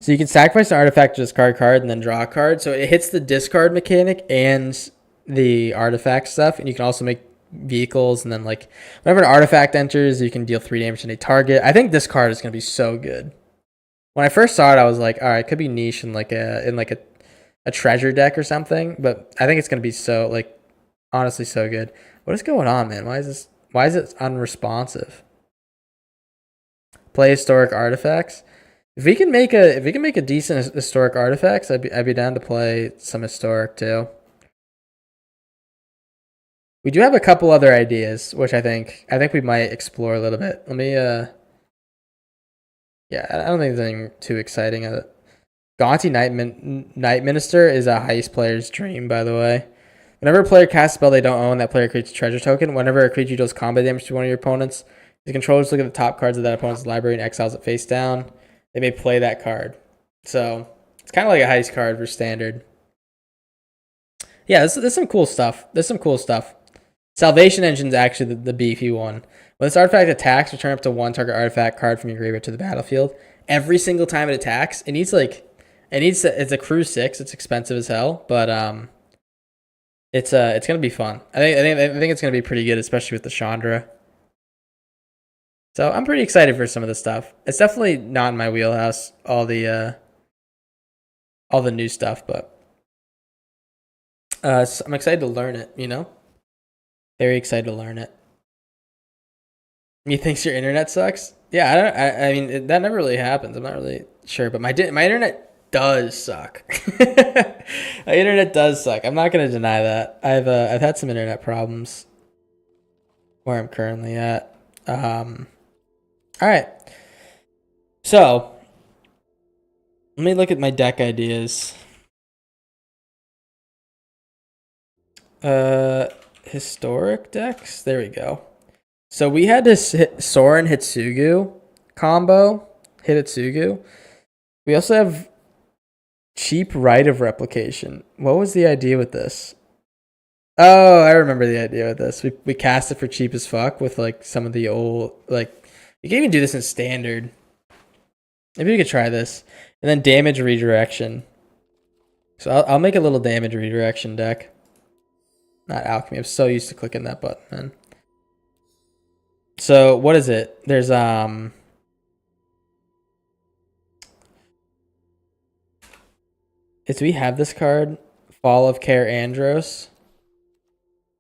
So you can sacrifice an artifact to discard a card and then draw a card. So it hits the discard mechanic and the artifact stuff, and you can also make vehicles, and then like whenever an artifact enters, you can deal 3 damage to a target. I think this card is gonna be so good. When I first saw it, I was like, all right, it could be niche in like a treasure deck or something, but I think it's gonna be so like honestly so good. What is going on, man? Why is it unresponsive? Play historic artifacts. If we can make a decent historic artifacts, I'd be down to play some historic too. We do have a couple other ideas, which I think we might explore a little bit. Let me yeah, I don't think there's anything too exciting. Gaunty Night Minister is a heist player's dream, by the way. Whenever a player casts a spell they don't own, that player creates a treasure token. Whenever a creature deals combat damage to one of your opponents, the controllers look at the top cards of that opponent's library and exiles it face down. They may play that card. So it's kind of like a heist card for standard. Yeah, there's some cool stuff. Salvation Engine's actually the beefy one. When this artifact attacks, return up to 1 target artifact card from your graveyard to the battlefield. Every single time it attacks, it's a crew 6. It's expensive as hell, but it's gonna be fun. I think it's gonna be pretty good, especially with the Chandra. So I'm pretty excited for some of this stuff. It's definitely not in my wheelhouse, all the new stuff, but so I'm excited to learn it, you know? Very excited to learn it. You thinks your internet sucks? Yeah, I mean, that never really happens. I'm not really sure, but my internet does suck. My internet does suck. I'm not gonna deny that. I've had some internet problems where I'm currently at. All right. So let me look at my deck ideas. Historic decks. There we go. So we had this Soren Hitsugu combo. Hitsugu. We also have cheap Rite of Replication. What was the idea with this? Oh, I remember the idea with this. We cast it for cheap as fuck with like some of the old like. You can even do this in standard. Maybe we could try this. And then damage redirection. So I'll make a little damage redirection deck. Not alchemy. I'm so used to clicking that button, man. So what is it? There's we have this card, Fall of Care Andros.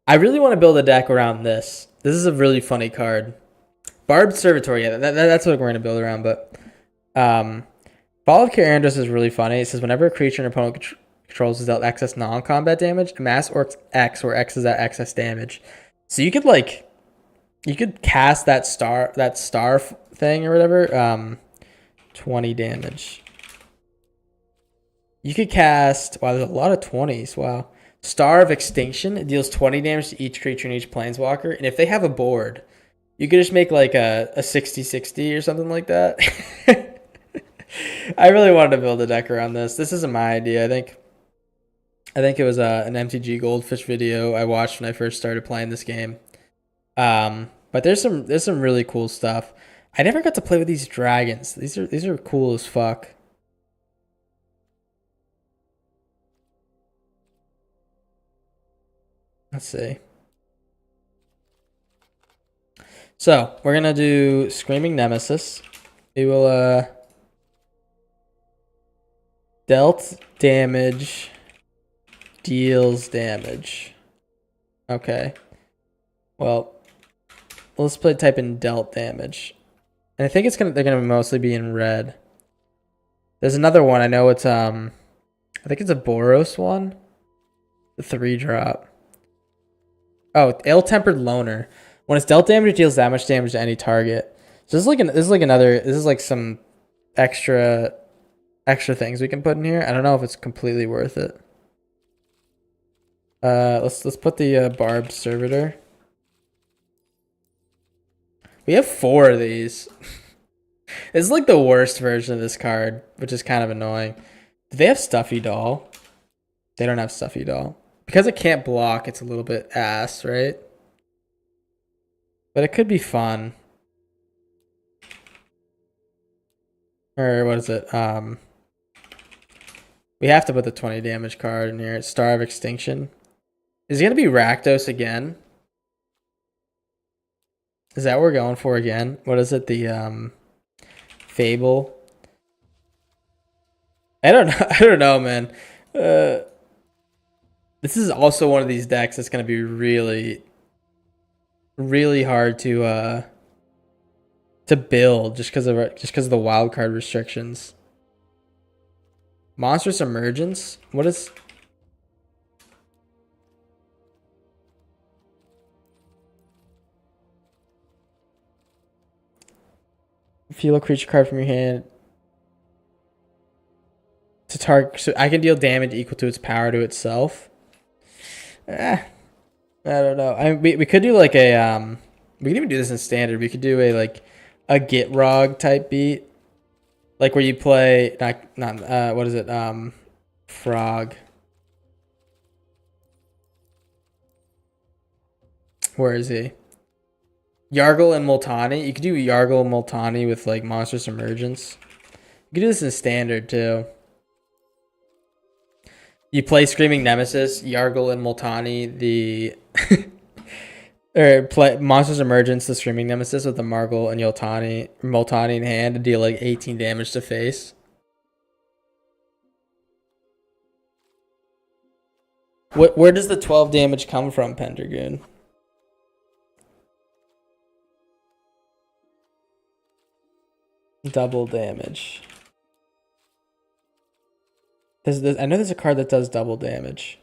I really want to build a deck around this. This is a really funny card. Barbed Servitor, yeah, that's what we're going to build around, but Fall of Care Andros is really funny. It says whenever a creature an opponent controls is dealt excess non-combat damage, amass or X, where X is that excess damage. So you could cast that star thing or whatever, 20 damage. You could cast, wow, there's a lot of 20s, wow. Star of Extinction, it deals 20 damage to each creature and each planeswalker, and if they have a board, you could just make like a 60-60 or something like that. I really wanted to build a deck around this. This isn't my idea. I think it was an MTG Goldfish video I watched when I first started playing this game. But there's some really cool stuff. I never got to play with these dragons. These are cool as fuck. Let's see. So we're gonna do Screaming Nemesis. We will dealt damage, deals damage. Okay. Well, let's type in dealt damage. And I think they're gonna mostly be in red. There's another one. I know it's I think it's a Boros one. The 3-drop. Oh, Ill-Tempered Loner. When it's dealt damage, it deals that much damage to any target. So this is like some extra extra things we can put in here. I don't know if it's completely worth it. Let's put the barbed servitor. We have 4 of these. It's like the worst version of this card, which is kind of annoying. Do they have Stuffy Doll? They don't have Stuffy Doll. Because it can't block, it's a little bit ass, right? But it could be fun. Or what is it? We have to put the 20 damage card in here. Star of Extinction. Is it going to be Rakdos again? Is that what we're going for again? What is it? The Fable? I don't know. I don't know, man. This is also one of these decks that's going to be really, really hard to build just because of the wild card restrictions. Monstrous Emergence. What is? Feel a creature card from your hand to target, so I can deal damage equal to its power to itself. I don't know. We could do like a we can even do this in standard. We could do a Gitrog type beat, like where you play not what is it, Frog. Where is he? Yargle and Multani. You could do Yargle and Multani with like Monstrous Emergence. You could do this in standard too. You play Screaming Nemesis, Yargle and Multani, the or play Monstrous Emergence, the Screaming Nemesis with the Margle and Multani in hand to deal like 18 damage to face. Where does the 12 damage come from, Pendragoon? Double damage. I know there's a card that does double damage.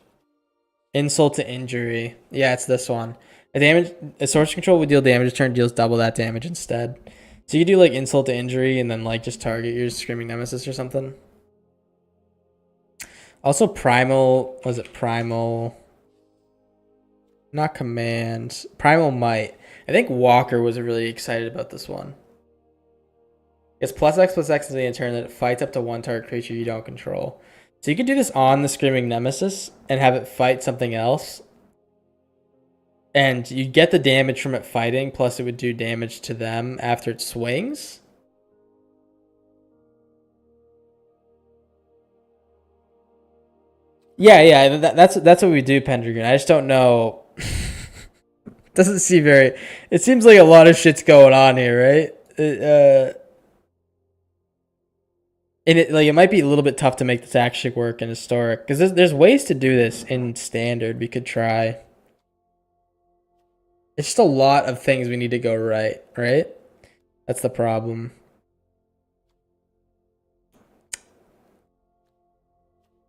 Insult to Injury. Yeah, it's this one. A Sorcery Control would deal damage. A turn deals double that damage instead. So you could do like Insult to Injury and then like just target your Screaming Nemesis or something. Also Primal, was it Primal? Not Command. Primal Might. I think Walker was really excited about this one. It's +X is the turn that it fights up to 1 target creature you don't control. So you could do this on the Screaming Nemesis and have it fight something else. And you get the damage from it fighting, plus it would do damage to them after it swings. Yeah, that's what we do, Pendragoon. I just don't know. Doesn't seem very... It seems like a lot of shit's going on here, right? And it might be a little bit tough to make this actually work in Historic. Because there's ways to do this in Standard we could try. It's just a lot of things we need to go right? That's the problem.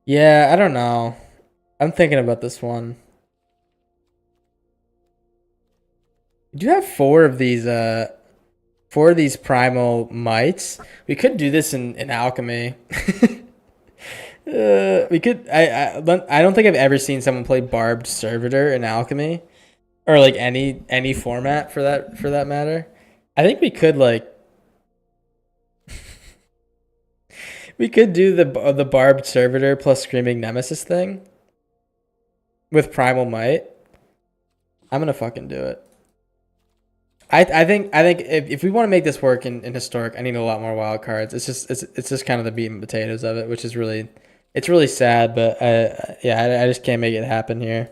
Yeah, I don't know. I'm thinking about this one. We do have 4 of these Primal Mites. We could do this in Alchemy. We could. I don't think I've ever seen someone play Barbed Servitor in Alchemy, or like any format for that matter. I think we could like. We could do the Barbed Servitor plus Screaming Nemesis thing with Primal Might. I'm gonna fucking do it. I think if we want to make this work in Historic, I need a lot more wild cards. It's just kind of the meat and potatoes of it, which is really sad. But yeah, I just can't make it happen here.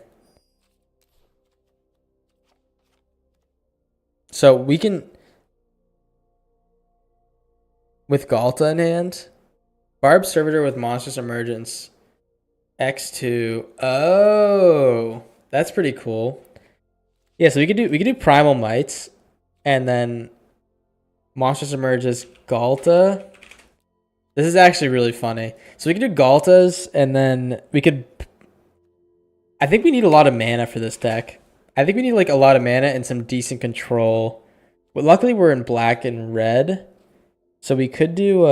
So we can, with Galta in hand, Barb Servitor with Monstrous Emergence, X2. Oh, that's pretty cool. Yeah, so we could do Primal Mites. And then Monstrous Emerges Galta. This is actually really funny. So we could do Galtas, and then we could... I think we need a lot of mana for this deck. I think we need like a lot of mana and some decent control. But luckily we're in black and red. So we could do...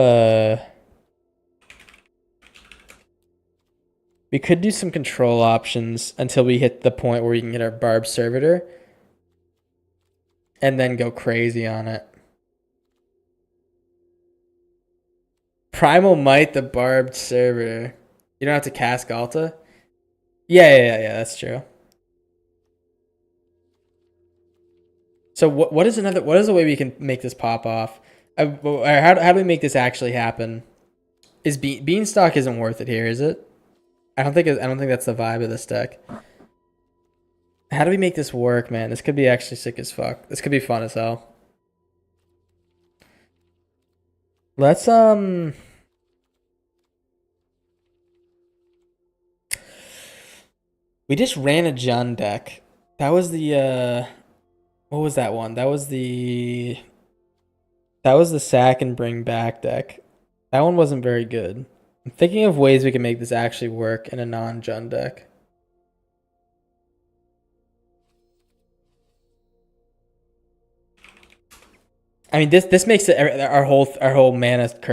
We could do some control options until we hit the point where we can get our Barb Servitor. And then go crazy on it. Primal Might, the Barbed Servitor. You don't have to cast Galta? Yeah, that's true. So what is a way we can make this pop off? How do we make this actually happen? Is Beanstalk isn't worth it here, is it? I don't think that's the vibe of this deck. How do we make this work, man? This could be actually sick as fuck. This could be fun as hell. Let's we just ran a Jund deck. That was the what was that one? That was the sack and bring back deck. That one wasn't very good. I'm thinking of ways we can make this actually work in a non-Jund deck. I mean, this makes it our whole mana curve